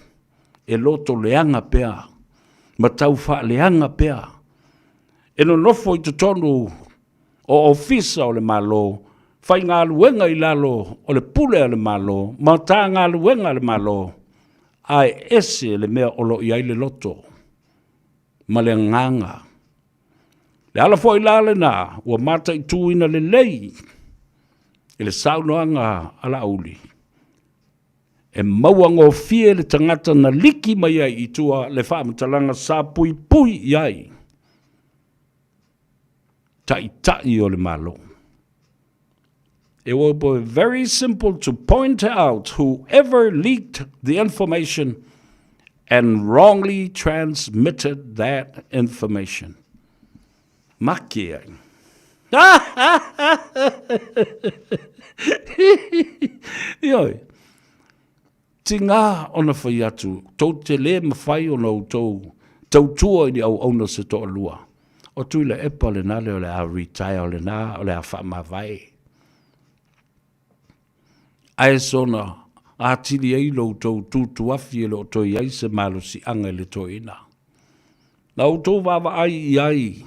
E loto leanga pea. Ma tau wha leanga pea. E no nofo i te tonu o ofisa o le malo. Whai ngā luenga i lalo o le pule o le malo. Ma tā ngā luenga le malo. Ai ese le mea olo iai le loto. Ma le nganga. Le ala fo i lale nā, ua mata i tūina le lei, i le saunoanga ala auli. E maua ngō fie le tangata na liki mai ai i tua le whaamatalanga sa pui iai. Tai o le malo. It will be very simple to point out whoever leaked the information and wrongly transmitted that information. Maki ai. Ioi. Tinga ona whai atu. Tau te le mawhai ona o tau tua i au auna se toa lua. O tui le epa le nale o le a retire o le nā o le a whamawai. Ae sona a tili ei lo tau tūtu afi e lo toi ai se malo si anga le toi ina. Na o tau wawa ai i ai.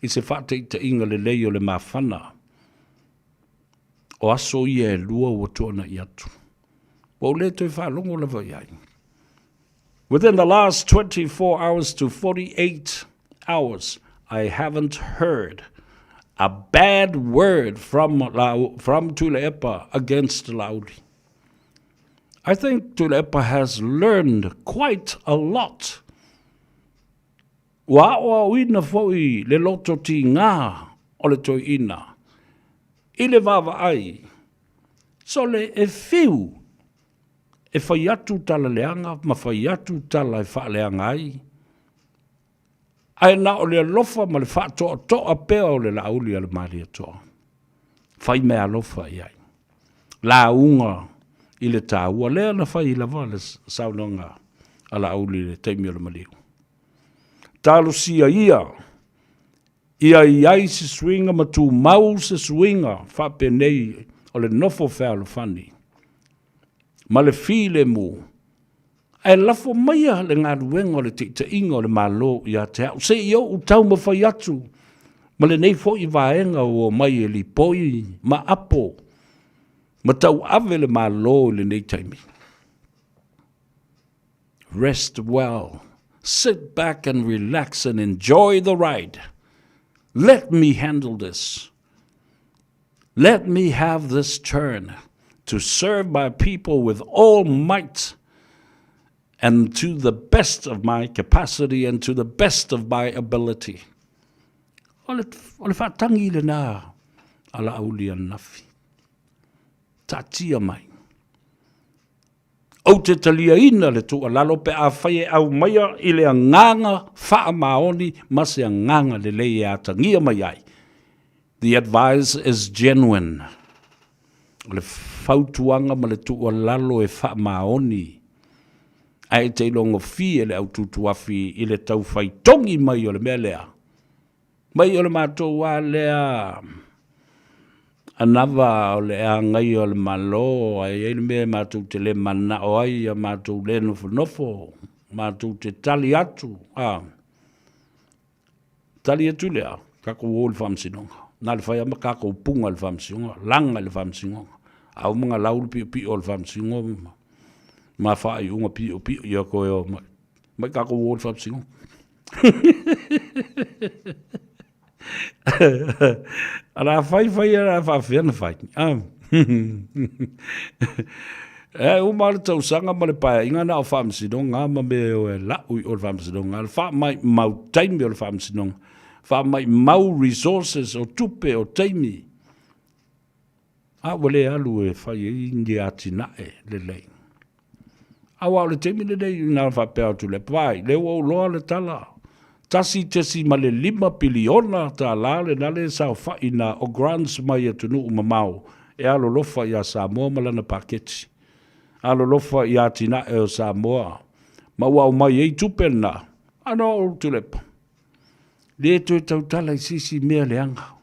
I se whate i te inga le lei o le mawhana. O aso i e lua o tuana i atu. O le toi whalongo le vai ai. Within the last 24 hours to 48 hours, I haven't heard a bad word from Tulepa against Lauli. I think Tulepa has learned quite a lot. Wa wina foi le loto ti ngā o le toi ina. I le vava ai. So le e fiu. E whai atu tala leanga, ma whai atu tala e wha leanga ai. Ai na o le alofa ma le wha toa pea o le lauli a le maria toa. Whai mea alofa i ai. La unga i le tāua, lea na whai i lava le saunanga a la auli le teimi o le maliu. Talo sia ia iai se swinga ma tu mau se swinga, whape nei o le nofo whea lo whani. Ma le file mu, ai lafo maia le ngā ruenga o le te inga o le malo i a te hau. Se i o tau ma whai atu, ma le nei fo i vaenga o mai e li poi, ma apo, ma tau ave le malo le nei taimi. Rest well, sit back and relax and enjoy the ride. Let me handle this. Let me have this turn to serve my people with all might and to the best of my capacity and to the best of my ability. O le whatangi le nā ala auli nafi. Tatia mai. O te talia ina le tu alalo pe a whaie au maia i le nganga wha maoni ma se nganga le lei a tangia mai ai. The advice is genuine. Le fautuanga ma le tu alalo e wha maoni. Ai te longo fie le au tutuafi i le tau whai tongi mai o le mea lea. Mai o le mātou wā lea. Anava o le a ngai o le malo, ai le mea mātou te le mana o ai, a mātou le nofo, mātou te tali atu. Tali atu lea, kako o le whamsinonga. Nā le whai ama kako punga le whamsinonga, langa le whamsinonga. Au mga laulu pi o le whamsinonga. Ma whai unga pi o ia koe o mai kako o le whamsinonga. Ara whai ara whawhiana whai. O mara tau sanga ma le paia inga na o whamsinonga, ma me o e laui o le whamsinonga. Wha mai mau taimi o le whamsinonga. Wha mai mau resources o tupe o taimi. Wale alu e whai e ingi ati nae le lei. Awa o le taimi le lei nga whapea tu le pai. Le o loa le tala. Tasi ma le 5 piliona ta lale nale sa whaina o grants mai e tunu umamau. E alo lofa i a Samoa malana paketi. Alo lofa i a tina e o Samoa. Ma wau mai e tupena. Ano o tulepa. Le tu e tau tala i sisi mea leanga.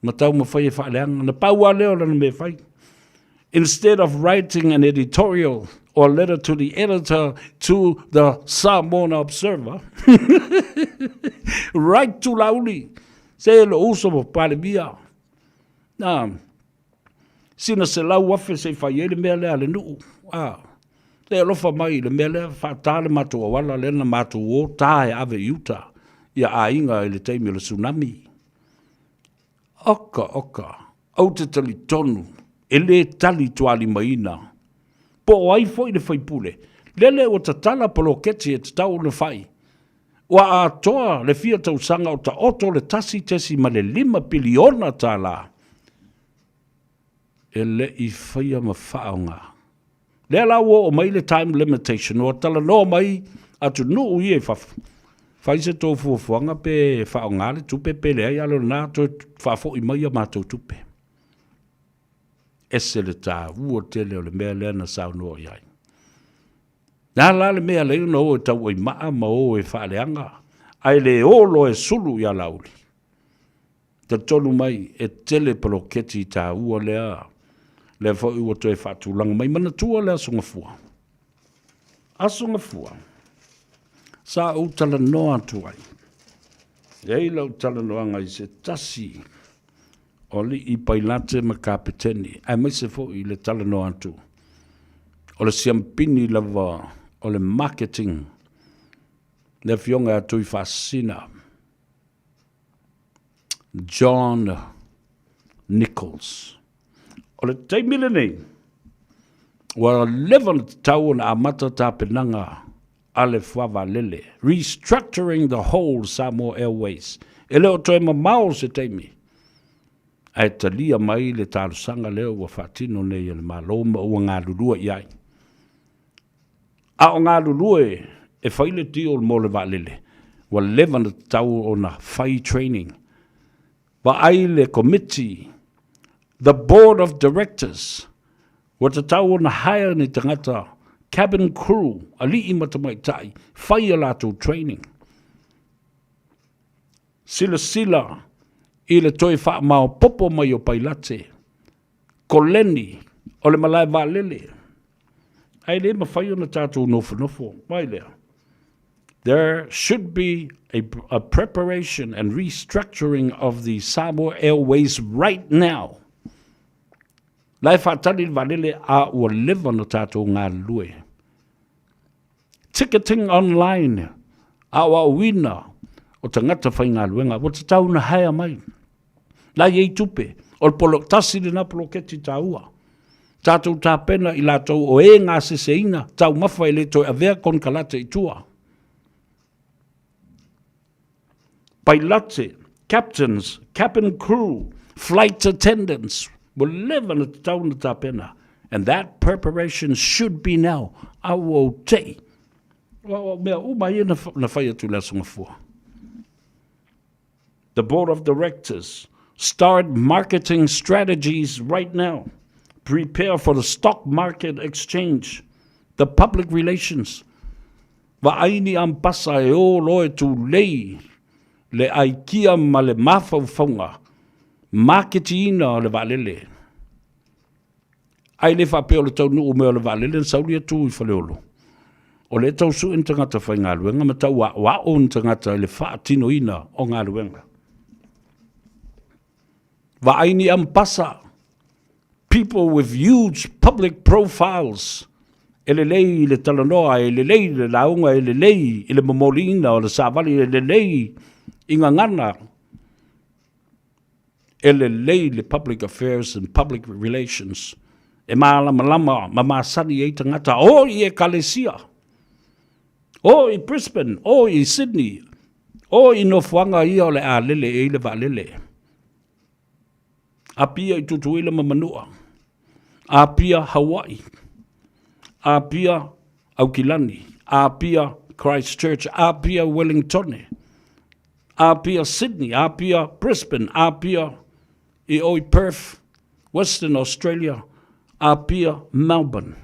Ma tau ma whai e wha leanga. Na paua leo lana me whai. Instead of writing an editorial or letter to the editor to the Samoan Observer, write to Lauli. Se lo uso mo palemia. Sina se lau wafe se whai ele mea lea le nuu. Se alofa mai le mea lea whaatale matua wala lena matua o tae ave iuta. Ia a inga ele teimi le tsunami. Oka. Au te tali tonu. Ele tali tuali maina. Po o ai foi le whaipule. Lele o ta tala polo keti e te tau le whai. Wa a toa le fia tau sanga o ta oto le tasi ma le 5 piliona ta la. Ele i whaia ma whaonga. Le la o mai le time limitation o tala no mai atu no ui e whafu. Whai se tō fuafuanga pe whaonga le tupe pe le ai alo nā tō whafo i mai a mātou tupe. Ese le tā ua tele o le mea lea na sao noa iai. Nā la le mea leo no o tau i maa ma o e whaaleanga. Ai le olo e sulu ia lauli. Te tonu mai e tele paloketi tā ua lea. Le fo ua to e whaatulanga mai mana tua lea sunga fua. Asunga fua. Sa o tala noa tuai. Ei lau tala noa ngai se tasi. O li i pailate ma kapiteni. Ai mai se fo i le tala no atu. O le siampini lava. O le marketing. Le fionga atu i fasina. John Nichols. O le teimile nei, wa 11 tau na amata tāpenanga ale Faiva lele, restructuring the whole Samoa Airways. E leo toi mamao se teimi. Ai talia mai le tālusanga leo wa whatino nei le maloma ua ngā lulua iai. A o ngā lulua e whaile tio le mole wa lele. Wa 11 tau o na whai training. Wa ai le committee, the board of directors, wa ta tau o na hire ni tangata, cabin crew, ali I matamai tai, whai alato training. Sila, I le toi wha mao popo mai o pailate, koleni, o le malai wa lele. Ai le ma whai o na tātou nofo, mai lea. There should be a preparation and restructuring of the Samoa Airways right now. Lai whatari walele a ua lewa no tātou ngā lue. Ticketing online a ua wina o tangata whai ngā luenga. O te tau na haia mai. Lai ei tupe. O le polo tasi le na polo keti tāua. Tātou tā pena I lātou o e ngā seseina. Tau mawhai le toi avea kon kalate I tua. Pilate, captains, cabin crew, flight attendants will live in a town of Tapena. And that preparation should be now. Awo te. The board of directors start marketing strategies right now. Prepare for the stock market exchange, the public relations. Vaaini ampasa e o loe tu lei. Le aikia ma le mawhauwhaunga, marketina le walele. Ai le whapeo le tau nuu mea le walele, sauri atu I whaleolo. O le tau su in tangata whai ngā luenga, ma tau wa o in tangata le whaatino ina o ngā luenga. Wa aini ampasa, people with huge public profiles, ele lei le talanoa, ele lei le launga, ele lei le mamolina o le savali, ele lei Inga ngana, ele lei le public affairs and public relations. E malama, mamasani e tangata, o I Kalesia, o I Brisbane, o I Sydney, o I Nofuanga I o le a lele e le va lele. Apia I tutuila mamanua, apia Hawaii, apia Aukilani, apia Christchurch, apia Wellington, apia Sydney, apia Brisbane, apia I Perth, Western Australia, apia Melbourne,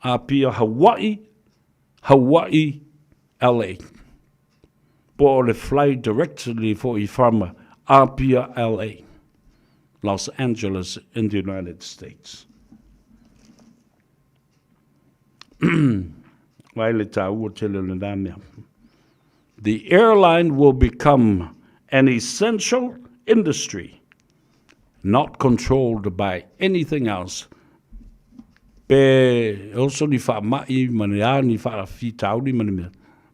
apia Hawaii, LA. Po le fly directly for I farmer, apia LA, Los Angeles in the United States. Waile tau o tele le nāmea. The airline will become an essential industry, not controlled by anything else. Pe also ni wha mai mani a ni wha fi tauri mani mea.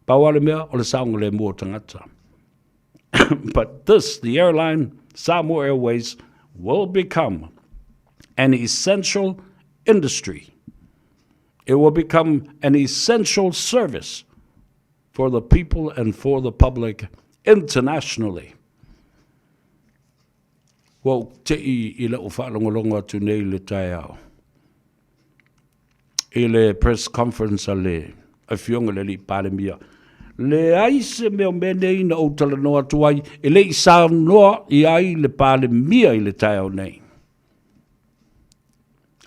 Pawale mea o le saunga le mua tangata. But this, the airline, Samoa Airways, will become an essential industry. It will become an essential service for the people and for the public internationally. Well, te I le o whaalongolonga tu nei le tai au. I le press conference a le, a fionga le li pāle mia. Le aise meo mene ina o tala noa tuai, e le I sao noa I ai le pāle mia I le tai au nei.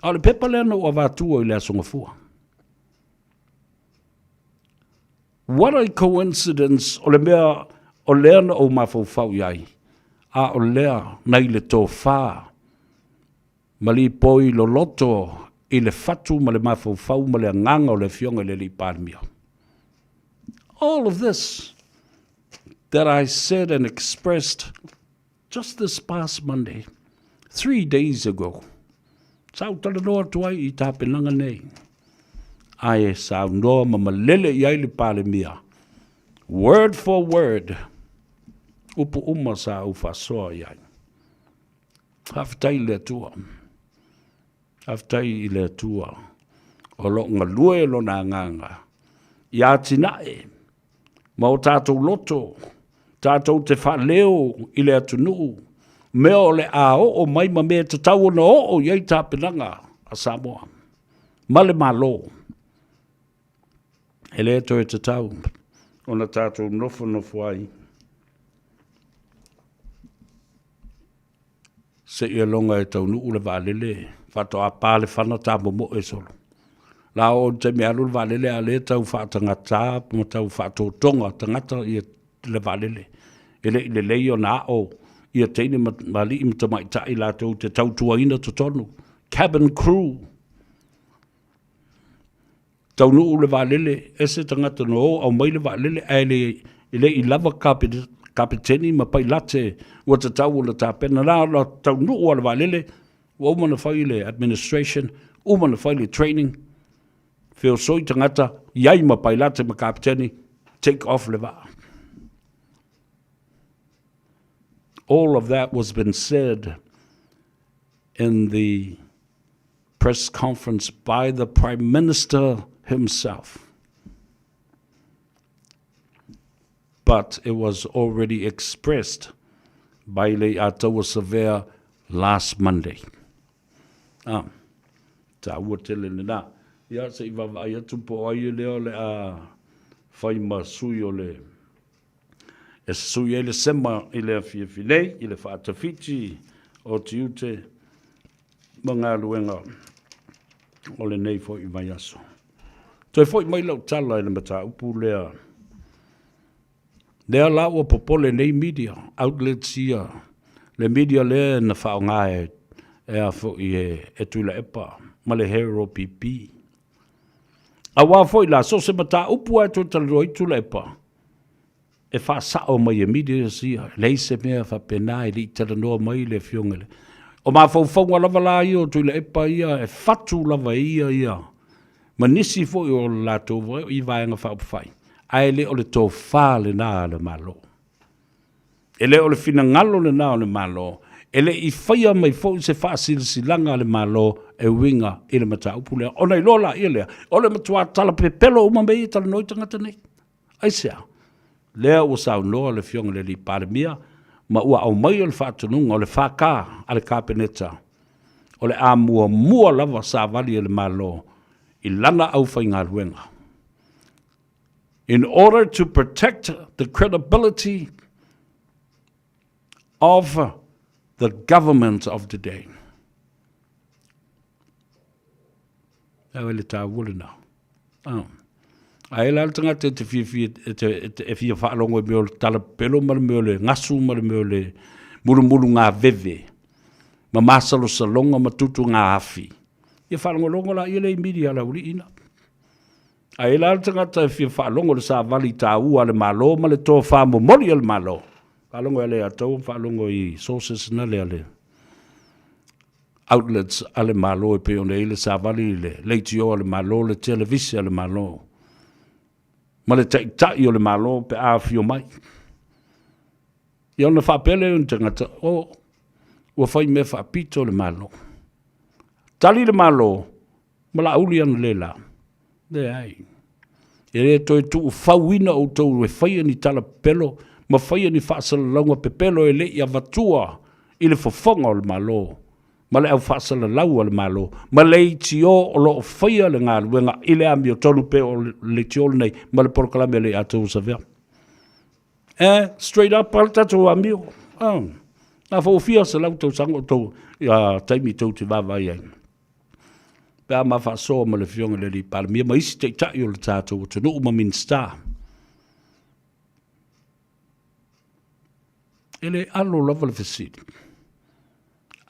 A le pepa le ana o avatua I le asonga fua. What a coincidence o le mea o lea na o mawhauwhau iai. A o lea nei le tō whā. Ma li poi lo loto I le fatu ma le mawhauwhau ma le nganga o le fionga le li pārmia. All of this that I said and expressed just this past Monday, 3 days ago. Sau tala noa tuai I tāpenanga nei. Ai sau noa ma malele I ai le pāle mia. Word for word. upu uma sa u whasoa iai. Haftai le tua. Haftai i le tua. O lo ngā lue lo nā nganga. Ia tinae. Ma o tātou loto. Tātou te whaleo i le atunuu. Mea o le a o mai ma mea te tau na o iei tāpenanga a Samoa. Male malo. E le to e te tau. O na tātou nofo ai. Se ia longa e tau nuu le waalele. Whato a pāle whana tā momo e solo. La o te mea alu le waalele a le tau whaatanga tā. Ma tau whaato tonga tangata i le waalele. Ele i le leio na o. Ia teine mali i mta mai tai la tau te tau tuaina to tonu. Cabin crew. Tau nuu le waalele. Ese tangata no au mai le waalele. Ele i lava kapiteni ma pai late. Ua te tau le tā pena la tau nuu le waalele. Ua umana whai le administration. Umana whai le training. Whio soi tangata. Iai ma pai late ma kapiteni. Take off le waa. All of that was been said in the press conference by the Prime Minister himself. But it was already expressed by Le Atawa Severe last Monday. Ta ua tele le nā. Ia se iwa vai atu po ai leo le a Faiva sui o le e sui ele sema i le awhiawhinei, i le whaatawhiti o tiute mga luenga o le nei fo i mai aso. Toi fo i mai lau tala i le mata upu lea. Lea la ua popole nei media, outlets ia, le media lea na whao ngae e a fo i e tui la epa, ma le hero pipi. A wā fo i la so se mata upu ai tui tala roi tui la epa. E wha sao mai e media sia, leise mea wha pena e li tala noa mai le fiongele. O mā whauwhaunga lava la ia o tui la epa ia, e whatu lava ia. Ma nisi fo i o la tō vai, i vaenga whaupwhai. Ai le o le tō whā le nā le malo. E le o le fina ngalo le nā le malo. E le i whaia mai fo i se wha silanga le malo e winga i le mata upu lea. O nei lola i lea. O le matua tala pepelo uma mei i tala noi tangata nei. Ai sea. Lea ua sau noa le fionga le li parimia. Ma ua au mai o le whaatununga o le whaka a le kāpeneta. O le a mua lava sa vali le malo. I lana au whainga ruenga. In order to protect the credibility of the government of the day. Ewe le tā wulina. Ai la tanga te fia whaalongo e meo le tala pelo ma le meo le ngasu ma le meo le mulu ngā veve. Ma masalo salonga ma tutu ngā hafi. Ia whaalongo longo la ia le media la uri ina. Ai la tanga te fia whaalongo le sa vali tā ua le malo ma le tō whaamo mori le malo. Whaalongo e le atou, whaalongo i sources na le ale. Outlets ale malo e peo ne le sa vali le leitio ale malo le televisi ale malo. Ma le tai o le malo pe a fio mai. Ia ona whapele un tangata, ua whai me whapito le malo. Tali le malo, ma la uli anu le la. Le ai. E re toi tu whauina o tau e whaia ni tala pelo, ma whaia ni whaasala launga pe pelo e le ia vatua i le fofonga o le malo. Ma le au whaasala lau o le malo. Ma le i tio o lo whaia le ngā luenga i le ami o tonu pe o le tio le nei, ma le porokalame le atou sa vea. Straight up al tatou amio. Na whaufia sa lau tau sango tau taimi tau te vavai ai. Pea ma whaasoa ma le fionga le li paramia, ma isi te tai o le tātou o tunu uma minsta. Ele alo lava le fesiri.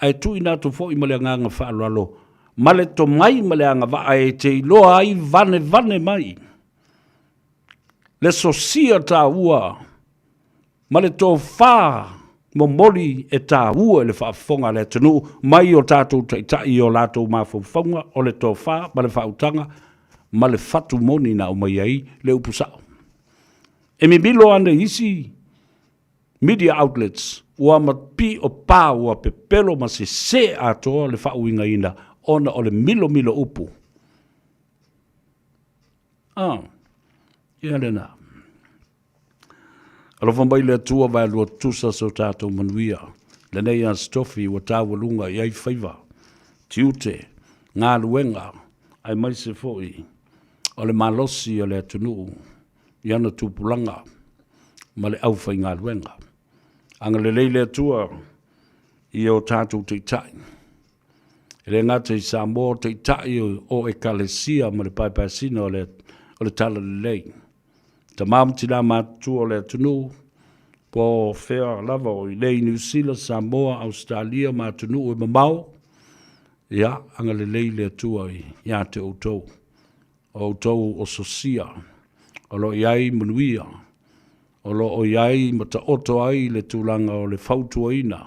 Ai tu ina tu fo i male nganga whaalo alo. Male to mai male anga wa ai te iloa ai vane mai. Le sosia tā ua. Male to wha mo moli e tā ua le whaafonga le tunu mai o tātou tai o lātou mawhauwhaunga o le tō wha, ma le whautanga, ma le whatu moni na o mai ai le upusao. E mi bilo ane isi media outlets ua mapi o pā ua pepelo ma se atoa le whauinga ina ona o le milo upu. Ia lena. Alofa mai le atua vai lua tusa so tātou manuia. Lenei an stofi wa tāwalunga iai Faiva. Tiute, ngā luenga, ai mai se foi. O le malosi o le atunu, iana tupulanga, ma le aufai ngā luenga. Anga le leile atua, i o tātou te tai. Ele ngata i Samoa te tai o ekalesia ma le paipasina o le tala le lei. Ta mamtina mātua o le atunu, po whea lava o i lei New Zealand, Samoa, Australia, mātunu o mamau. Ia, anga le leile atua i ia te outou. O outou o sosia, o lo iai manuia, o lo o iai mata oto ai le tūlanga o le fautuaina,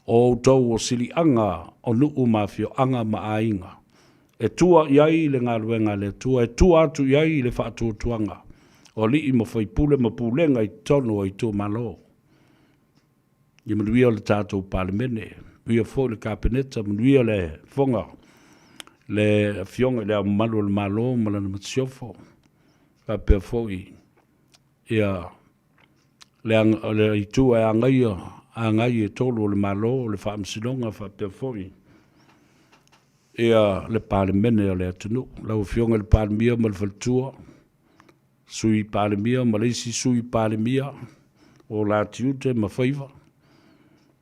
o outou o silianga o nuu mafio anga maainga. E tua iai le ngā luenga le tua, e tua atu iai le whaatuatuanga, o li i mawhaipule mapulenga i tono i tō malo. I manuia o le tātou palemene, uia fo le kapeneta, manuia le fonga, le fionga le malu le malo, malana matsiofo, ka pia fo ia le itua e angai e tolo le malo, le whaamsilonga, fa pia fo ia le palemene o le atunu, lau fionga le palemia ma le faltua, sui palemia, ma leisi sui palemia, o la tiute ma Faiva.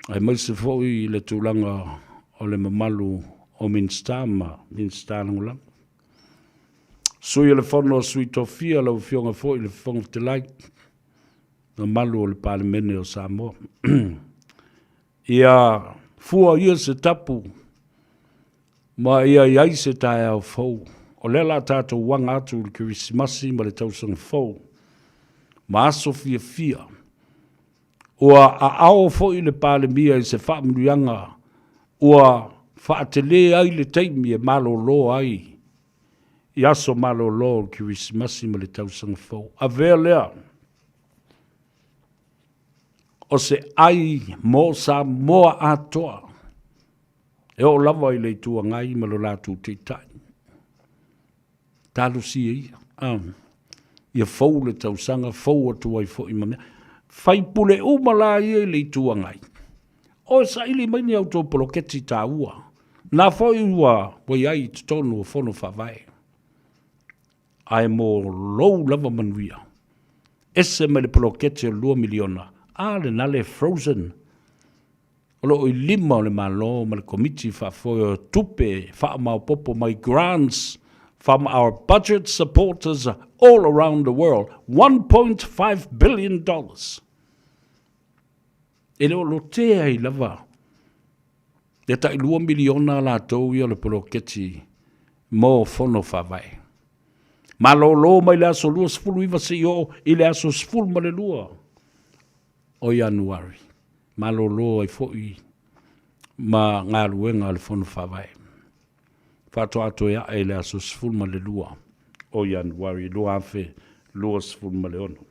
Ai mai se foi le tūlanga o le mamalu o Minsta nangulang. Sui le whono sui tofia lau fionga foi le whonga te lai. Na malu o le palemene o Samoa. Ia fua ia se tapu. Ma ia iai se tae au fau. O lela tātou wanga atu le kirisimasi ma le tausanga fau. Ma aso fia. Ua a ao foi le palemia i se whaamurianga. Ua whaatele ai le teimi e malo lo ai. I aso malo lo ki wisimasi ma le tausanga fau. A vea lea. O se ai mo sa moa atoa. E o lava i le tua ngai ma lo latu te tai. Talu si ia. Ia fau le tausanga fau atu ai fo i mamea. Fai pule umala ia le tua ngai. O sa ili maini au tō poloketi tā ua. Nā fai ua wai ai tonu o whono whawai. Ai mō lou lava manuia. Ese me le poloketi o 2 miliona. Le nale frozen. O lo i lima o le malo ma le komiti whawhoi o tupe whaamau popo my grants from our budget supporters all around the world. $1.5 billion. E leo lo tea i lava. E tai 2 miliona la tau ia le poloketi mō whono whawai. Ma lo mai le aso lua sifulu iwa se o i le aso sifulu ma le lua o Januari. Ma lo ai foi ma ngā luenga le whono whawai. Whato ato ea e le aso sifulu ma le lua o Januari. Lua awhi lua sifulu ma le ono.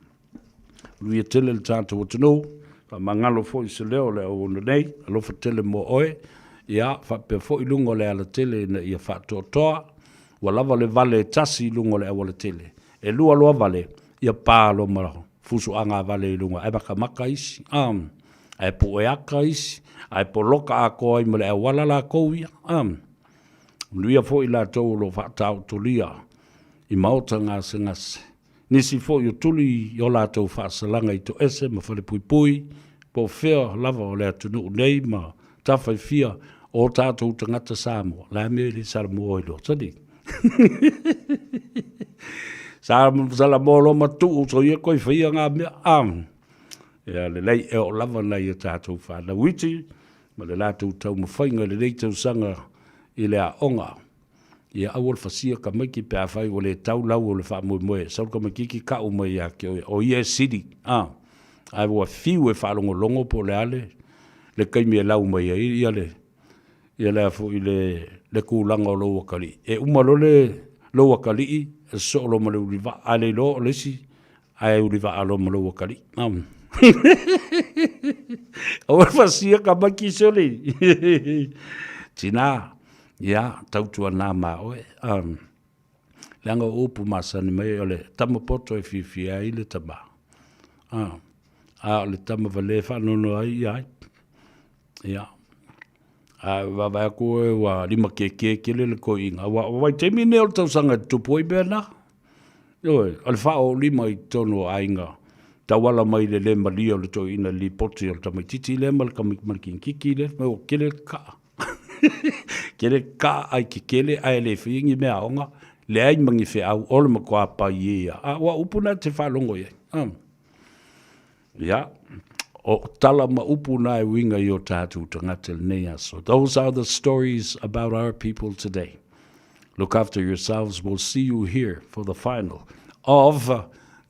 Lui e tele le tātou o tino. Ka mangalo foi se leo le o nei, alo fa tele mo oe, ia fa pe foi lungo le ala tele na ia fa toa, wa lava le vale tasi lungo le awale tele. E lua loa vale, ia pā lo mara, fusu anga vale lungo, ai maka isi, ai po e aka isi, ai po loka a koa i mele awala la kouia, Luia foi la tau lo fa tau tulia, i mauta ngase ngase. Nisi fo yo tuli yo la tau whaasalanga i to ese ma whale pui po whea lava o lea tunu nei ma tawhai fia o tātou tangata Samoa. La mea li Samoa i lo, tani. Samoa lo ma tu so ia koi whaia ngā mea Ia le lei e o lava nei e tātou whaana witi ma le la tau ma whainga le lei tau sanga i lea onga. Ia awal fasia ka mai ki pe afai o le tau lau o le wha moe. Sau ka mai ki ka o mai a ke o ia sidi. Ai wa fiu e whalongo longo po le ale. Le kaimi e lau mai a ia le. Ia le afu i le kūlanga o lo wakali. E umalo le lo wakali i. E so lo ma le uriva. Ale lo o lesi. Ai uriva alo ma lo wakali. O fasia ka maki soli. Tina, ya, tautua nā mā oe. Langa upu masani mai ole tamapoto e fifia i le tama. Ole tama vale whanono ai ai. Ya. Wa koe wa lima ke le ko inga. Wa te mine o tau sanga tupoi bena. Ole whao lima i tono ainga. Tawala mai le malia o le to ina li poti o tamai titi le mal kamikin kiki le. O kele ka. Kele ka ai ki kele ai le whiingi mea onga. Le ai mangi whi au ole ma kua pa ia. Wa upuna te whalongo ye. Ya. O tala ma upuna e winga i o tātou tangata nei aso. Those are the stories about our people today. Look after yourselves. We'll see you here for the final of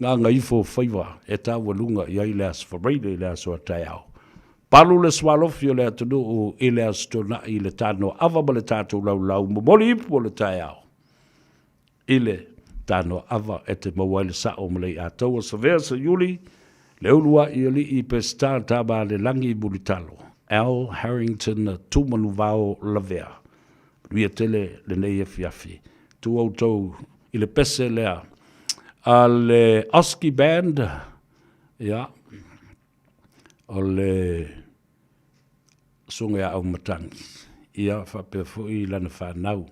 Gagaifo Faiva e tā walunga i ai le as whareire i le as o tai au. Palu le swalofi o le atunu o i le as tona i le tāno ava ma le tātou lau momoli ipu o le tai au. I le tāno ava e te maua le sa o malei a tau o savea sa yuli le ulua i ali i pesta taba le langi bulitalo. Al Harrington na tūmanu vao lavea. Ria tele le nei e fiafi. Tu au tau i le pese lea. A le Oski Band, ja, o le sunga au matangi. Ia whapefu i lana whanau.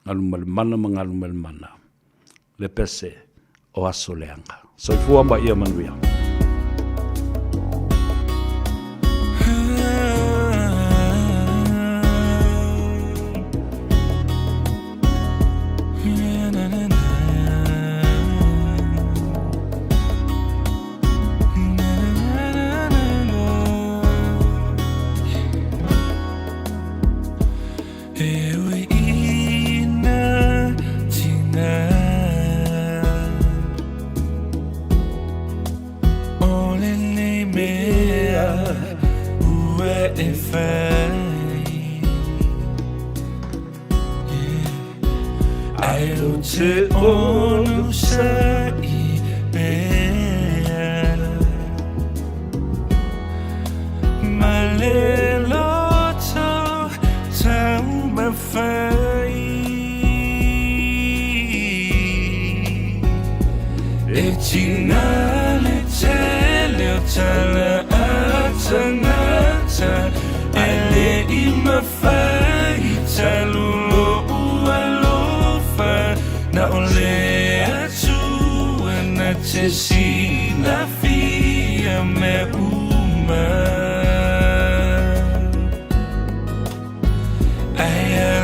Ngalu mal mana. Le pese o aso leanga. So fuamba ia manuia. Te onu sa I bea Malelo tau tau mawhai E tina le te leo tala a tangata E le I mawhai talulo na ole atu na te si na fia me uma ai